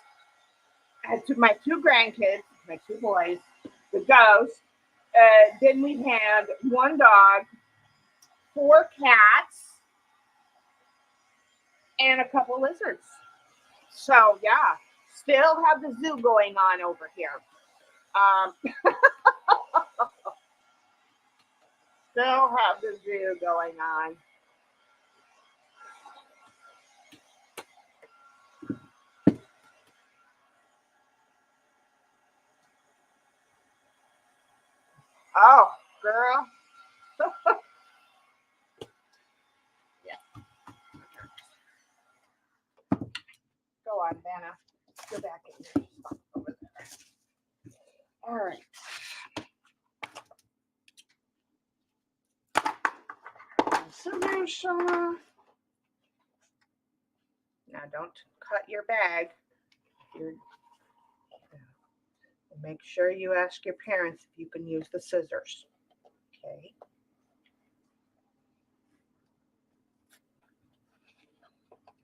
I had my 2 grandkids, my 2 boys, the ghost. Then we had 1 dog, 4 cats, and a couple lizards. So yeah, still have the zoo going on over here. Still have the zoo going on. Oh, girl. Yeah. Go on, Vanna. Go back in your stuff over there. All right. Solution. Now, don't cut your bag. Make sure you ask your parents if you can use the scissors. Okay.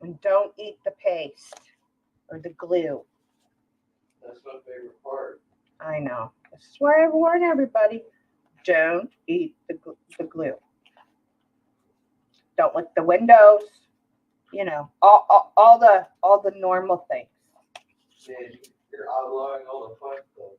And don't eat the paste or the glue. That's my favorite part. I know. This is why I warn everybody. Don't eat the glue. Don't lick the windows. All the normal things. Man, you're outlawing all the fun stuff.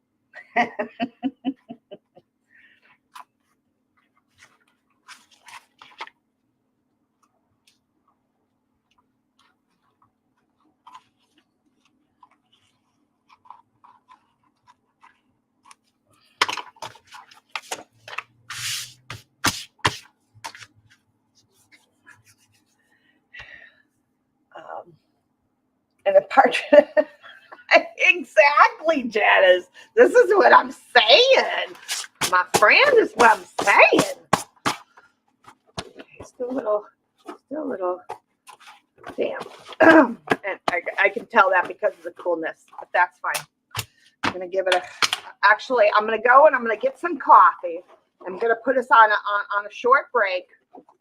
And the partridge. Exactly, Janice. This is what I'm saying. My friend is what I'm saying. Still a little damp. And I can tell that because of the coolness, but that's fine. I'm gonna give it actually, I'm gonna go and I'm gonna get some coffee. I'm gonna put us on a short break.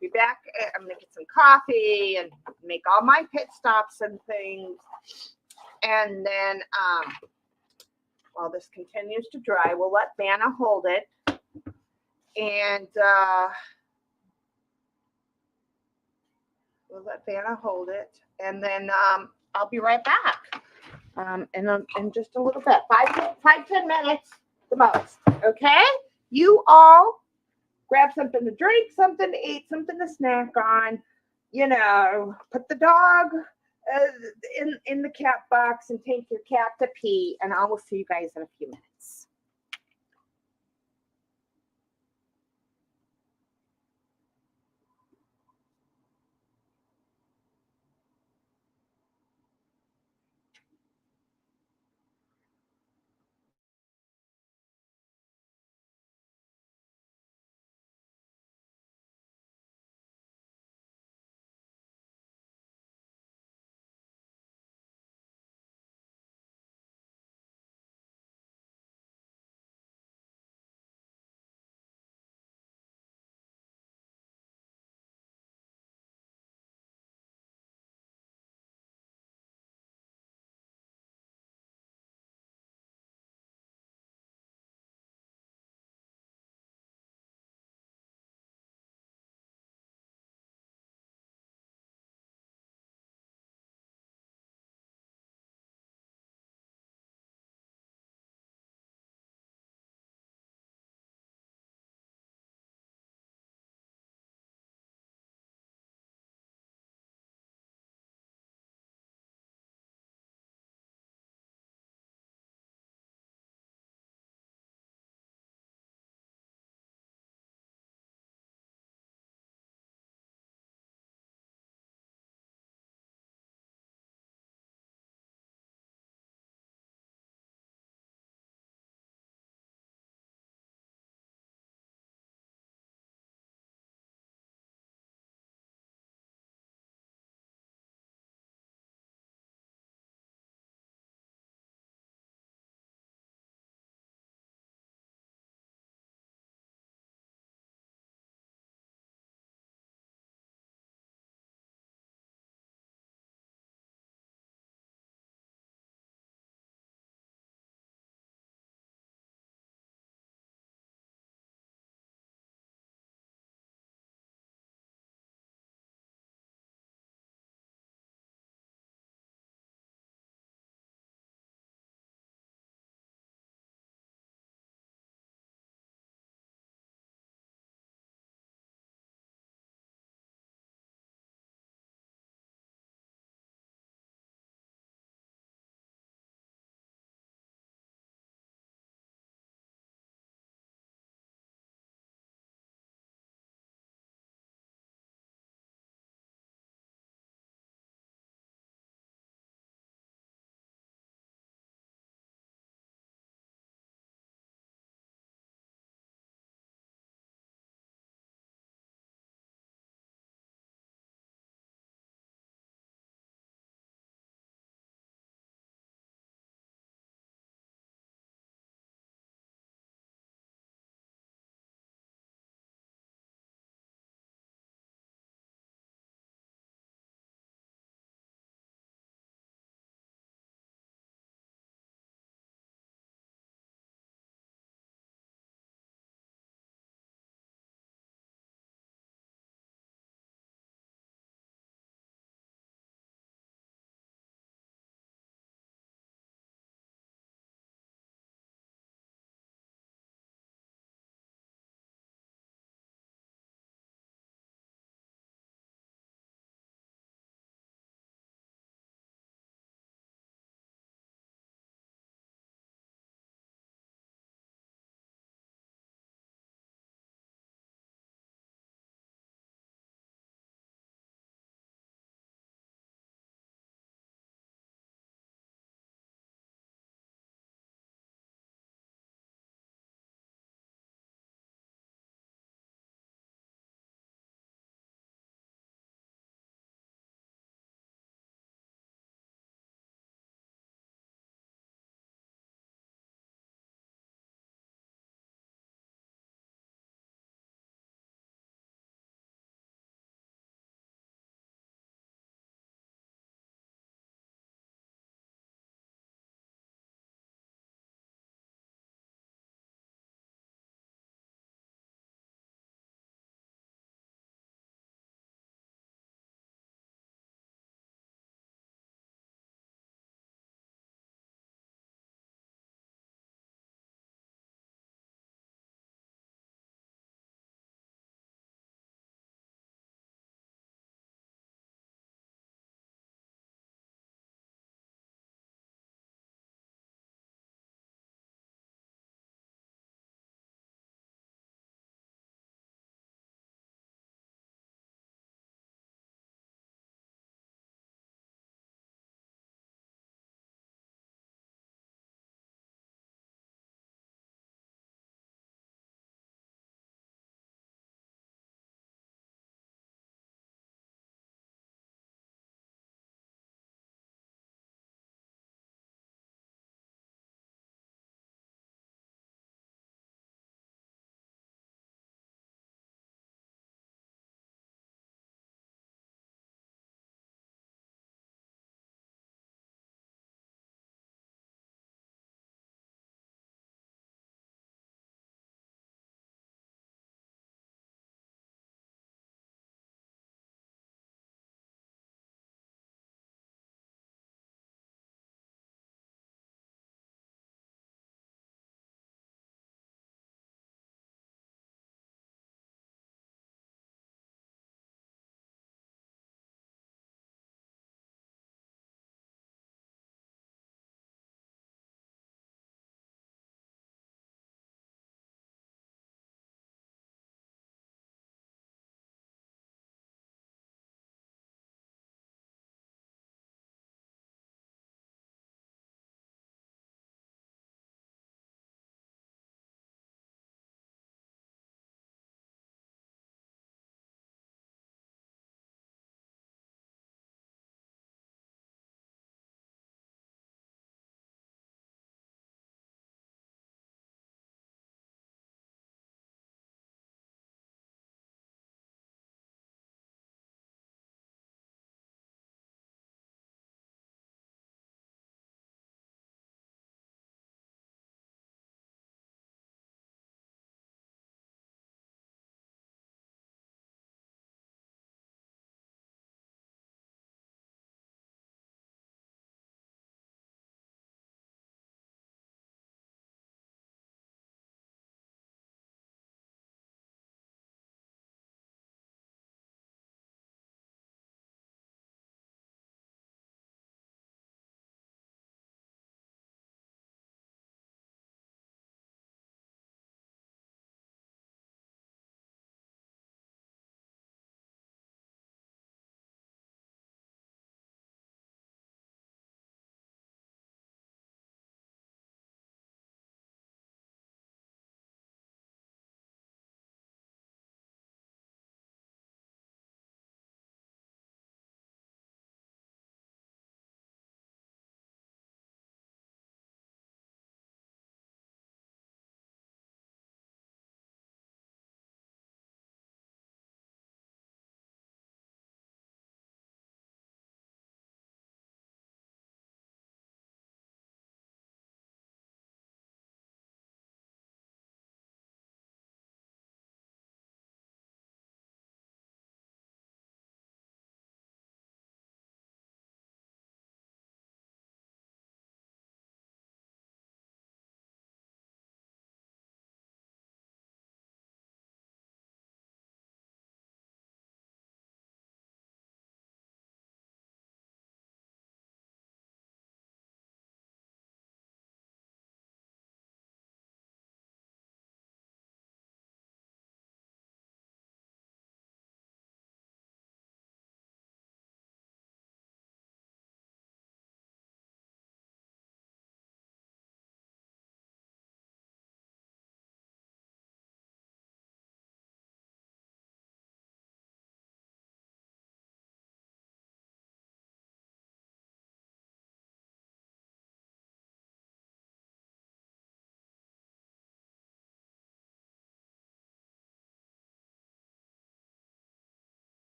Be back. I'm gonna get some coffee and make all my pit stops and things. And then while this continues to dry, we'll let Vanna hold it. And we'll let Vanna hold it. And then I'll be right back. In just a little bit. 10 minutes the most. Okay? You all grab something to drink, something to eat, something to snack on. You know, put the dog in the cat box and take your cat to pee. And I will see you guys in a few minutes.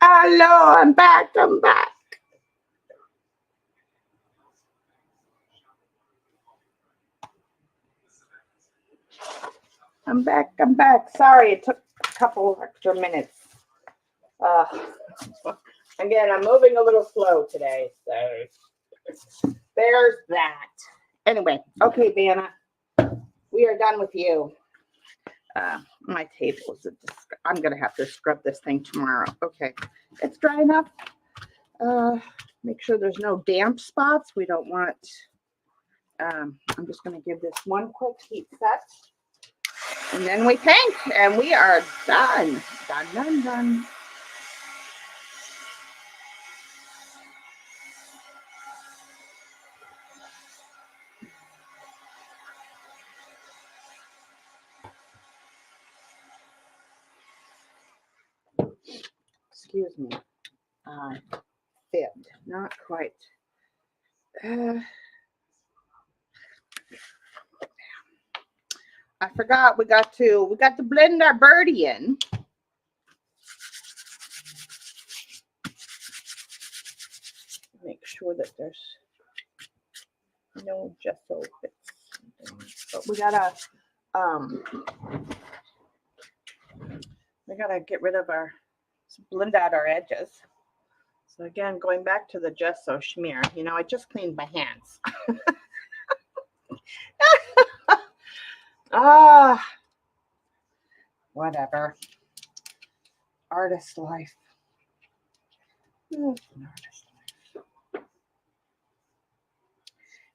Hello, I'm back. I'm back. I'm back. I'm back. Sorry, it took a couple extra minutes. Again, I'm moving a little slow today, so there's that. Anyway, okay, Vanna, we are done with you. My table is I'm gonna have to scrub this thing tomorrow. Okay, it's dry enough. Make sure there's no damp spots. We don't want. I'm just gonna give this one quick heat set, and then we paint, and we are done. Done, done, done. Excuse me. Fit, not quite. I forgot we got to blend our birdie in. Make sure that there's no gesso bits. But we gotta get rid of blend out our edges. So again, going back to the gesso schmear, I just cleaned my hands. Whatever. Artist life.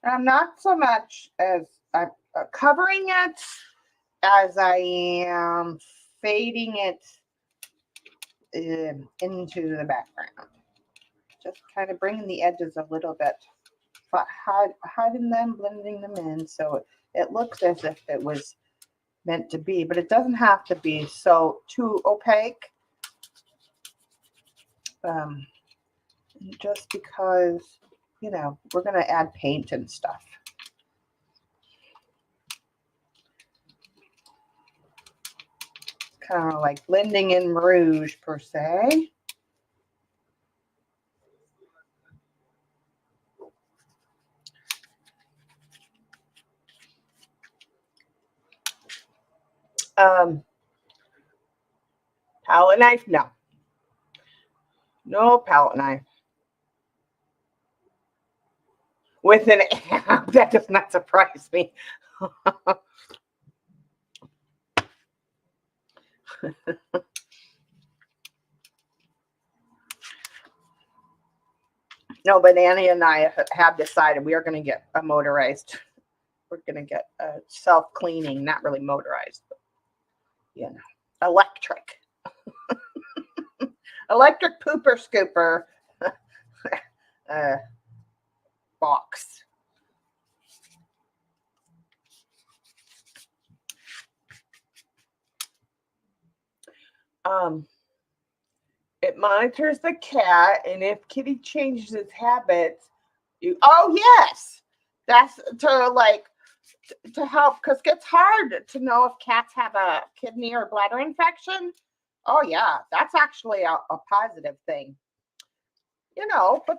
I'm not so much as I'm covering it as I am fading it into the background. Just kind of bringing the edges a little bit, hiding them, blending them in, so it looks as if it was meant to be, but it doesn't have to be so too opaque. Just because, we're going to add paint and stuff. Kind of like blending in rouge per se. Palette knife? No palette knife. With an that does not surprise me. No, but Annie and I have decided we are going to get a motorized. We're going to get a self-cleaning, not really motorized, but, electric. Electric pooper scooper box. It monitors the cat, and if Kitty changes its habits, yes, that's to help, because it's hard to know if cats have a kidney or bladder infection. Oh yeah, that's actually a positive thing. But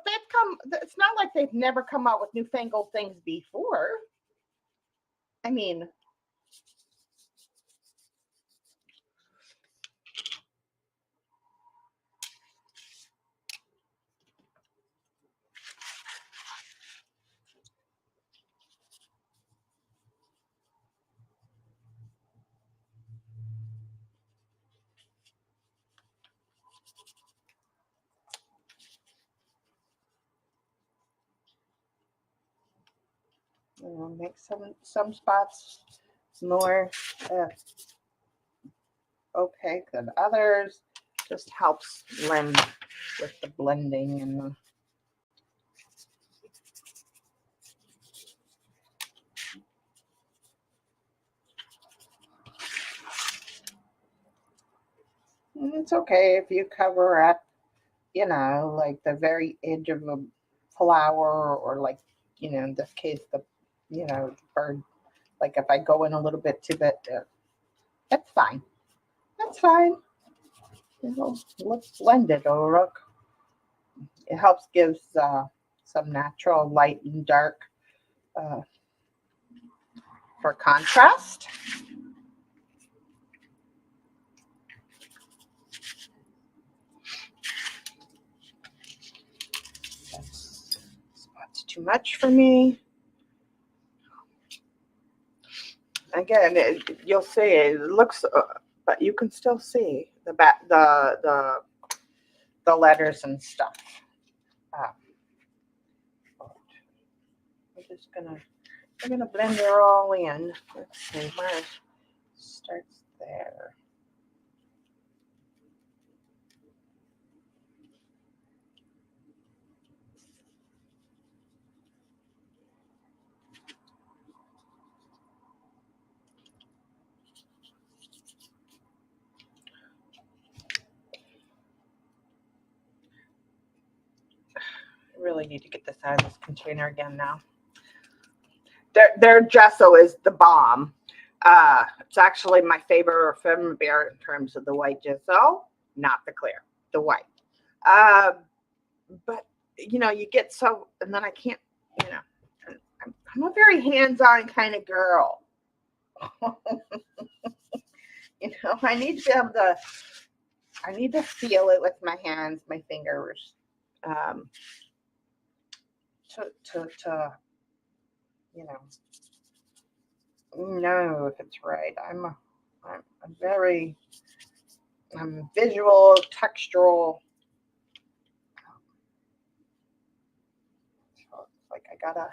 it's not like they've never come out with newfangled things before. I mean, make some spots more opaque than others. Just helps blend with the blending and it's okay if you cover up, like the very edge of a flower, or like, in this case, the bird. Like if I go in a little bit too bit, that's fine. That's fine. it'll look blended. It'll look, it helps gives some natural light and dark for contrast. That's too much for me. Again, you'll see it looks, but you can still see the back, the letters and stuff. I'm gonna blend it all in. Let's see where it starts there. I really need to get this out of this container again now. Their gesso is the bomb. It's actually my favorite Film Bear in terms of the white gesso, not the clear, the white. But you know, you get so, and then I can't, you know, I'm a very hands-on kind of girl. You know, I need to be able to, I need to feel it with my hands, my fingers, to you know if it's right. I'm visual, textural. So it's like I gotta.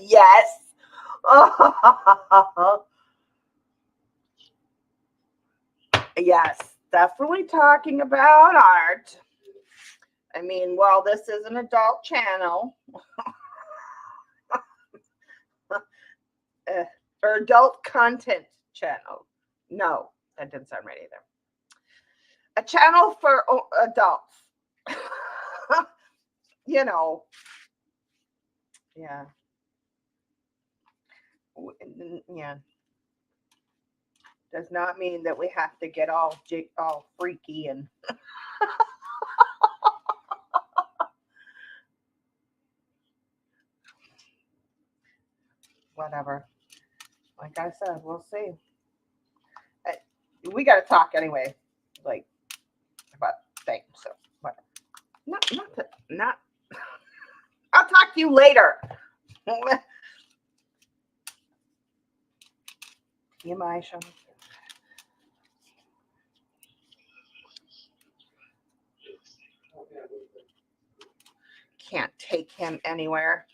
Yes. Yes, definitely talking about art. I mean, well, this is an adult channel or adult content channel. No, that didn't sound right either. A channel for adults. You know, yeah. Yeah. Does not mean that we have to get all freaky and whatever. Like I said, we'll see. We got to talk anyway, like about things. So whatever. Not. I'll talk to you later. TMI show. Can't take him anywhere.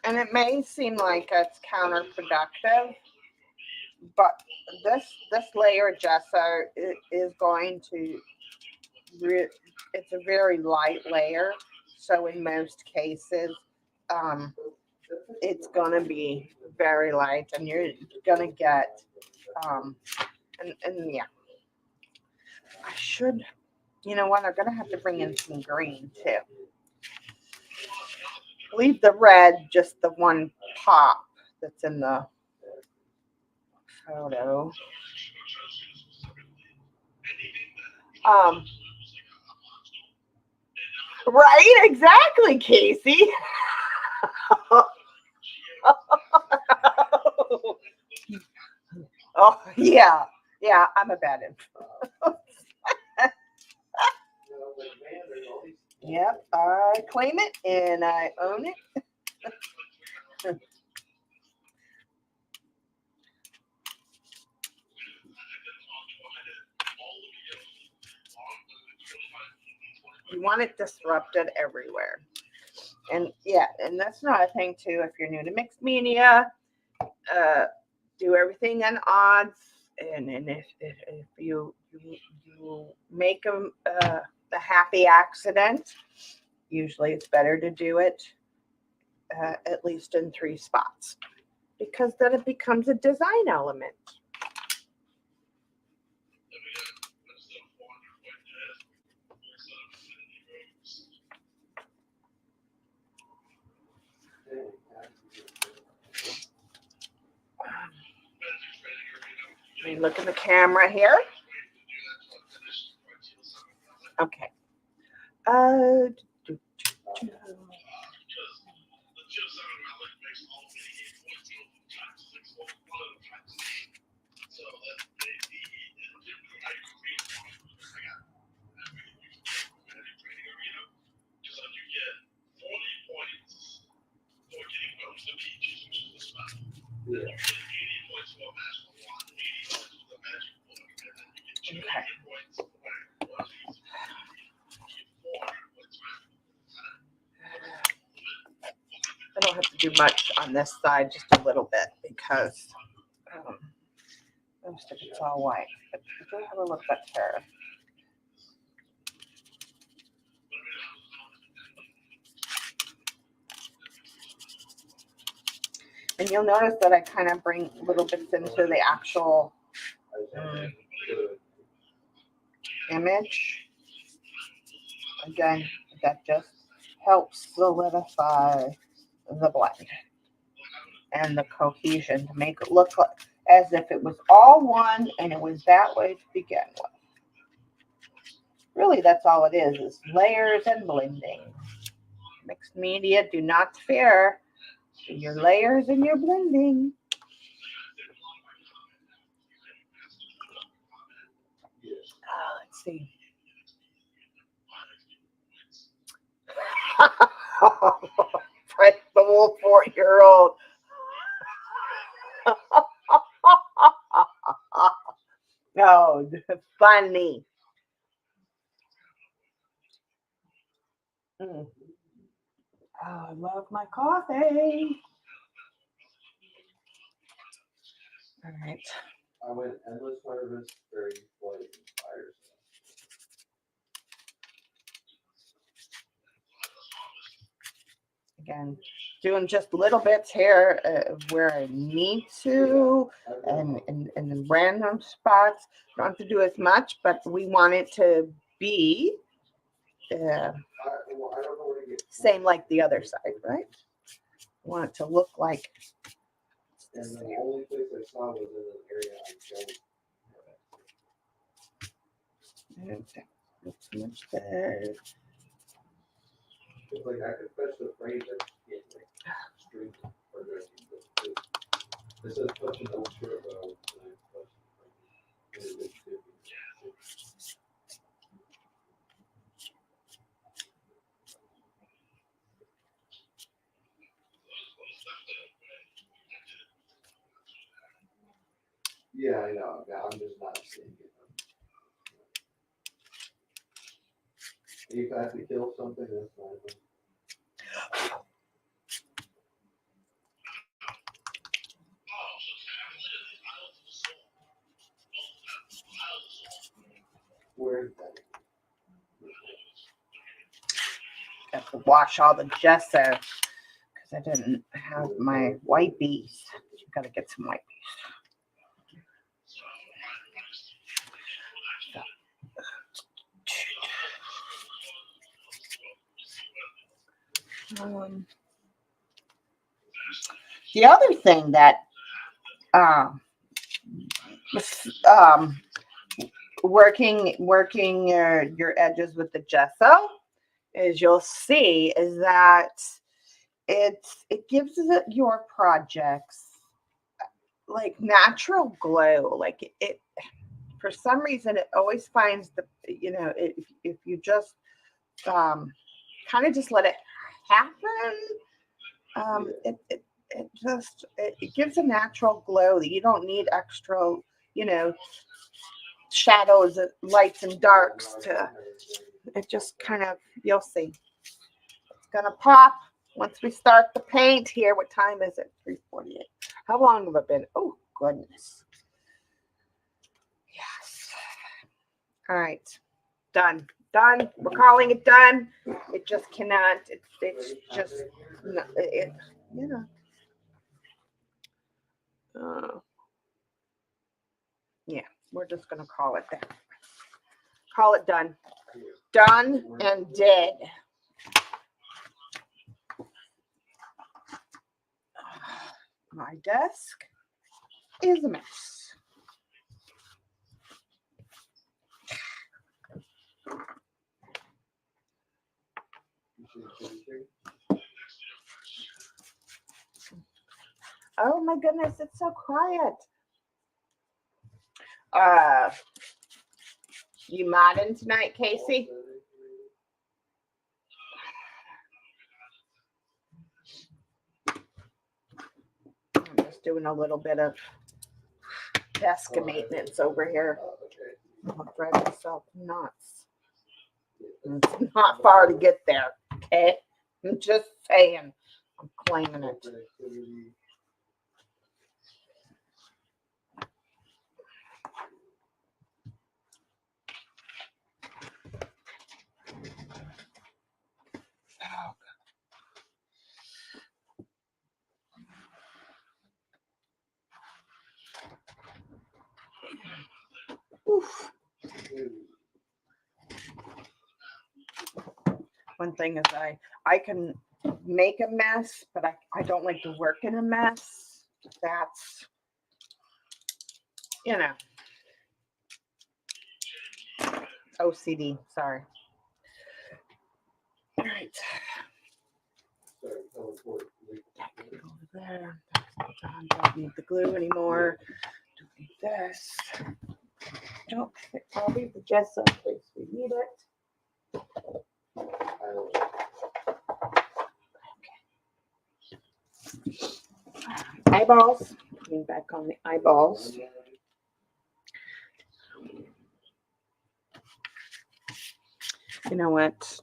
And it may seem like it's counterproductive, but this layer of gesso is going to, it's a very light layer. So in most cases, it's going to be very light and you're going to get, and yeah. I should, you know what, I'm going to have to bring in some green too. Leave the red, just the one pop that's in the photo. Right, exactly, Casey. Oh, yeah, I'm a bad influence. Yep, I claim it and I own it. You want it disrupted everywhere. And yeah, and that's another thing too. If you're new to mixed media, do everything on odds. And if you make a happy accident, usually it's better to do it at least in 3 spots, because then it becomes a design element. Let me look in the camera here. Okay. Okay. I don't have to do much on this side, just a little bit, because most of it's all white. But we do have a little bit here. And you'll notice that I kind of bring little bits into the actual image. Again, that just helps solidify the blend and the cohesion to make it look as if it was all one and it was that way to begin with. Really, that's all it is layers and blending. Mixed media, do not fear. Do your layers and your blending. Let's see. Frank the Wolf 4-year-old. Oh, funny. Oh, I love my coffee. All right. I went endless harvest, very flight inspires. Again, doing just little bits here where I need to, and in random spots. Don't have to do as much, but we want it to be same like the other side, right? Want it to look like. And the only place I saw was in an area I don't. Not too much there. It's like I could fetch the phrase and get like street or this is such an old shirt, but yeah, I know. I'm just not seeing it. If I have to kill something, that's fine. Where is that? Have to wash all the gesso because I didn't have my white bees. Got to get some white bees. The other thing that working your edges with the gesso is you'll see is that it gives your projects like natural glow. Like it for some reason it always finds the if you just kind of just let it happen. It gives a natural glow that you don't need extra, shadows, lights and darks to. It just kind of, you'll see. It's gonna pop once we start the paint here. What time is it? 3:48. How long have it been? Oh goodness. Yes. All right. Done. We're calling it done. It just cannot. It's just it. Yeah. We're just gonna call it that. Call it done. Done and dead. My desk is a mess. Oh my goodness, it's so quiet. You modding tonight, Casey? I'm just doing a little bit of desk maintenance over here. I'll drive myself nuts. It's not far to get there, okay? I'm just saying. I'm claiming it. Oof. One thing is I can make a mess, but I don't like to work in a mess. That's, OCD. Sorry. All right. Over there. Don't need the glue anymore. Don't need this. I'll leave the gesso in case we need it. Eyeballs. Putting back on the eyeballs. You know what?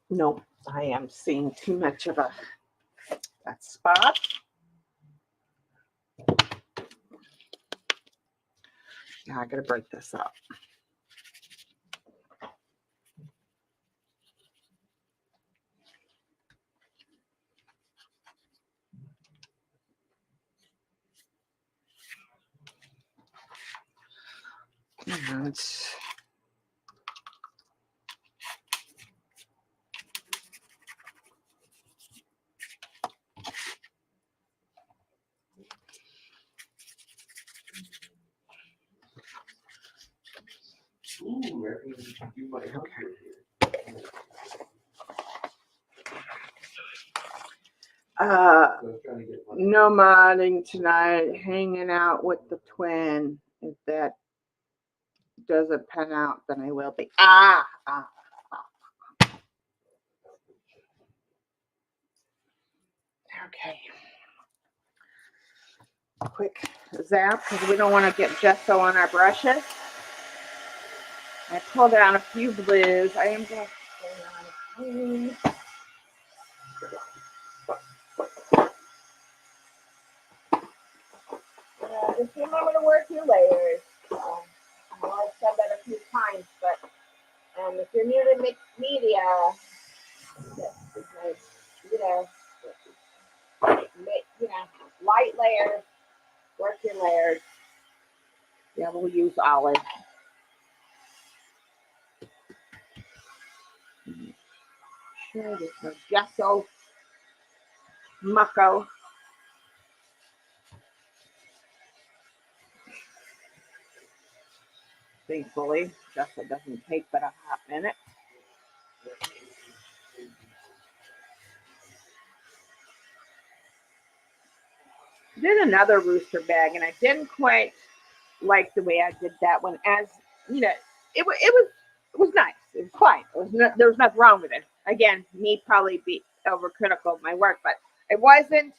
No, I am seeing too much of that spot. Now I gotta break this up. And no modding tonight, hanging out with the twin. If that doesn't pan out, then I will be. Okay. Quick zap, because we don't want to get gesso on our brushes. I pulled out a few blues. I am going to put on blue. Just remember to work your layers. I know I've said that a few times, but if you're new to mixed media, light layers, work your layers. Yeah, we'll use olive. Sure, there's no gesso, mucko. Thankfully, gesso doesn't take but a hot minute. Did another rooster bag, and I didn't quite like the way I did that one. As you know, it was nice. It's fine. There's nothing wrong with it. Again, me probably be overcritical of my work, but it wasn't.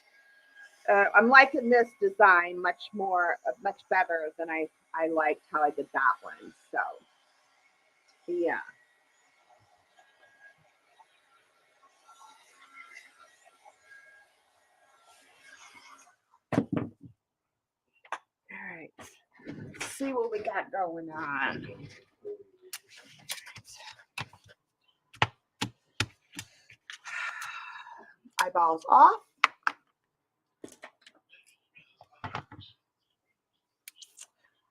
I'm liking this design much better than I liked how I did that one. So, yeah. All right. Let's see what we got going on. Eyeballs off.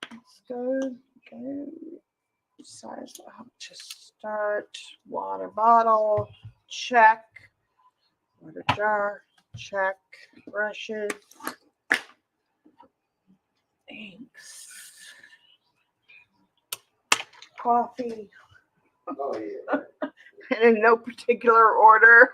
Let's go. Size up to start. Water bottle, check. Water jar, check. Brushes. Inks. Coffee. Oh, yeah. And in no particular order.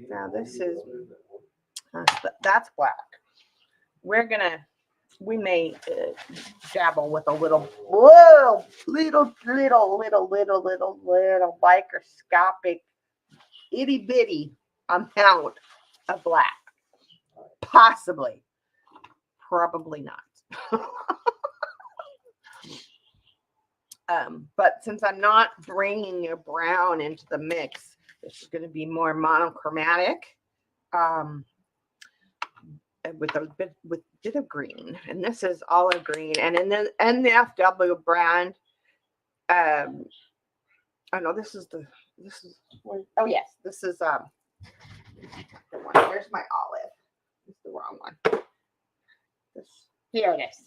Now this is that's black. We may dabble with a little microscopic itty bitty amount of black. Possibly, probably not. But since I'm not bringing a brown into the mix, this is going to be more monochromatic, with a bit of green. And this is olive green. And in the FW brand, oh no, this is the yes, this is the one. Where's my olive? It's the wrong one. Here it is.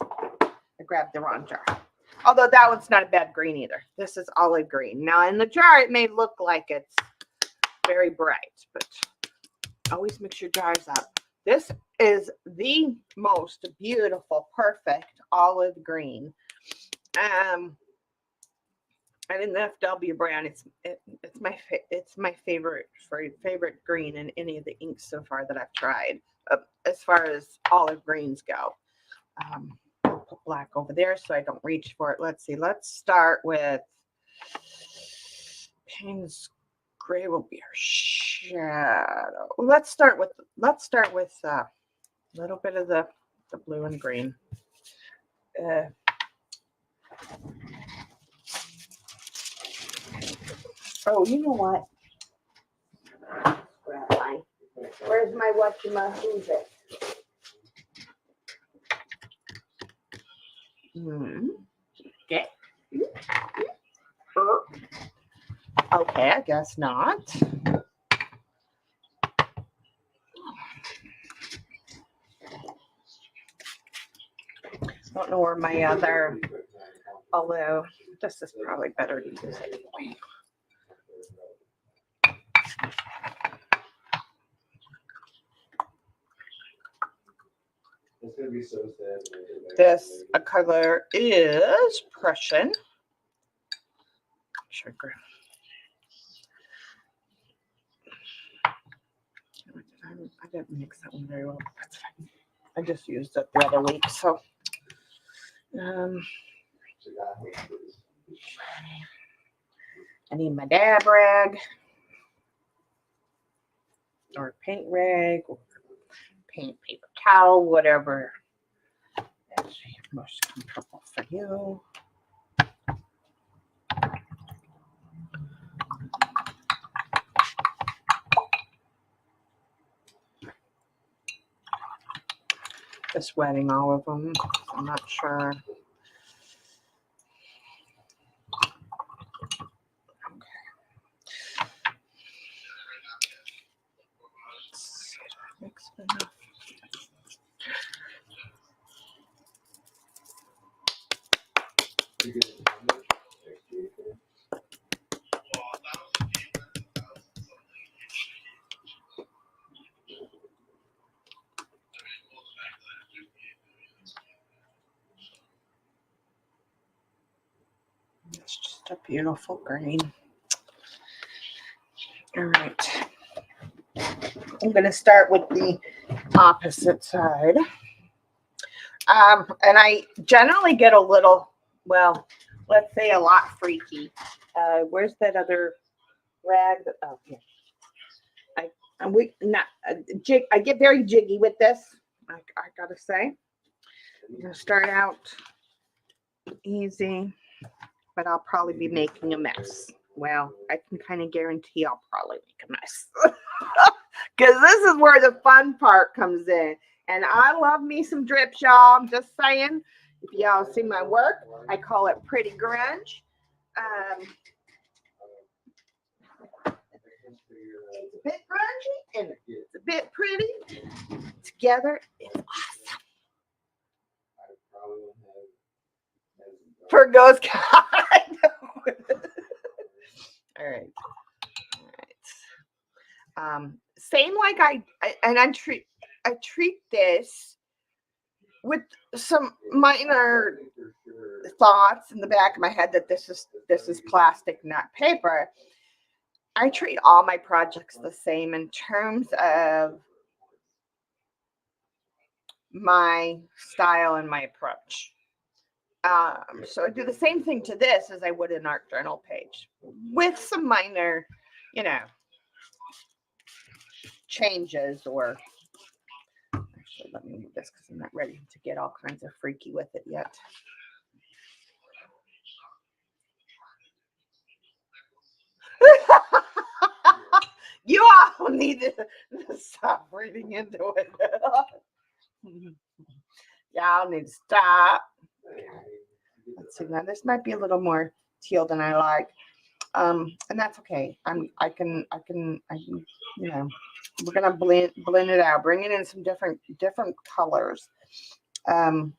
I grabbed the wrong jar. Although that one's not a bad green either. This is olive green. Now in the jar, it may look like it's very bright, but always mix your jars up. This is the most beautiful, perfect olive green. And in the FW brand, it's my favorite green in any of the inks so far that I've tried, as far as olive greens go. Put black over there so I don't reach for it. Let's see. Let's start with Payne's Gray will be our shadow. Let's start with a little bit of the blue and green. Oh, you know what? Where's my who's it? Okay. Okay, I guess not. Don't know where my other, although this is probably better to use anyway. It's gonna be so sad. This color is Prussian. Sugar. I didn't mix that one very well. That's fine. I just used it the other week, so. I need my dab rag, or paint rag, or paint paper towel, whatever is most comfortable for you. Just wetting all of them. I'm not sure. Mix enough. It's just a beautiful green. All right. I'm going to start with the opposite side. And I generally get a little, well, let's say a lot freaky. Where's that other rag? Oh, yeah. I get very jiggy with this. I gotta say. I'm gonna start out easy, but I'll probably be making a mess. Well, I can kind of guarantee I'll probably make a mess. Because this is where the fun part comes in. And I love me some drips, y'all. I'm just saying. If y'all see my work, I call it pretty grunge. It's a bit grungy and it's a bit pretty. Together, it's awesome. For Ghost Guy. All right. Same like I treat this with some minor thoughts in the back of my head that this is plastic, not paper. I treat all my projects the same in terms of my style and my approach. So I do the same thing to this as I would an art journal page with some minor, changes. Or actually, let me move this because I'm not ready to get all kinds of freaky with it yet. You all need to stop reading into it. Y'all need to stop. Let's see, now this might be a little more teal than I like. And that's okay. I can, we're gonna blend it out, bring it in some different colors. I'm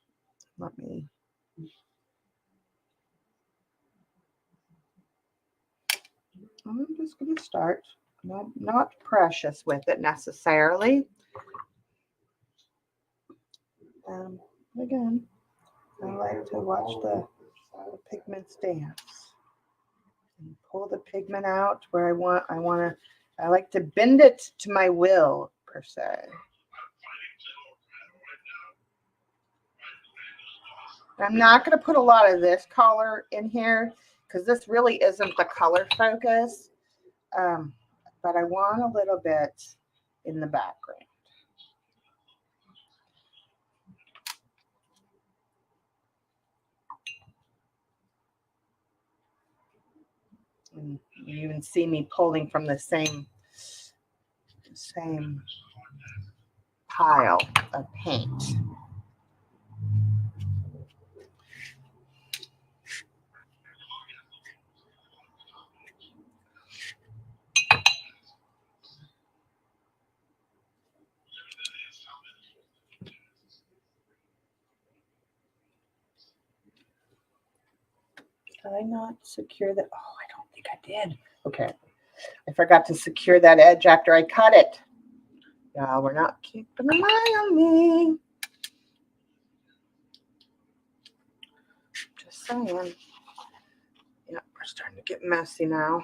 just gonna start, not precious with it necessarily. Again, I like to watch the pigments dance. And pull the pigment out where I like to bend it to my will, per se. I'm not going to put a lot of this color in here because this really isn't the color focus. But I want a little bit in the background. And you even see me pulling from the same pile of paint. Did I not secure that? Oh, I don't think I did. Okay. I forgot to secure that edge after I cut it. Yeah, we're not keeping an eye on me. Just saying. Yeah, we're starting to get messy now.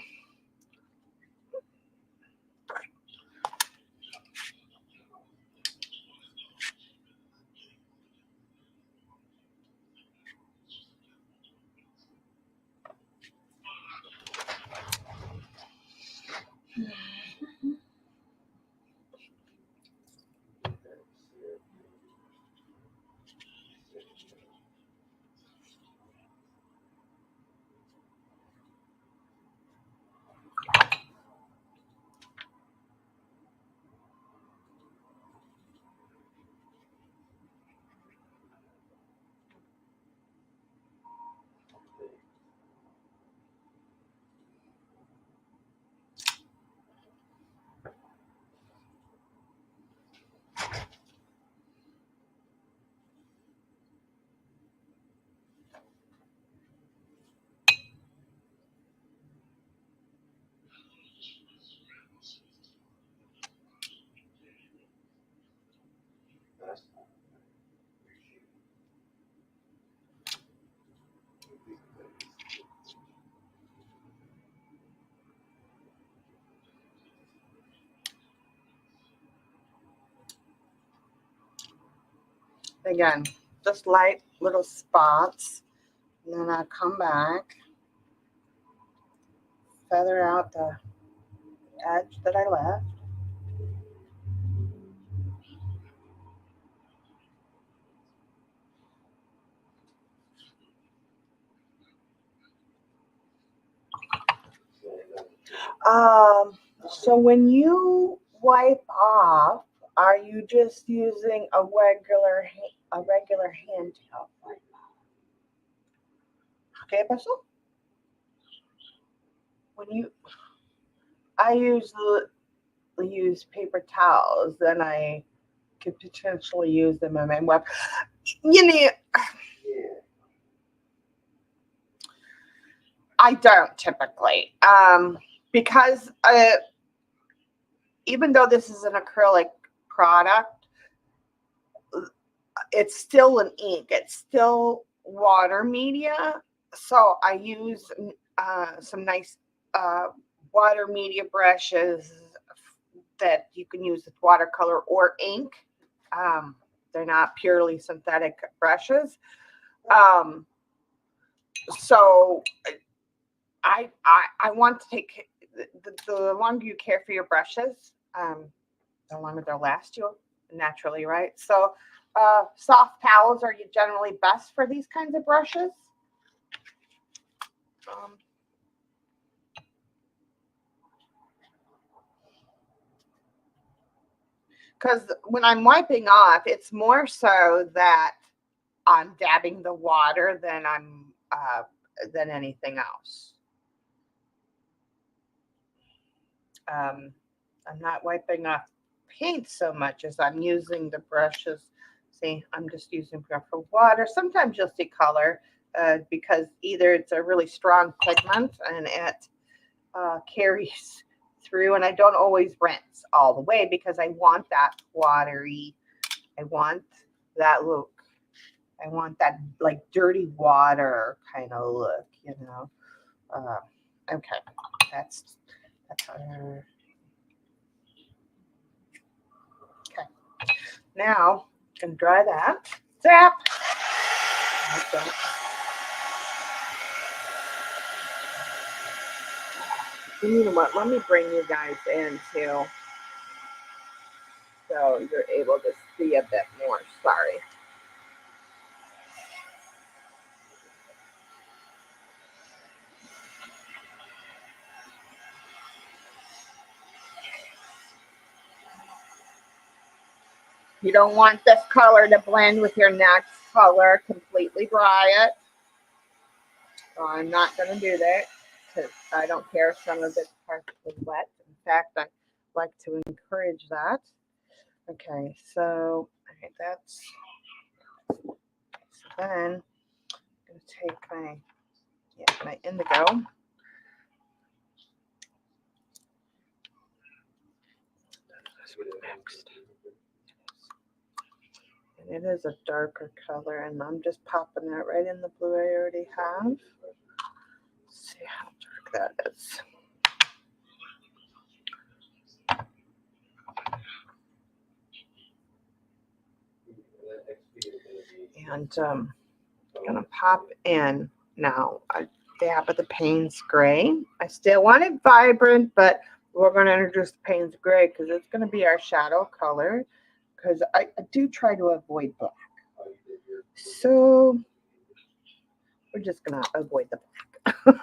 again, just light little spots. And then I'll come back, feather out the edge that I left. So when you wipe off, are you just using a regular hand towel? Okay, Basil? I use paper towels, then I could potentially use them in my web. You know, I don't typically, because even though this is an acrylic product, it's still an ink. It's still water media. So I use some nice water media brushes that you can use with watercolor or ink. They're not purely synthetic brushes. So I want to take the longer you care for your brushes, the longer they'll last you naturally, right? So soft towels are generally best for these kinds of brushes. Because when I'm wiping off, it's more so that I'm dabbing the water than than anything else. I'm not wiping off paint so much as I'm using the brushes. See, I'm just using brush for water. Sometimes you'll see color because either it's a really strong pigment and it carries through, and I don't always rinse all the way because I want that watery, I want that look. I want that like dirty water kind of look, you know. Okay, that's her. Okay, now I'm gonna dry that. Zap. Okay. You know what? Let me bring you guys in too, so you're able to see a bit more. Sorry. You don't want this color to blend with your next color. Completely dry it. So I'm not going to do that because I don't care if some of it's partially wet. In fact, I like to encourage that. Okay, so all right, that's so then I'm going to take my indigo. Next. And it is a darker color, and I'm just popping that right in the blue I already have. Let's see how dark that is. And I'm going to pop in now a dab of the Payne's Gray. I still want it vibrant, but we're going to introduce the Payne's Gray because it's going to be our shadow color, because I do try to avoid black. So we're just going to avoid the black.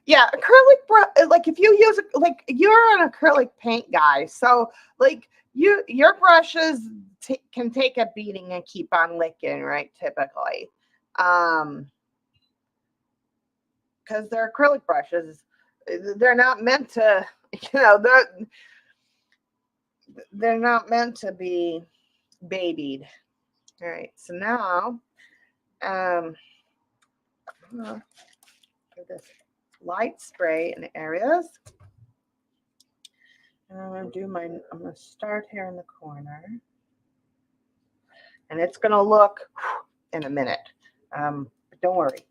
Yeah, acrylic like if you use like you're an acrylic paint guy, so like your brushes can take a beating and keep on licking, right? Typically, because they're acrylic brushes, they're not meant to, you know, they're not meant to be babied. All right, so now, this light spray in areas. And I'm going to start here in the corner. And it's going to look in a minute. But don't worry.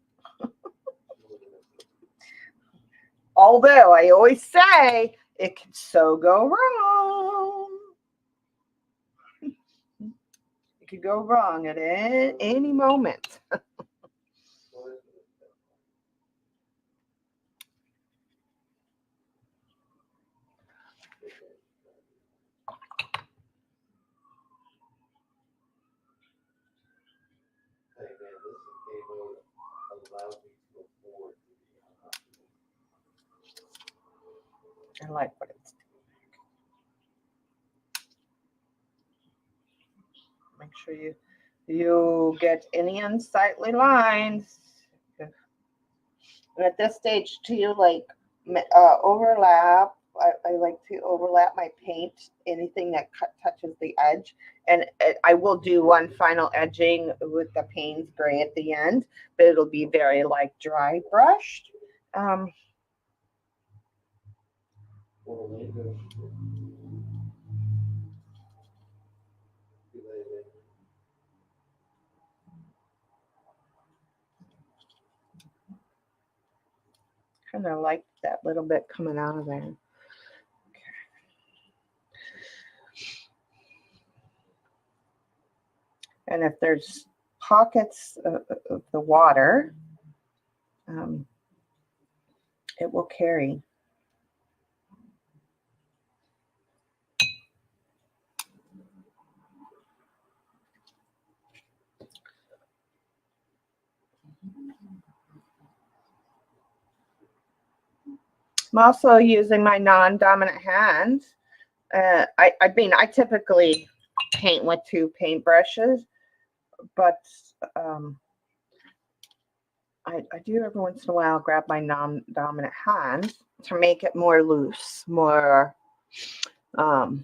Although I always say it could so go wrong. It could go wrong at any moment. Hey man, this is game over. Allows me to afford to be I like what it's doing. Make sure you get any unsightly lines. And at this stage too, like overlap. I like to overlap my paint, anything that touches the edge. And I will do one final edging with the Payne's gray at the end, but it'll be very like dry brushed. Kind of like that little bit coming out of there. And if there's pockets of the water, it will carry. I'm also using my non-dominant hand. I mean, I typically paint with 2 paintbrushes, but I do every once in a while grab my non-dominant hand to make it more loose, more the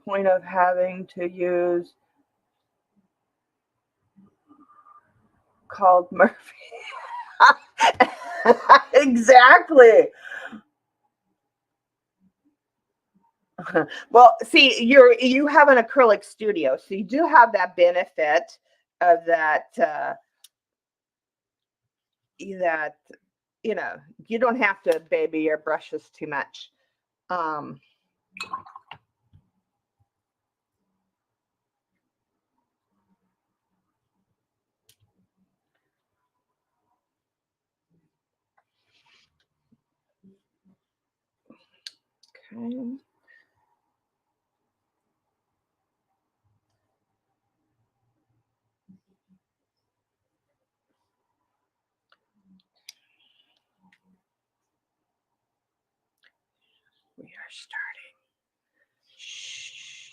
point of having to use called Murphy. Exactly. Well, see, you have an acrylic studio, so you do have that benefit of that that you don't have to baby your brushes too much. Okay. We are starting. Shh.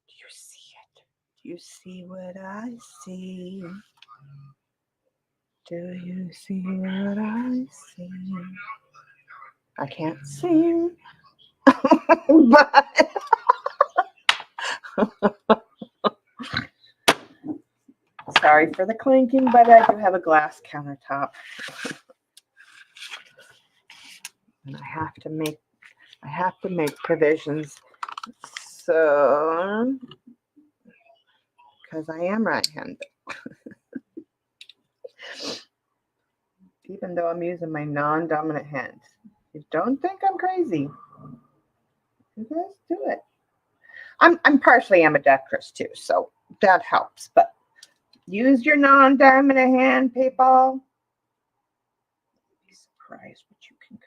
Do you see it? Do you see what I see? Do you see what I see? I can't sing, but sorry for the clinking, but I do have a glass countertop. And I have to make provisions. So, because I am right-handed. Even though I'm using my non-dominant hand. You don't think I'm crazy. You guys do it. I'm partially ambidextrous too, so that helps. But use your non-dominant hand, people. Be surprised what you can create.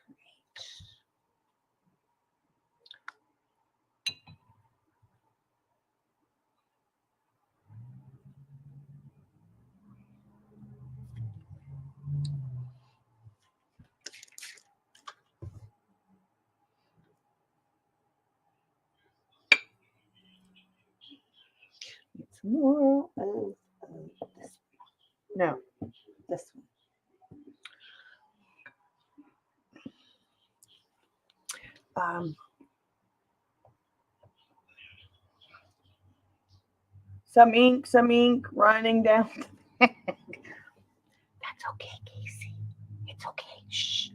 Need some more of this. No, this one. Some ink running down. That's okay, Casey. It's okay. Shh.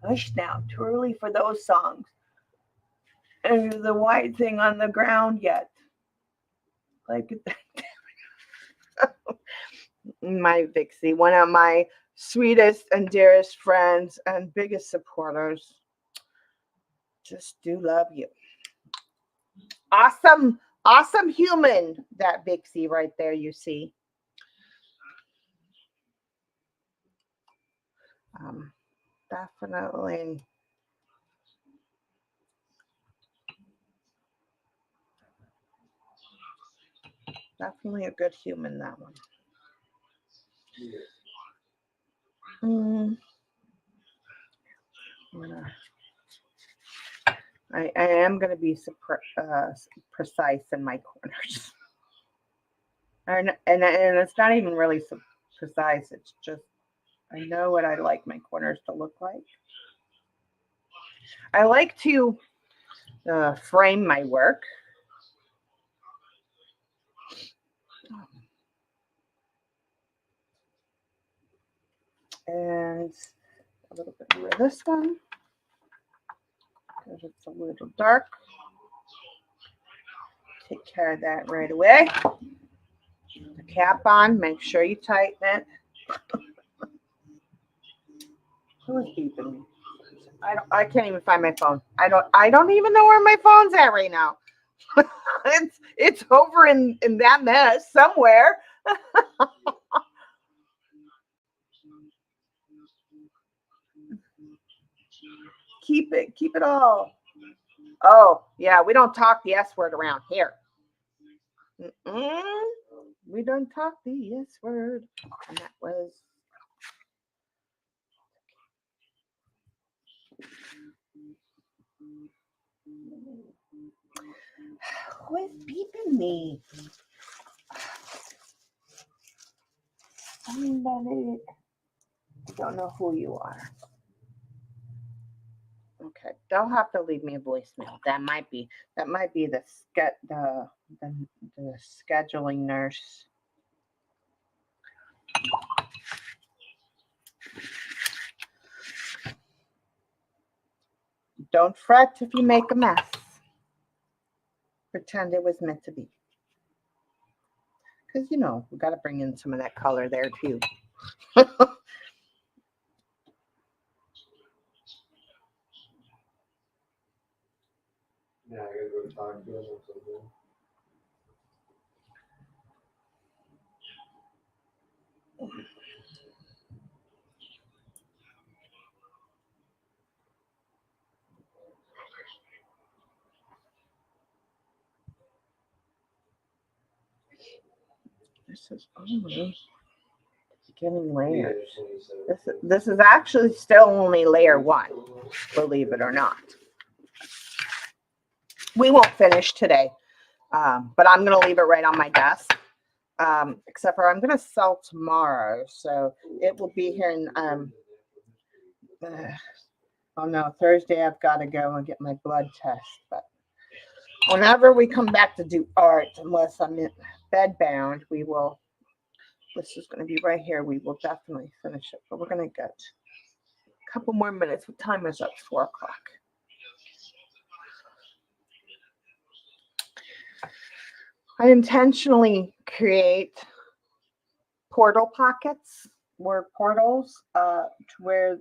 Hush now. Too early for those songs. And the white thing on the ground yet. Like my Vixie, one of my sweetest and dearest friends and biggest supporters. Just do love you. Awesome, awesome human, that Bixie right there, you see. Definitely. Definitely a good human, that one. I am going to be precise in my corners. And it's not even really precise. It's just, I know what I like my corners to look like. I like to frame my work. And a little bit more of this one, because it's a little dark. Take care of that right away. The cap on, make sure you tighten it. Who is beeping me? I can't even find my phone. I don't even know where my phone's at right now. it's over in that mess somewhere. Keep it all. Oh, yeah, we don't talk the S word around here. We don't talk the S word. And that was. Who is beeping me? Somebody. I don't know who you are. Okay, they'll have to leave me a voicemail. That might be the scheduling nurse. Don't fret if you make a mess. Pretend it was meant to be. Because, we got to bring in some of that color there, too. Yeah, I gotta go talk to him or something. This is only beginning layers. This is actually still only layer 1, believe it or not. We won't finish today, but I'm going to leave it right on my desk. Except for I'm going to sell tomorrow, so it will be here in oh no, Thursday I've got to go and get my blood test. But whenever we come back to do art, unless I'm bed bound, we will. This is going to be right here. We will definitely finish it, but we're going to get a couple more minutes. What time is it? 4 o'clock. I intentionally create portal pockets or portals to where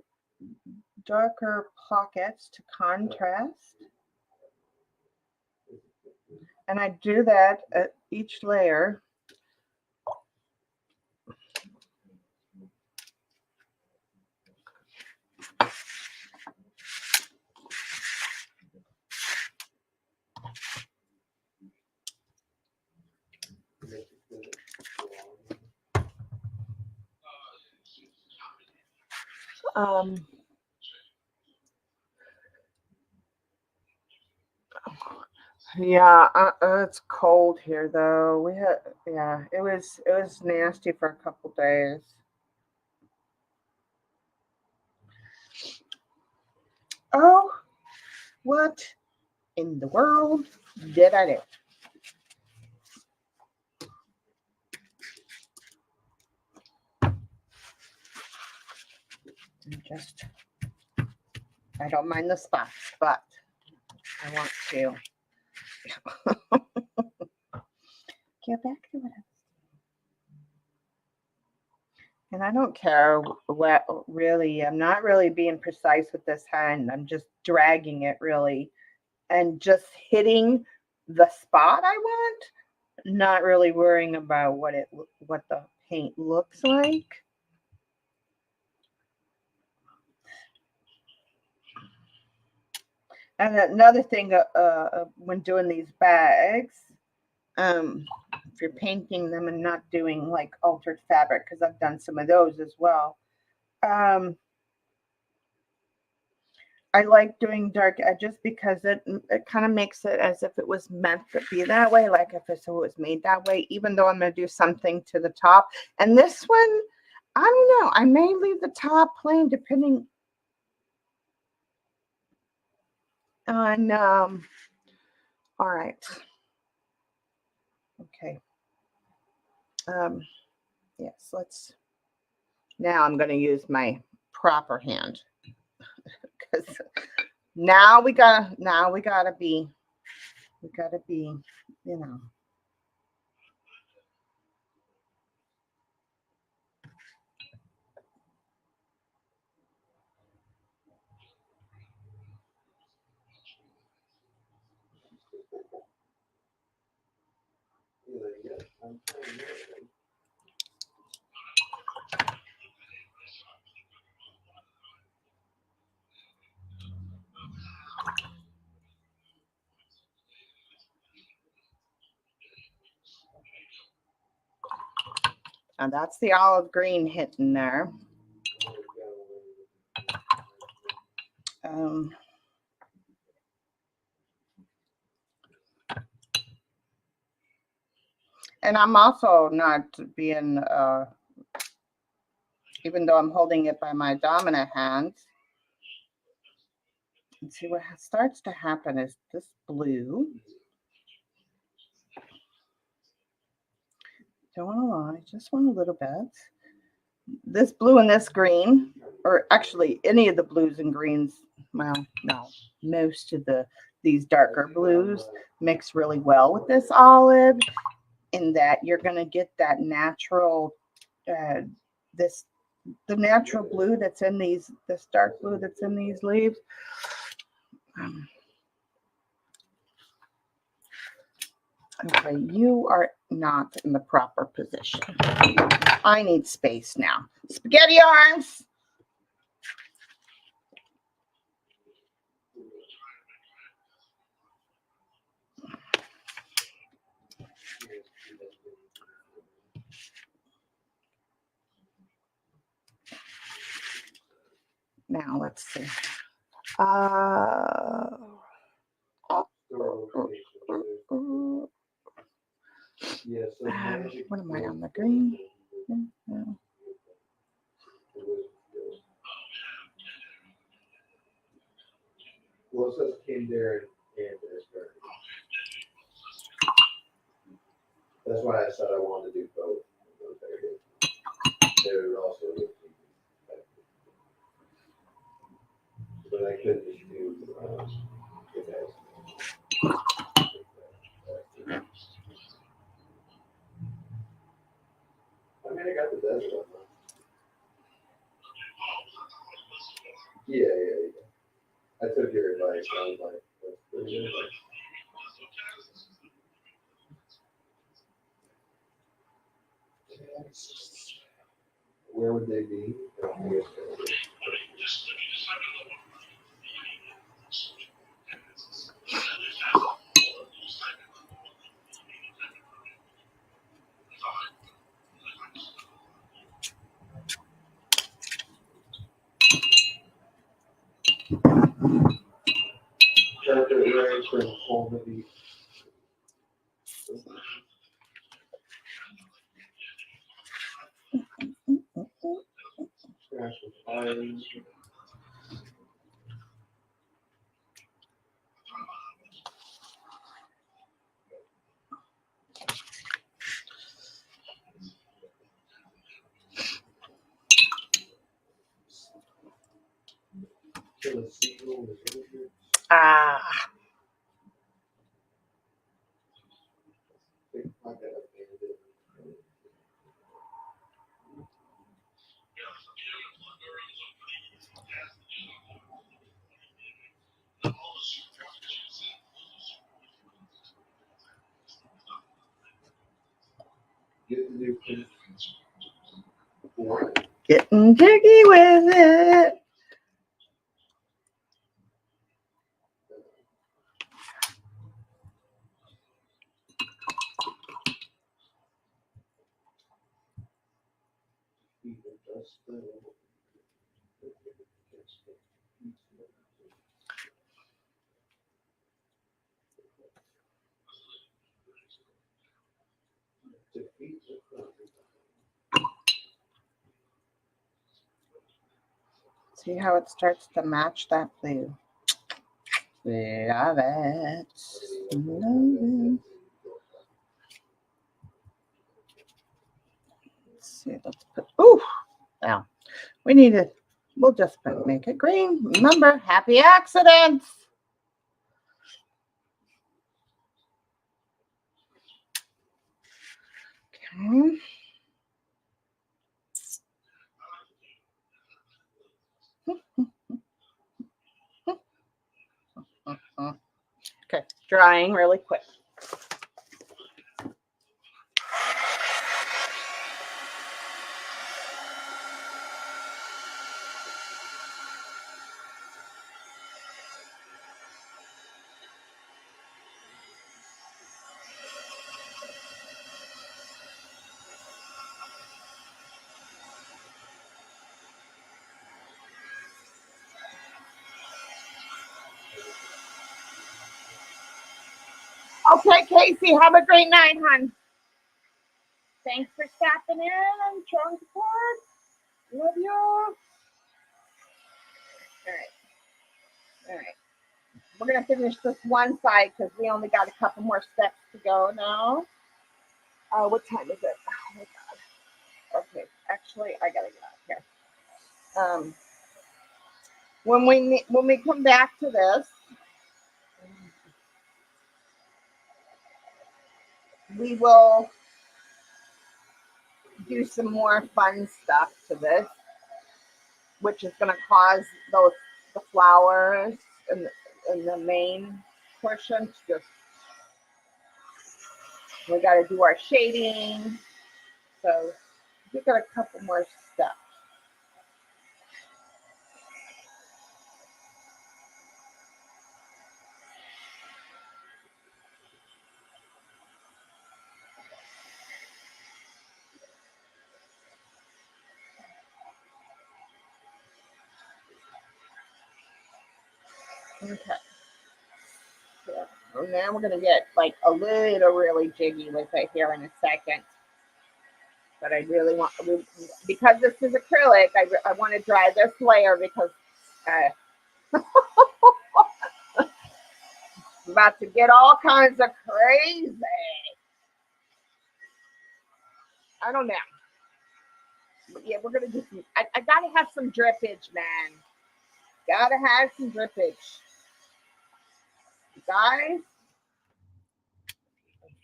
darker pockets to contrast. And I do that at each layer. Yeah, it's cold here though. It was nasty for a couple days. Oh, what in the world did I do? I don't mind the spots, but I want to get back to it. And I don't care what really, I'm not really being precise with this hand. I'm just dragging it really and just hitting the spot I want, not really worrying about what the paint looks like. And another thing, when doing these bags, if you're painting them and not doing like altered fabric, because I've done some of those as well. I like doing dark edges because it kind of makes it as if it was meant to be that way, like if it was made that way, even though I'm going to do something to the top. And this one, I don't know, I may leave the top plain depending on, all right. Okay. Yes, now I'm going to use my proper hand because now we gotta be, you know. And that's the olive green hitting there. And I'm also not being, even though I'm holding it by my dominant hand. And see what starts to happen is this blue. Don't want a lot, just want a little bit. This blue and this green, or actually any of the blues and greens, well, no, most of these darker blues mix really well with this olive, in that you're going to get that natural, the natural blue that's in this dark blue that's in these leaves. Okay, you are not in the proper position. I need space now. Spaghetti arms. Now let's see. What am I on the green? No. Well, it says came there and that's why I said I wanted to do both. They would also, but I couldn't just do I mean, I got the desert one. Yeah. I took your advice. I was like, that's pretty good advice. Where would they be? do too. Getting jiggy with it. See how it starts to match that blue. Love it. Love it. Let's see, let's put, ooh, now we need to, we'll just make it green. Remember, happy accidents. Okay. Okay, drying really quick. Okay, Casey, have a great night, hon. Thanks for stopping in and showing support. Love you. All right. All right. We're going to finish this one side because we only got a couple more steps to go now. What time is it? Oh, my God. Okay. Actually, I got to get out here. When we come back to this, we will do some more fun stuff to this, which is going to cause the flowers in the main portion to just, we got to do our shading. So we got a couple more steps. Okay. So now we're gonna get like a little really jiggy with it here in a second. But I really want, because this is acrylic, I want to dry this layer because I'm about to get all kinds of crazy. I don't know. But yeah, we're gonna do some. I gotta have some drippage, man. Gotta have some drippage. You guys,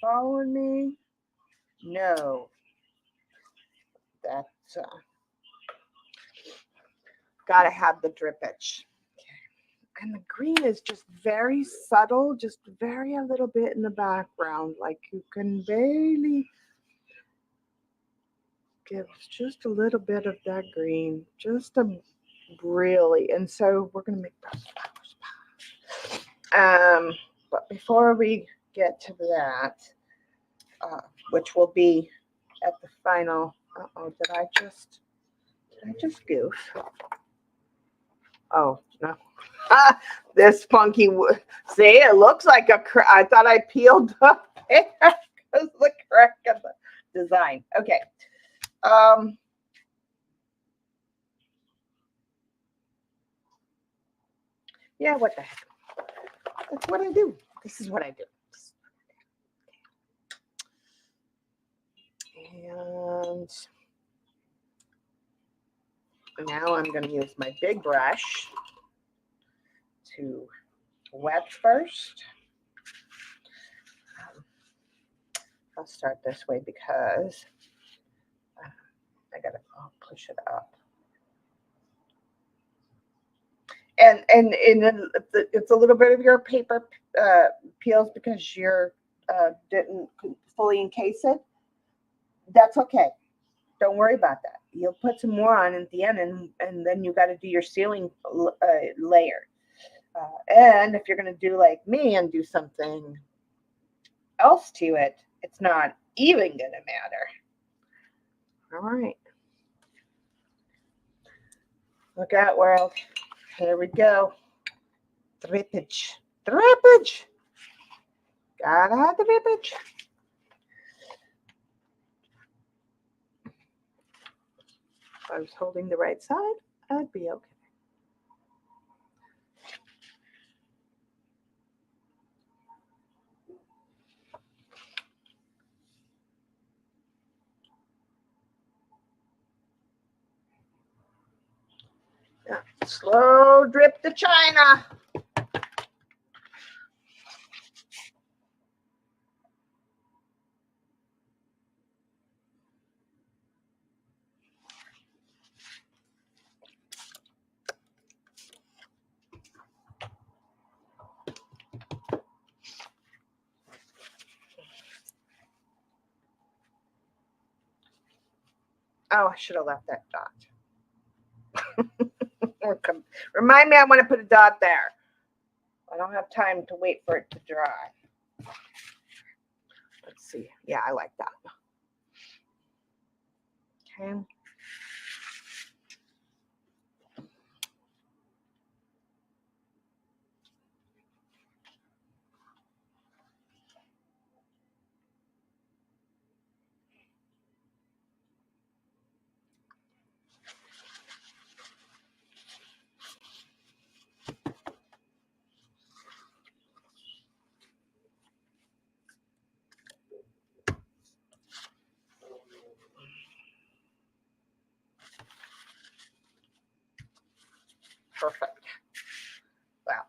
following me? No. That's gotta have the drippage. Okay. And the green is just very subtle, just very a little bit in the background, like you can barely give just a little bit of that green, just a really. And so we're gonna make those flowers. But before we get to that, which will be at the final. Uh-oh, did I just goof? Oh, no. This funky wood. See, it looks like I thought I peeled up there because the crack of the design. Okay. Yeah, what the heck? That's what I do. This is what I do. And now I'm going to use my big brush to wet first. I'll start this way because I got to push it up. And it's a little bit of your paper peels because you didn't fully encase it. That's okay. Don't worry about that. You'll put some more on at the end, and then you got to do your ceiling layer. And if you're going to do like me and do something else to it, it's not even going to matter. All right. Look out, world. Here we go. Drippage. Drippage. Gotta have the drippage. If I was holding the right side, I'd be okay. Yeah. Slow drip the china. Oh, I should have left that dot. Remind me I want to put a dot there. I don't have time to wait for it to dry. Let's see. Yeah, I like that. Okay. Perfect. Well,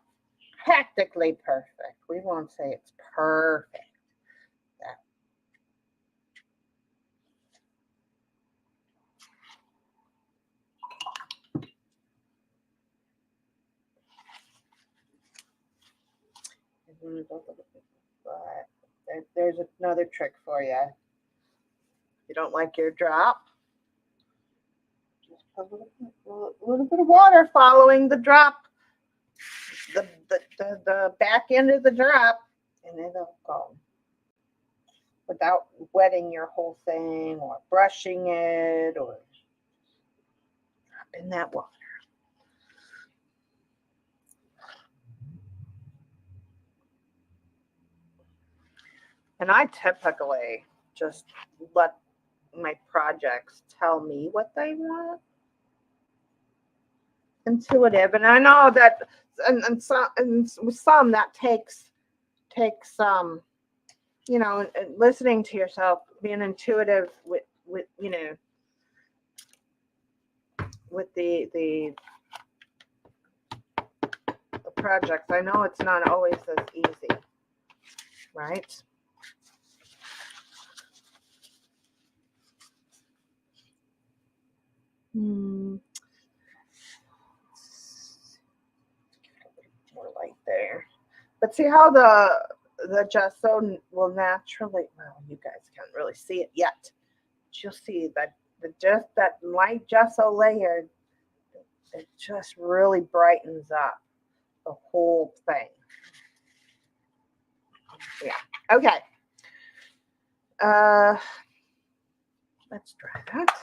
practically perfect. We won't say it's perfect. But there's another trick for you. If you don't like your drop, just put a little bit of water following the drop, the back end of the drop, and it'll go without wetting your whole thing or brushing it or drop in that water. And I typically just let my projects tell me what they want. Intuitive, and I know that, and with some that takes some, and listening to yourself, being intuitive with with the projects. I know it's not always as easy, right? More light there, but see how the gesso will naturally. Well, you guys can't really see it yet, but you'll see that that light gesso layer, it just really brightens up the whole thing. Yeah. Okay. Let's try that.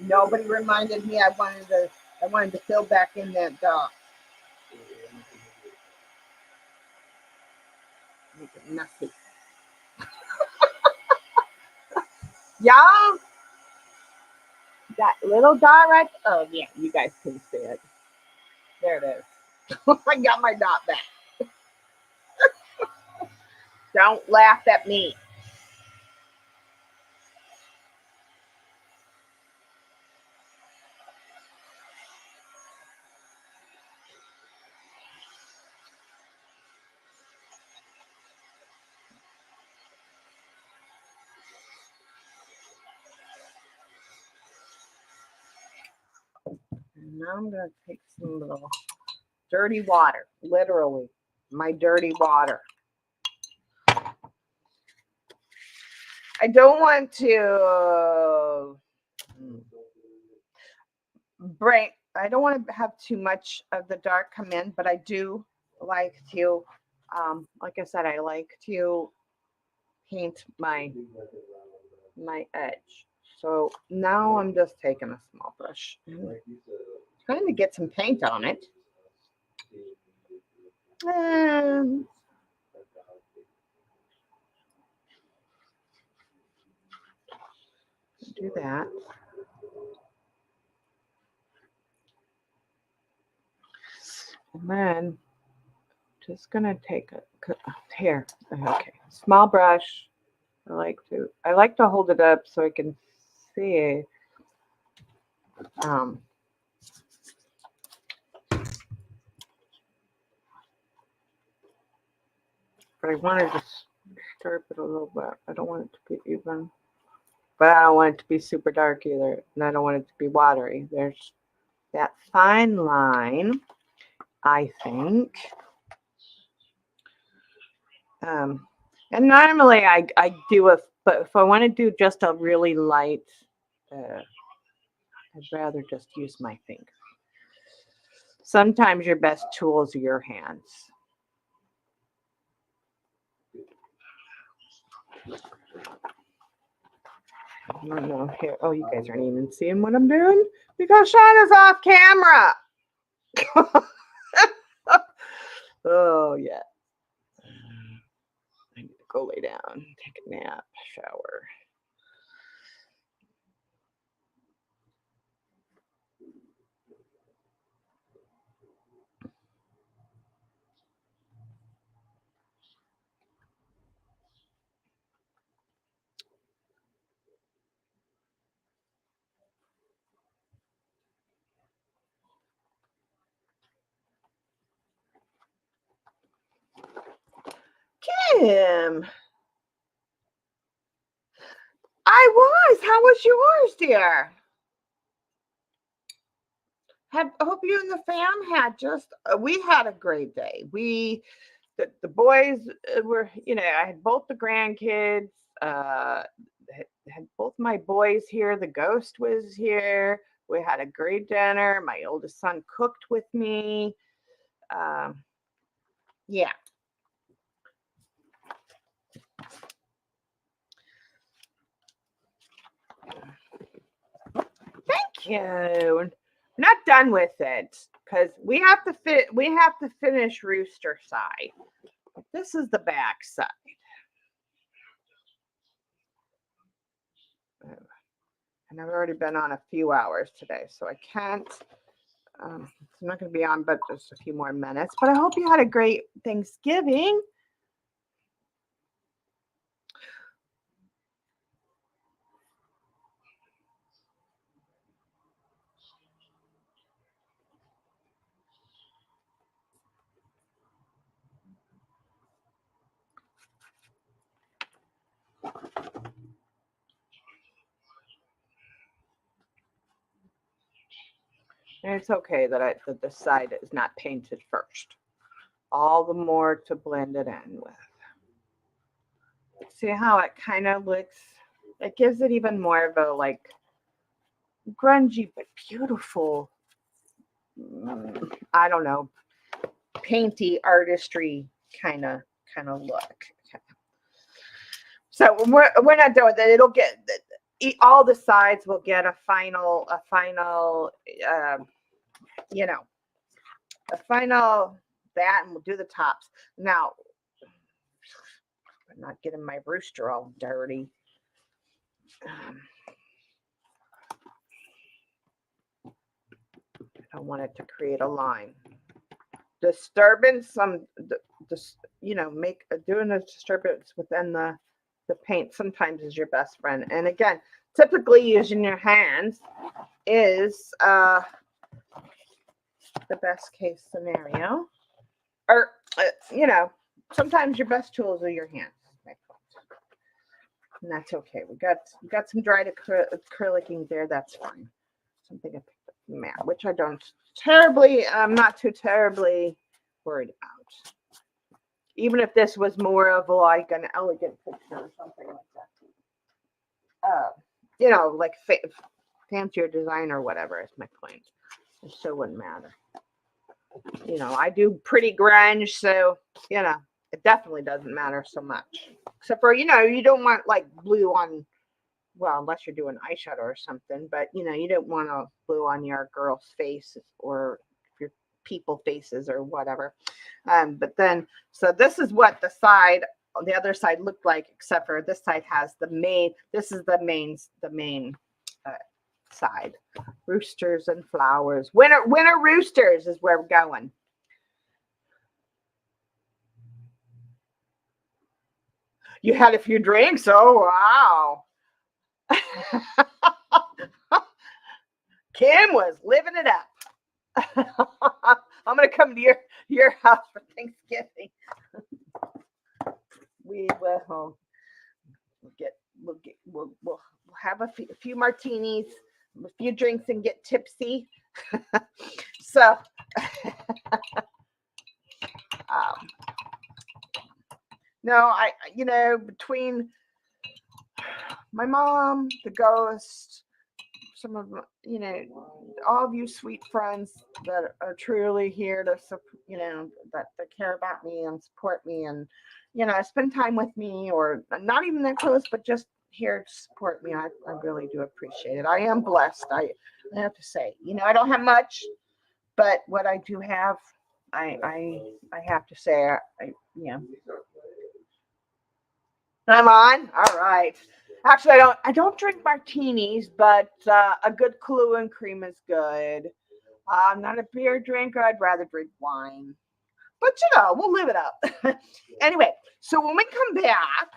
Nobody reminded me I wanted to fill back in that dot. Make it messy. Y'all, that little dot right. Oh yeah, you guys can see it. There it is. I got my dot back. Don't laugh at me. And now I'm gonna take some little dirty water, literally my dirty water. I don't want to I don't want to have too much of the dark come in, but I do like to, like I said, I like to paint my edge. So now I'm just taking a small brush and trying to get some paint on it. And do that. And then just gonna take a here. Okay, small brush. I like to hold it up so I can see. But I wanted to stirp it a little bit. I don't want it to be even, but I don't want it to be super dark either, and I don't want it to be watery. There's that fine line, I think. And normally I do but if I want to do just a really light, I'd rather just use my finger. Sometimes your best tools are your hands. I don't know here. Oh, you guys aren't even seeing what I'm doing because Shauna's off camera. Oh yeah. I need to go lay down, take a nap, shower. Kim, I was. How was yours, dear? Hope you and the fam had we had a great day. The boys were, I had both the grandkids, had both my boys here. The ghost was here. We had a great dinner. My oldest son cooked with me. Yeah. Thank you. I'm not done with it because we have to finish rooster side. This is the back side. And I've already been on a few hours today, so I can't. I'm not going to be on but just a few more minutes. But I hope you had a great Thanksgiving. And it's okay that the side is not painted first. All the more to blend it in with. See how it kind of looks? It gives it even more of a like grungy but beautiful, I don't know, painty artistry kind of look. So we're not done with it. It'll get all the sides will get a final that, and we'll do the tops. Now, I'm not getting my rooster all dirty. I want it to create a line. Disturbance, doing a disturbance within the paint sometimes is your best friend. And again, typically using your hands is the best case scenario. Or, sometimes your best tools are your hands. And that's okay. We got some dried acrylic ink there. That's fine. Something I picked up matte, which I'm not too terribly worried about. Even if this was more of like an elegant picture or something like that. Like fancier design or whatever is my point. It still wouldn't matter. I do pretty grunge, so, it definitely doesn't matter so much. Except for, you don't want like blue on, well, unless you're doing eyeshadow or something, but, you don't want a blue on your girl's face or your people faces or whatever. But then, so this is what the other side looked like, except for this side has this is the main side. Roosters and flowers. Winter roosters is where we're going. You had a few drinks? Oh, wow. Kim was living it up. I'm going to come to your house for Thanksgiving. We'll have a few martinis, a few drinks, and get tipsy. So, no, between my mom, the ghost, some of all of you sweet friends that are truly here to that care about me and support me and spend time with me, or not even that close, but just here to support me. I really do appreciate it. I am blessed. I have to say, I don't have much, but what I do have, I have to say, I'm on. All right. Actually, I don't drink martinis, but a good Kahlua and cream is good. I'm not a beer drinker. I'd rather drink wine. But we'll live it up. Anyway, so when we come back,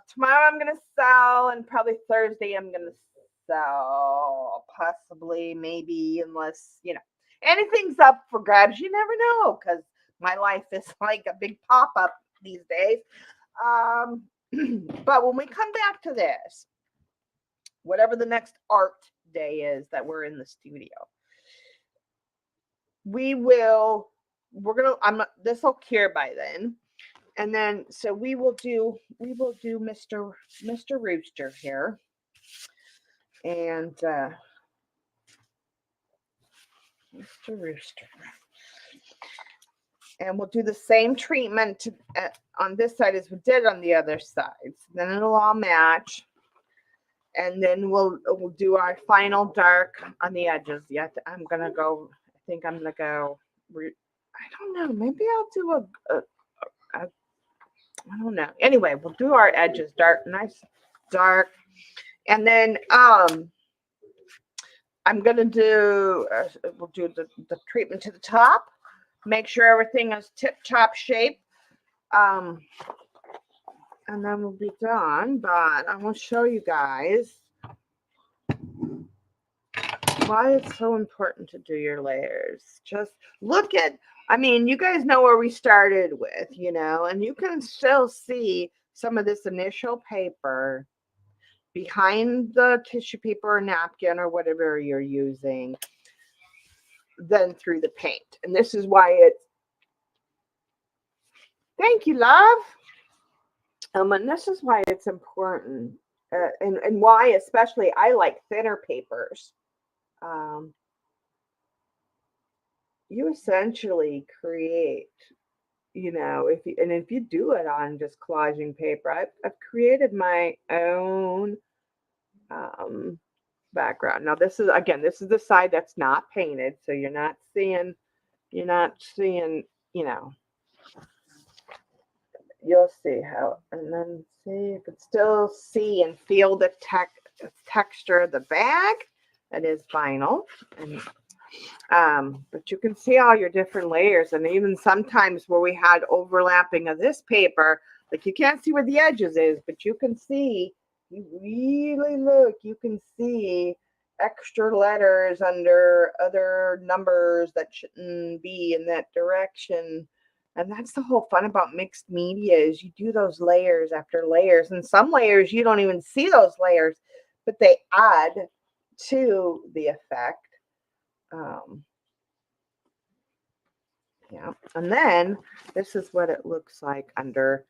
tomorrow I'm gonna sell, and probably Thursday I'm gonna sell, possibly, maybe, unless anything's up for grabs. You never know, because my life is like a big pop-up these days. But when we come back to this, whatever the next art day is that we're in the studio, this will cure by then. And then, so we will do Mr. Rooster here. And, Mr. Rooster. And we'll do the same treatment on this side as we did on the other side. So then it'll all match. And then we'll do our final dark on the edges. I think I'm gonna go. I don't know. Maybe I'll do I don't know. Anyway, we'll do our edges dark, nice dark, and then I'm gonna do. We'll do the treatment to the top. Make sure everything is tip-top shape. And then we'll be done. But I want to show you guys why it's so important to do your layers. Just look at, you guys know where we started with, and you can still see some of this initial paper behind the tissue paper or napkin or whatever you're using, then through the paint. And this is why thank you, love. And this is why it's important, and why especially I like thinner papers. You essentially create, if you do it on just collaging paper, I've created my own background. Now this is the side that's not painted, so you're not seeing, you'll see how, and then see, you can still see and feel the texture of the bag. It is vinyl, and but you can see all your different layers, and even sometimes where we had overlapping of this paper, like you can't see where the edges is, but you can see, you really look, you can see extra letters under other numbers that shouldn't be in that direction. And that's the whole fun about mixed media, is you do those layers after layers, and some layers you don't even see those layers, but they add to the effect. Yeah, and then this is what it looks like under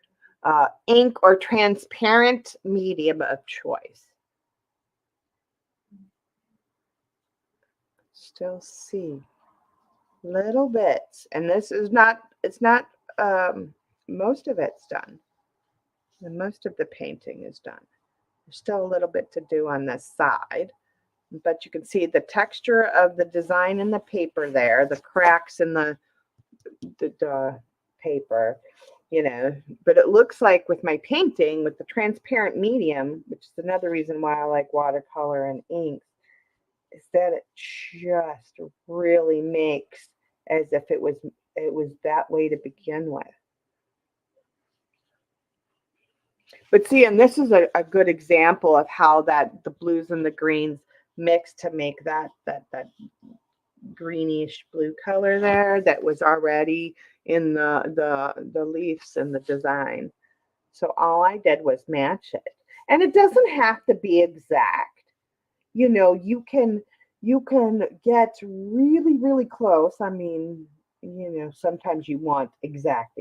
ink or transparent medium of choice. Still see little bits, and this is not, it's not, most of it's done. And most of the painting is done. There's still a little bit to do on this side, but you can see the texture of the design in the paper there, the cracks in the paper, you know. But it looks like with my painting, with the transparent medium, which is another reason why I like watercolor and inks, is that it just really makes as if it was that way to begin with. But see, and this is a good example of how that the blues and the greens mix to make that greenish blue color there that was already in the leaves and the design. So all I did was match it. And it doesn't have to be exact. You know, you can get really, really close. I mean, you know, sometimes you want exact,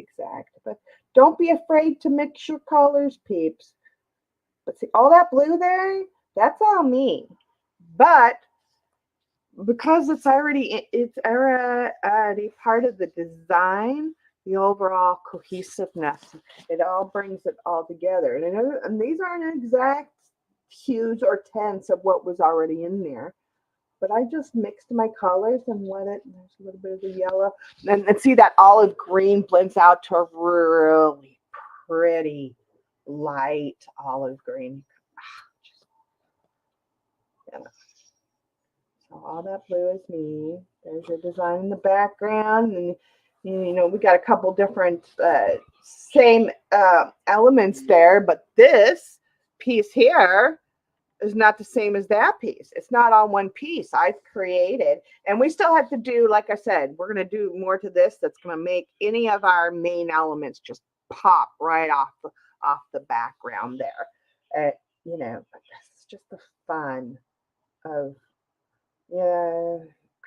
but don't be afraid to mix your colors, peeps. But see, all that blue there, that's all me. But because it's already part of the design, the overall cohesiveness, it all brings it all together. And these aren't exact hues or tints of what was already in there. But I just mixed my colors and let it, there's a little bit of the yellow. And see that olive green blends out to a really pretty light olive green. Yeah. So all that blue is me. There's your design in the background. And, you know, we got a couple different same elements there. But this piece here is not the same as that piece. It's not all one piece. I've created, and we still have to do, like I said, we're going to do more to this that's going to make any of our main elements just pop right off the background there. You know, this is just the fun of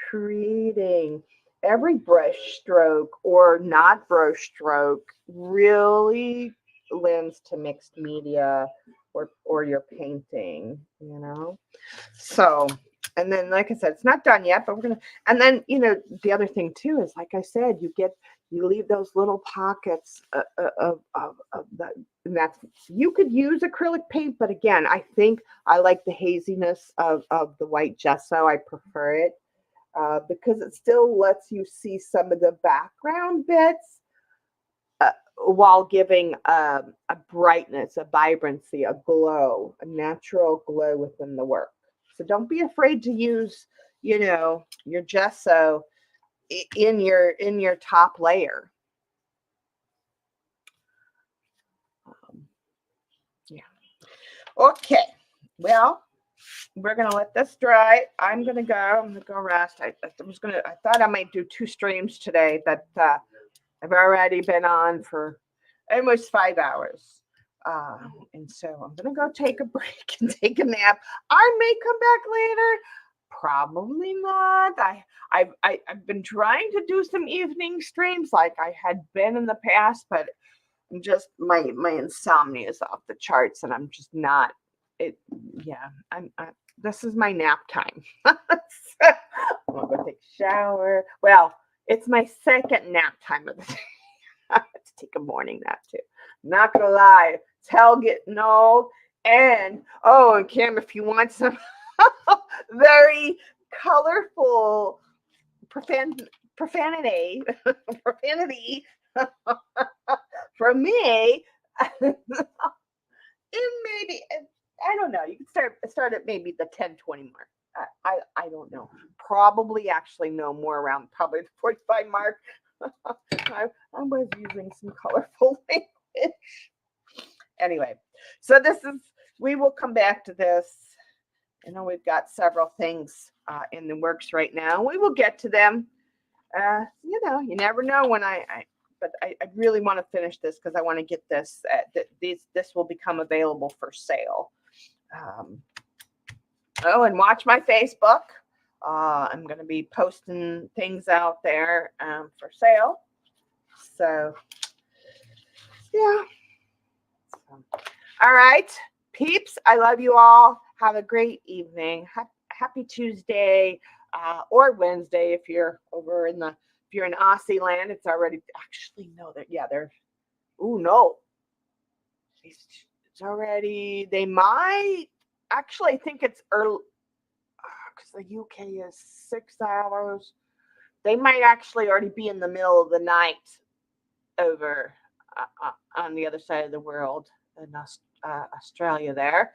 creating. Every brush stroke or not brush stroke really lends to mixed media or your painting, you know. So, and then like I said, it's not done yet, but we're gonna, and then, you know, the other thing too is, like I said, you leave those little pockets of that, and that's, you could use acrylic paint, but again, I think I like the haziness of the white gesso. I prefer it because it still lets you see some of the background bits while giving a brightness, a vibrancy, a glow, a natural glow within the work. So don't be afraid to use, you know, your gesso in your top layer. Yeah. Okay. Well, we're gonna let this dry. I'm gonna go rest. I thought I might do 2 streams today, but I've already been on for almost 5 hours. And so I'm going to go take a break and take a nap. I may come back later. Probably not. I've been trying to do some evening streams like I had been in the past, but I'm just, my insomnia is off the charts and I'm just not, this is my nap time. I'm going to go take a shower. Well, it's my second nap time of the day. I have to take a morning nap too. Not gonna lie, it's hell getting old. And and Kim, if you want some very colorful profanity from me, it maybe, I don't know. You can start at maybe the 10-20 mark. I don't know. Probably actually no more around probably the 45 mark. I was using some colorful language. Anyway, so we will come back to this. I know we've got several things in the works right now. We will get to them. You know, you never know when but I really want to finish this because I want to get this, this will become available for sale. And watch my Facebook. I'm going to be posting things out there for sale. So, yeah. All right, peeps, I love you all. Have a great evening. Happy Tuesday or Wednesday if you're over in if you're in Aussie land. It's already actually no, they're ooh no. It's already they might actually I think it's early because the UK is 6 hours. They might actually already be in the middle of the night over on the other side of the world in Australia there.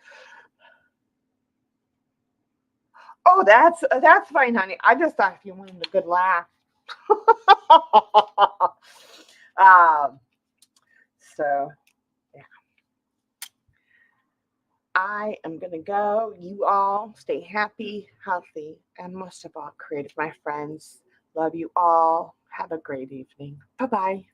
Oh, that's fine, honey. I just thought if you wanted a good laugh. So yeah. I am gonna go. You all stay happy, healthy, and most of all, creative, my friends. Love you all. Have a great evening. Bye-bye.